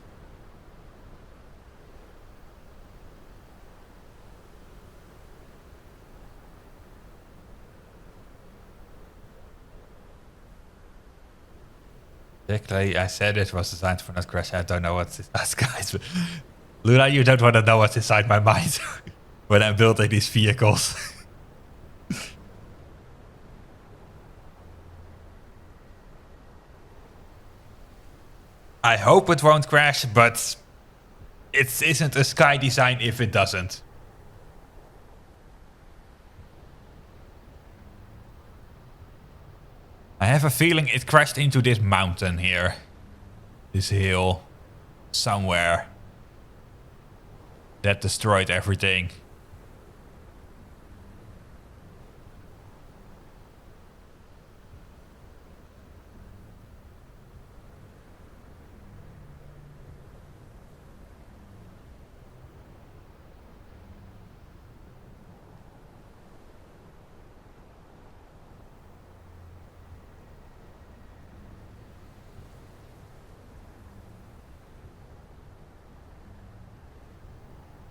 Exactly, I said it was designed for not crash. I don't know what's inside, guys. Luna, you don't want to know what's inside my mind when I'm building these vehicles. I hope it won't crash, but it isn't a Sky design if it doesn't. I have a feeling it crashed into this mountain here. This hill. Somewhere. That destroyed everything.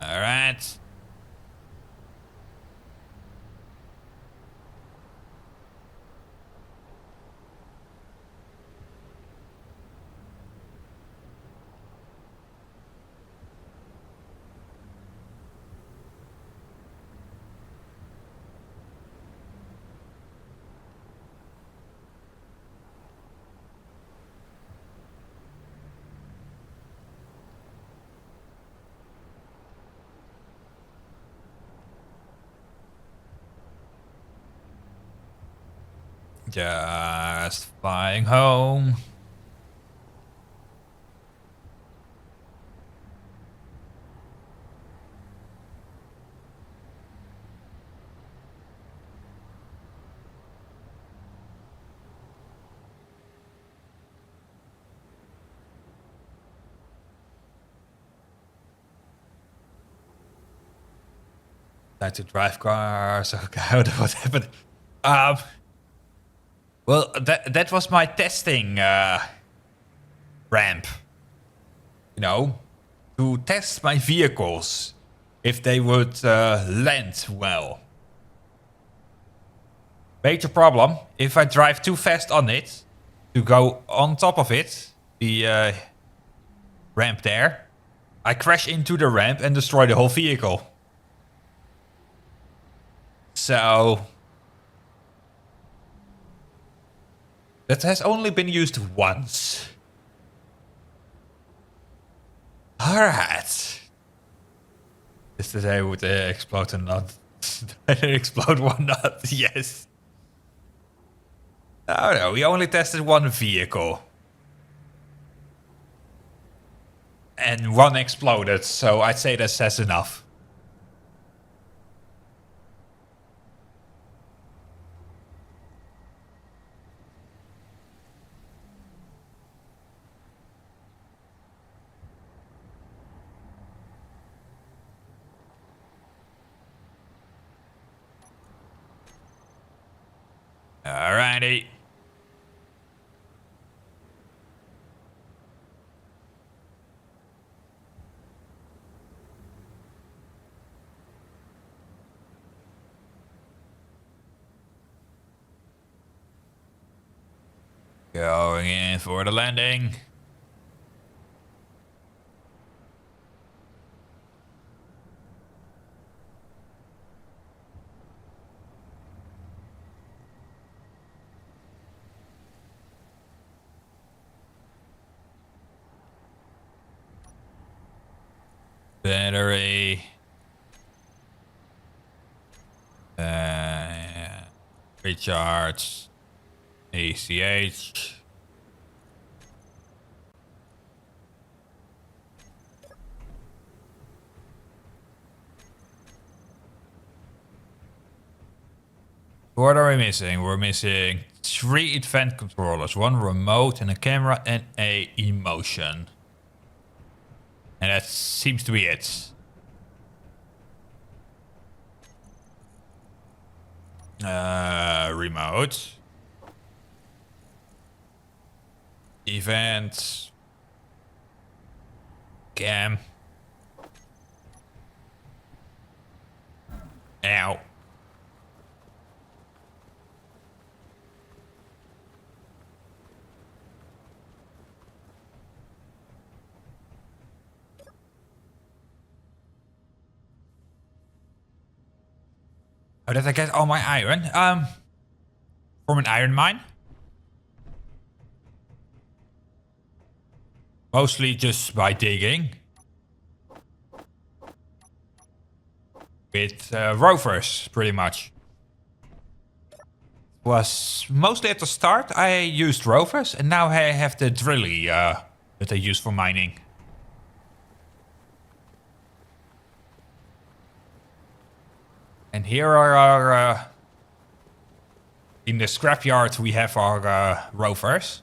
Alright. Just flying home. Time to drive cars. Okay, I don't know what happened. Well, that was my testing ramp. You know, to test my vehicles if they would land well. Major problem, if I drive too fast on it, to go on top of it, the ramp there, I crash into the ramp and destroy the whole vehicle. So that has only been used once. Alright. This today would explode or not. Explode or not, yes. Oh no, we only tested one vehicle. And one exploded, so I'd say that says enough. Alrighty. Going in for the landing. Battery. Recharge. ACH. What are we missing? We're missing 3 event controllers, 1 remote and a camera and a emotion. And that seems to be it. Remote. Event. Cam. Ow. How did I get all my iron? From an iron mine. Mostly just by digging. With rovers, pretty much. Was mostly at the start I used rovers, and now I have the drilly that I use for mining. And here are our... in the scrapyard we have our rovers.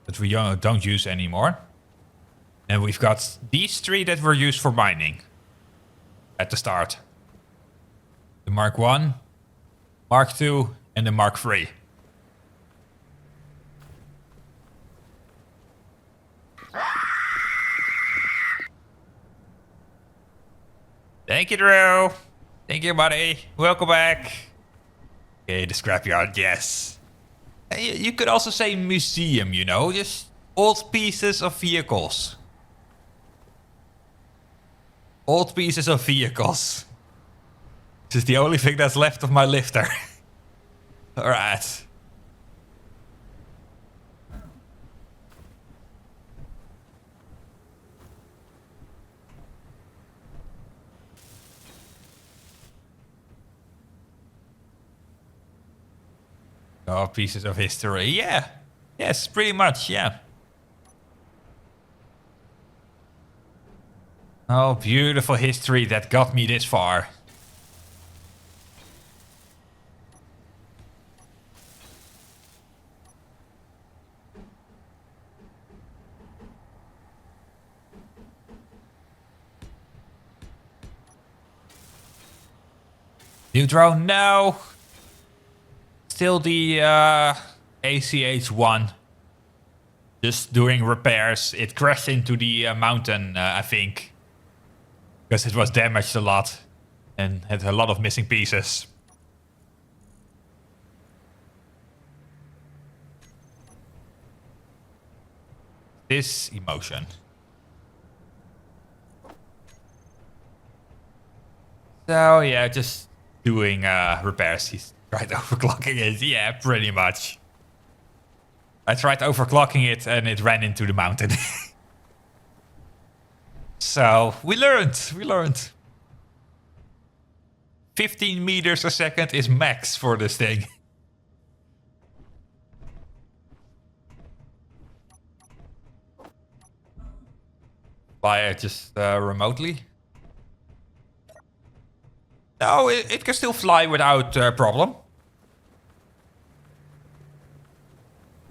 That we don't use anymore. And we've got these 3 that were used for mining. At the start. The Mark 1, Mark 2, and the Mark 3. Thank you, Drew. Thank you, buddy. Welcome back. Okay, the scrapyard, yes. You could also say museum, you know, just old pieces of vehicles. Old pieces of vehicles. This is the only thing that's left of my lifter. Alright. Oh, pieces of history. Yeah. Yes, pretty much, yeah. Oh, beautiful history that got me this far. New drone, no. Still the ACH-1. Just doing repairs. It crashed into the mountain, I think. Because it was damaged a lot. And had a lot of missing pieces. This emotion. So yeah, just doing repairs. He's tried overclocking it. Yeah, pretty much. I tried overclocking it and it ran into the mountain. So we learned. 15 meters a second is max for this thing. Fly it just remotely. No, it can still fly without problem.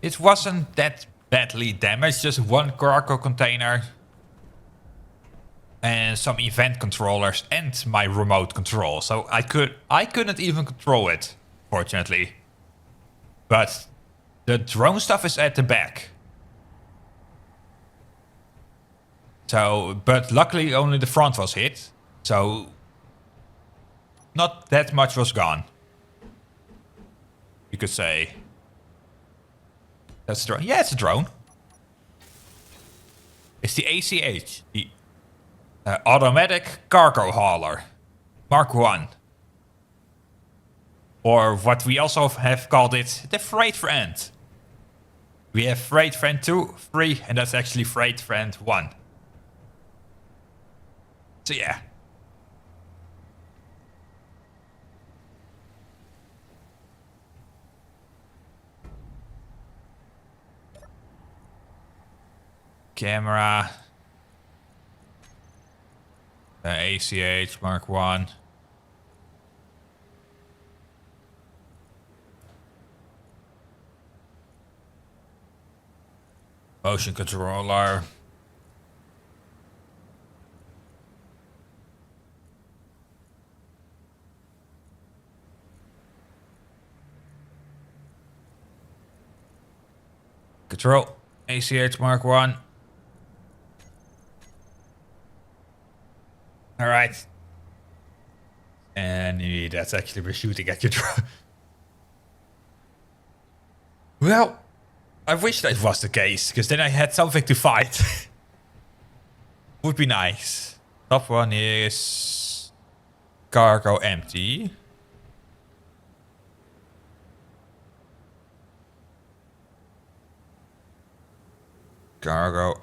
It wasn't that badly damaged, just 1 cargo container. And some event controllers and my remote control. So I couldn't even control it, fortunately. But the drone stuff is at the back. So, but luckily only the front was hit. So not that much was gone. You could say. That's a drone. Yeah, it's a drone. It's the ACH. The automatic cargo hauler. Mark 1. Or what we also have called it, the Freight Friend. We have Freight Friend 2, 3, and that's actually Freight Friend 1. So yeah. Camera. ACH Mark 1. Motion controller. Control. ACH Mark 1. Alright. And that's actually we're shooting at your drone. Well, I wish that was the case, because then I had something to fight. Would be nice. Top one is cargo empty. Cargo.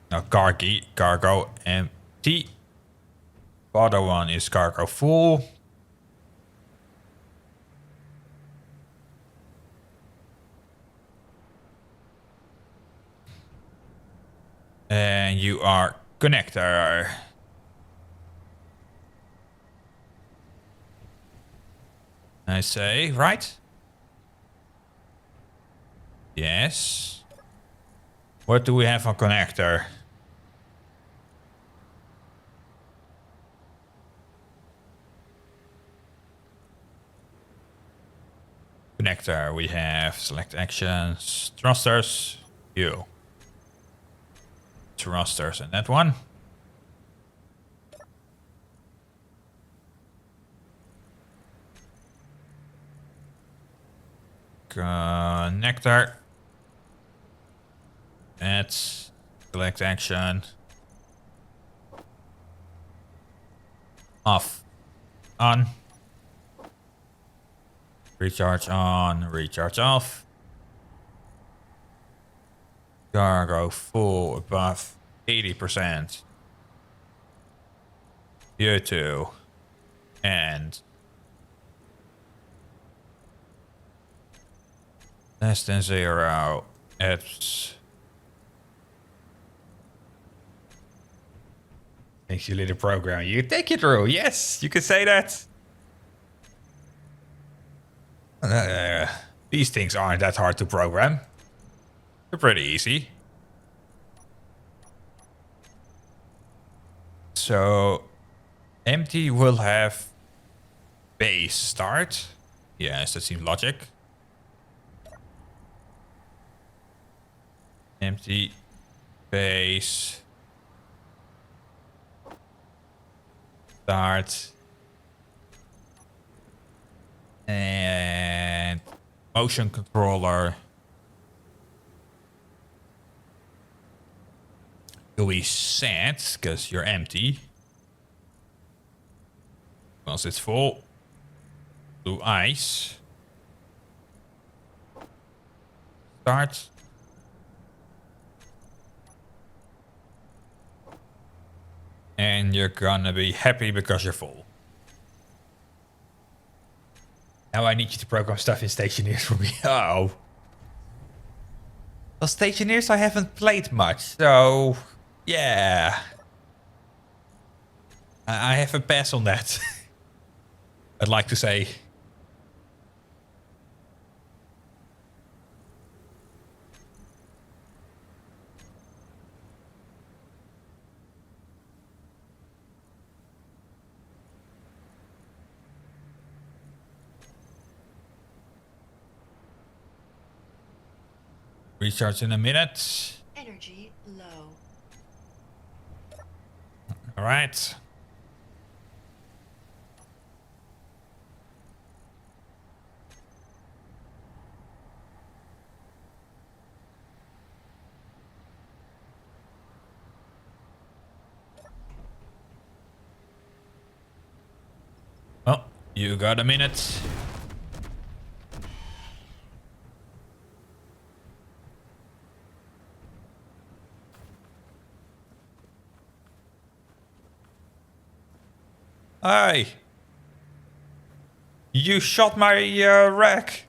No, cargo empty. Other one is cargo full. And you are connector. I say, right? Yes. What do we have on connector? Connector, we have select actions, thrusters, you. Thrusters and that one. Connector. That's select action. Off. On. Recharge on, recharge off. Cargo full above 80%. You too. And less than 0. It's takes you a little program. You take it through. Yes, you can say that. These things aren't that hard to program. They're pretty easy. So, empty will have base start. Yes, that seems logic. Empty base start. And motion controller. Will be set because you're empty. Once it's full, blue ice. Start. And you're gonna be happy because you're full. Now I need you to program stuff in Stationeers for me. Uh-oh. Well, Stationeers I haven't played much, so yeah. I have a pass on that. I'd like to say. Recharge in a minute. Energy low. All right. Well, you got a minute. Hey! You shot my wreck!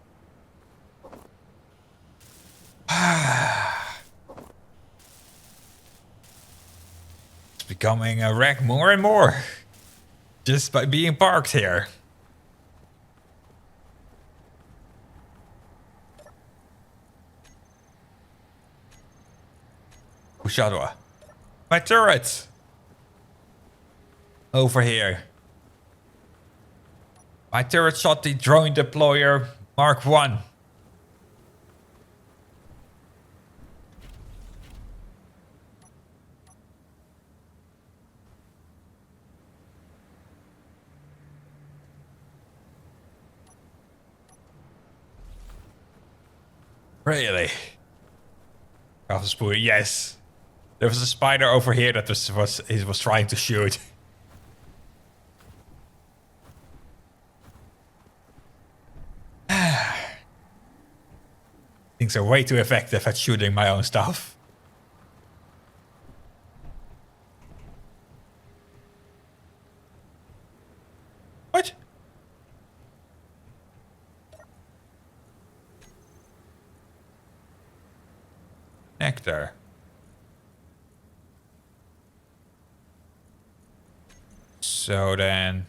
It's becoming a wreck more and more. Just by being parked here. Ushadwa. My turret! Over here. My turret shot the drone deployer Mark 1. Really? Half a spoon, yes. There was a spider over here that was trying to shoot. Things are way too effective at shooting my own stuff. What? Nectar. So then...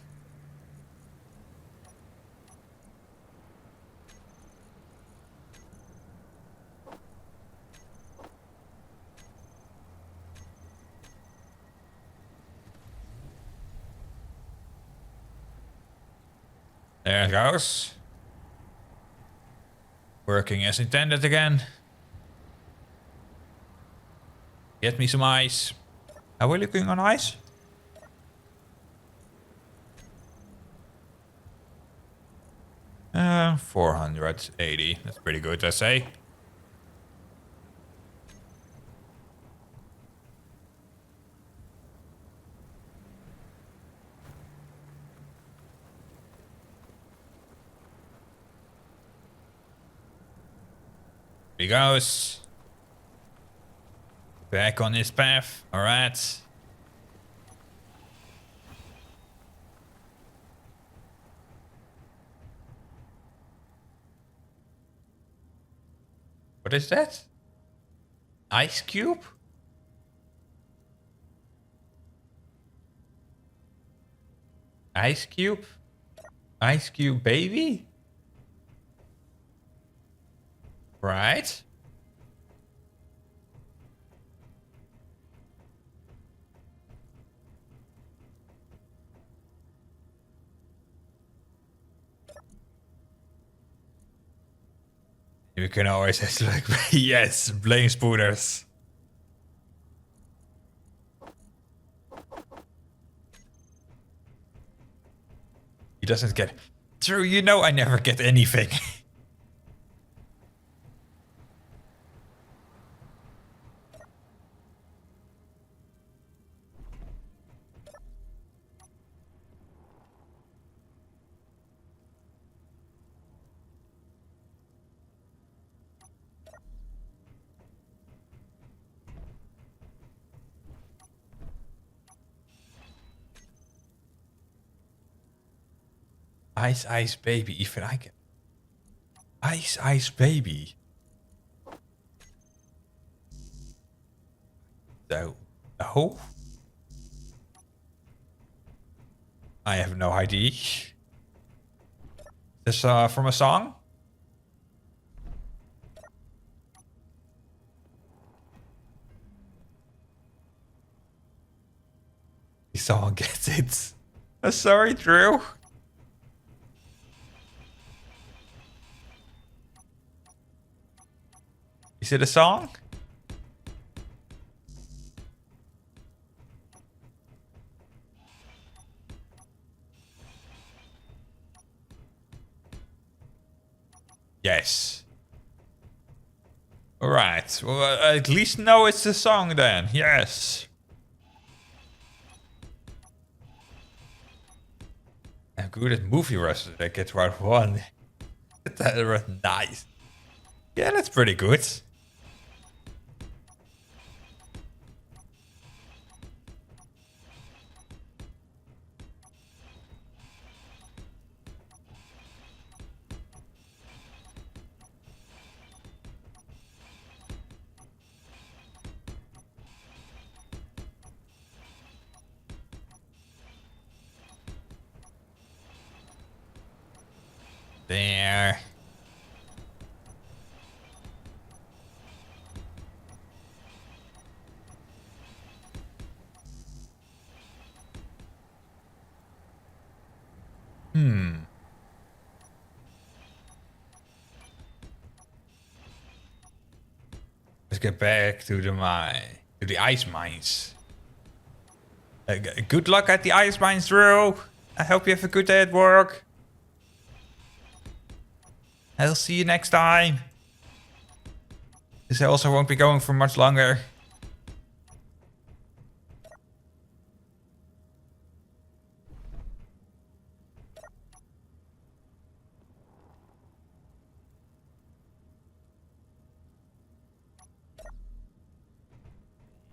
There it goes. Working as intended again. Get me some ice. Are we looking on ice? Uh, 480. That's pretty good, I say. Here he goes. Back on his path. Alright. What is that? Ice cube? Ice cube? Ice cube baby? Right. You can always just like, yes, blame spooners. He doesn't get... True, you know I never get anything. Ice, ice, baby. Even I can. Ice, ice, baby. So, oh, I have no idea. This from a song? Someone gets it. Sorry, Drew. Is it a song? Yes. Alright. Well, at least know it's a song then. Yes. I'm good at movie wrestling. I get round one. That was nice. Yeah, that's pretty good. There. Let's get back to the mine, to the ice mines. Good luck at the ice mines, Drew. I hope you have a good day at work. I'll see you next time. This also won't be going for much longer.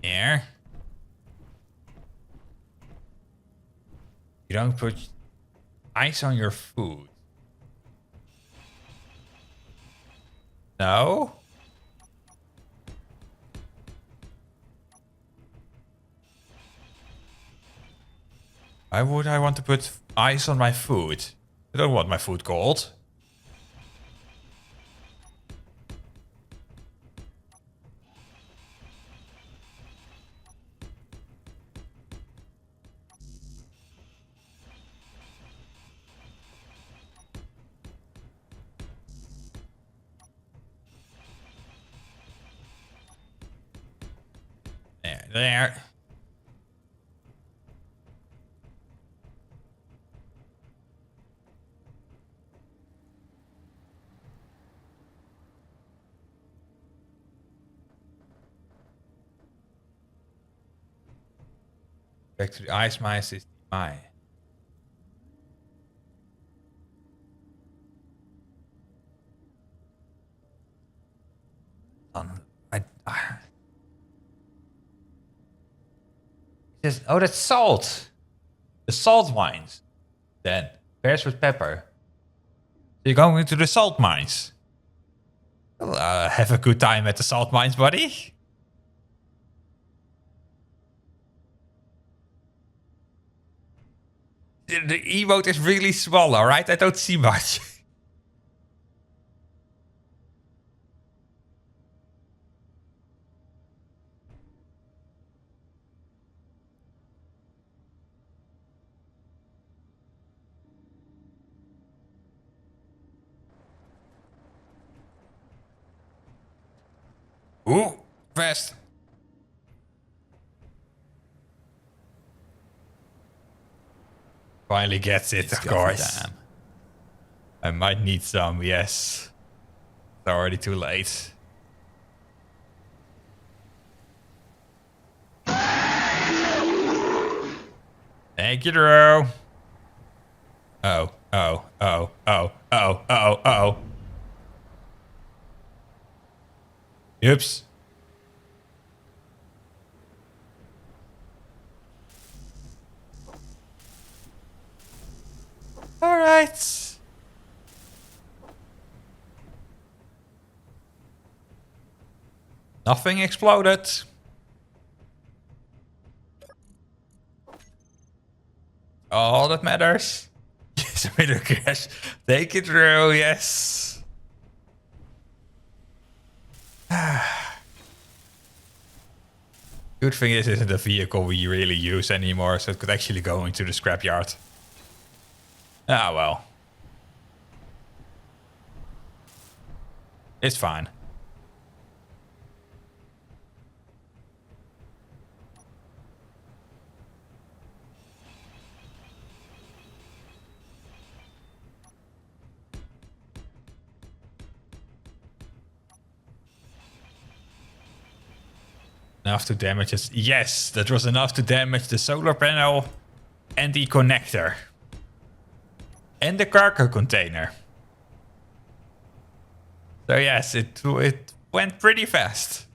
Here. You don't put ice on your food. No? Why would I want to put ice on my food? I don't want my food cold. There. Back to the ice mines is the mine. Says, oh, that's salt. The salt mines. Then, pears with pepper. So you're going into the salt mines. Well, have a good time at the salt mines, buddy. The emote is really small, alright? I don't see much. Ooh, fast. Finally gets it, of course. Damn. I might need some, yes. It's already too late. Thank you, Drew. Oh, oh, oh, oh, oh, oh, oh. Oops. All right. Nothing exploded. All that matters. Yes, a bit of cash. Take it, Drew. Yes. Good thing is, it isn't a vehicle we really use anymore, so it could actually go into the scrapyard. Ah, well. It's fine. Enough to damage it. Yes, that was enough to damage the solar panel and the connector. And the cargo container. So yes, it went pretty fast.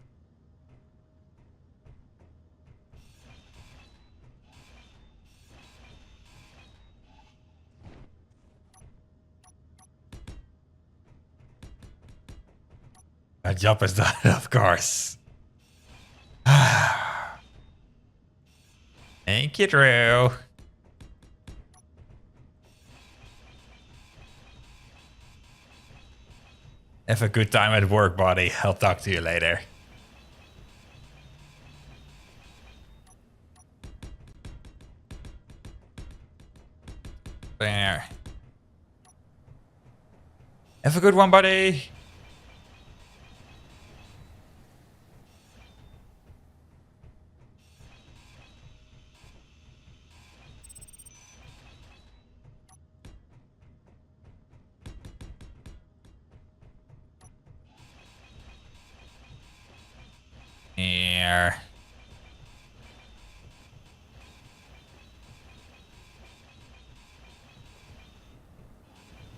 My job is done, of course. Thank you, Drew. Have a good time at work, buddy. I'll talk to you later. There. Have a good one, buddy. Here.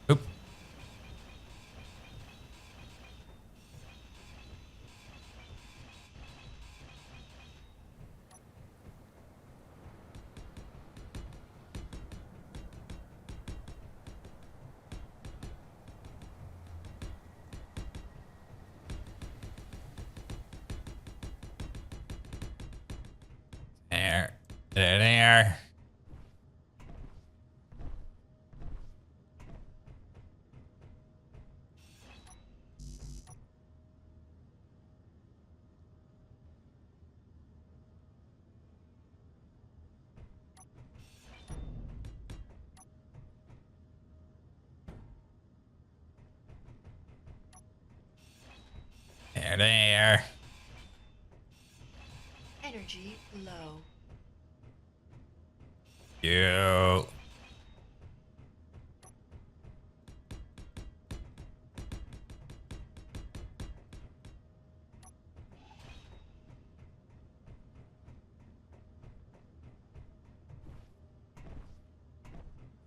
Oop. There. There. There. Energy low. You.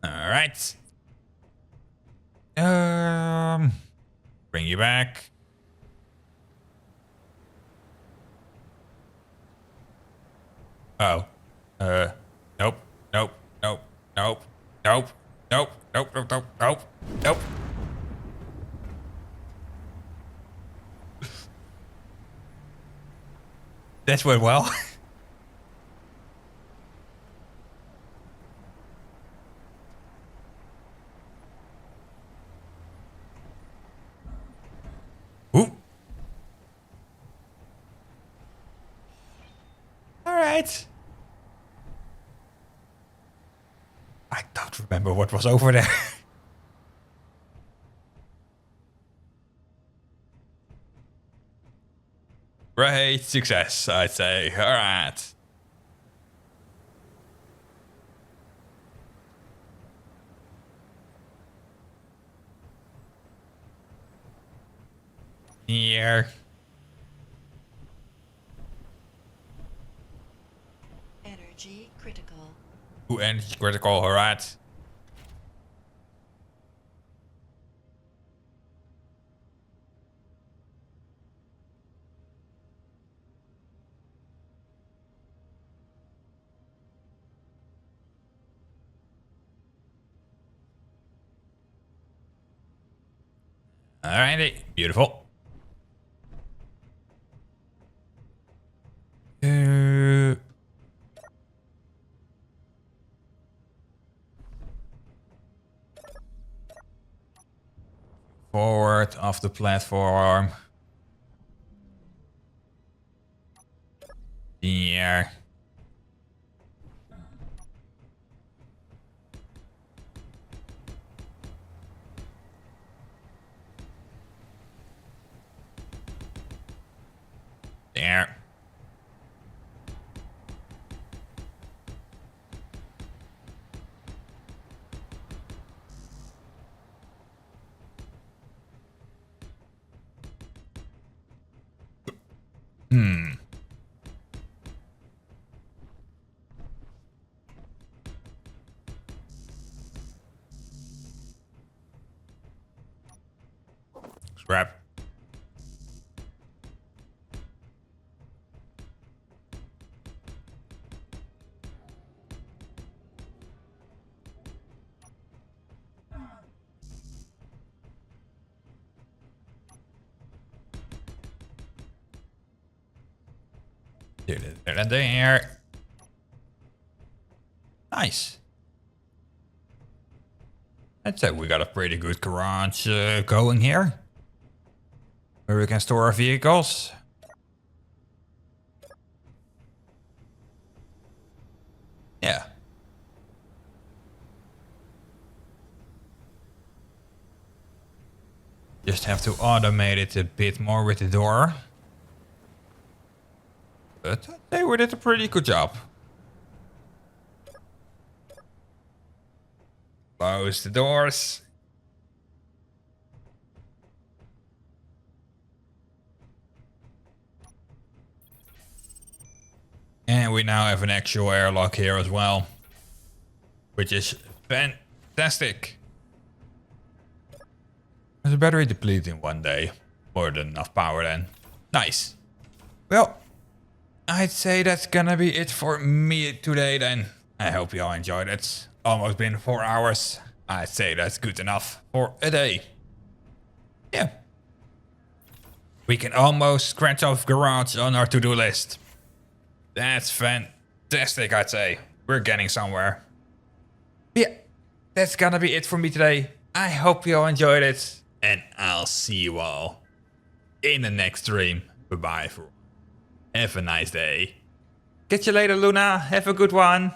All right. Bring you back. Oh. Nope. Nope. Nope. Nope. Nope. Nope. Nope. Nope. Nope. Nope. Nope. That went well. Ooh. All right. I don't remember what was over there. Great success, I'd say. All right. Here. Energy critical. Ooh, energy critical, all right. Alrighty, beautiful. Forward off the platform. Here. There. Scrap. There. Nice. I'd say we got a pretty good garage going here. Where we can store our vehicles. Yeah. Just have to automate it a bit more with the door. But they did a pretty good job. Close the doors. And we now have an actual airlock here as well. Which is fantastic. There's a battery depleted in 1 day. More than enough power then. Nice. Well, I'd say that's gonna be it for me today then. I hope you all enjoyed it. Almost been 4 hours. I'd say that's good enough for a day. Yeah. We can almost scratch off garage on our to-do list. That's fantastic, I'd say. We're getting somewhere. Yeah, that's gonna be it for me today. I hope you all enjoyed it. And I'll see you all in the next stream. Goodbye, everyone. Have a nice day. Catch you later, Luna. Have a good one.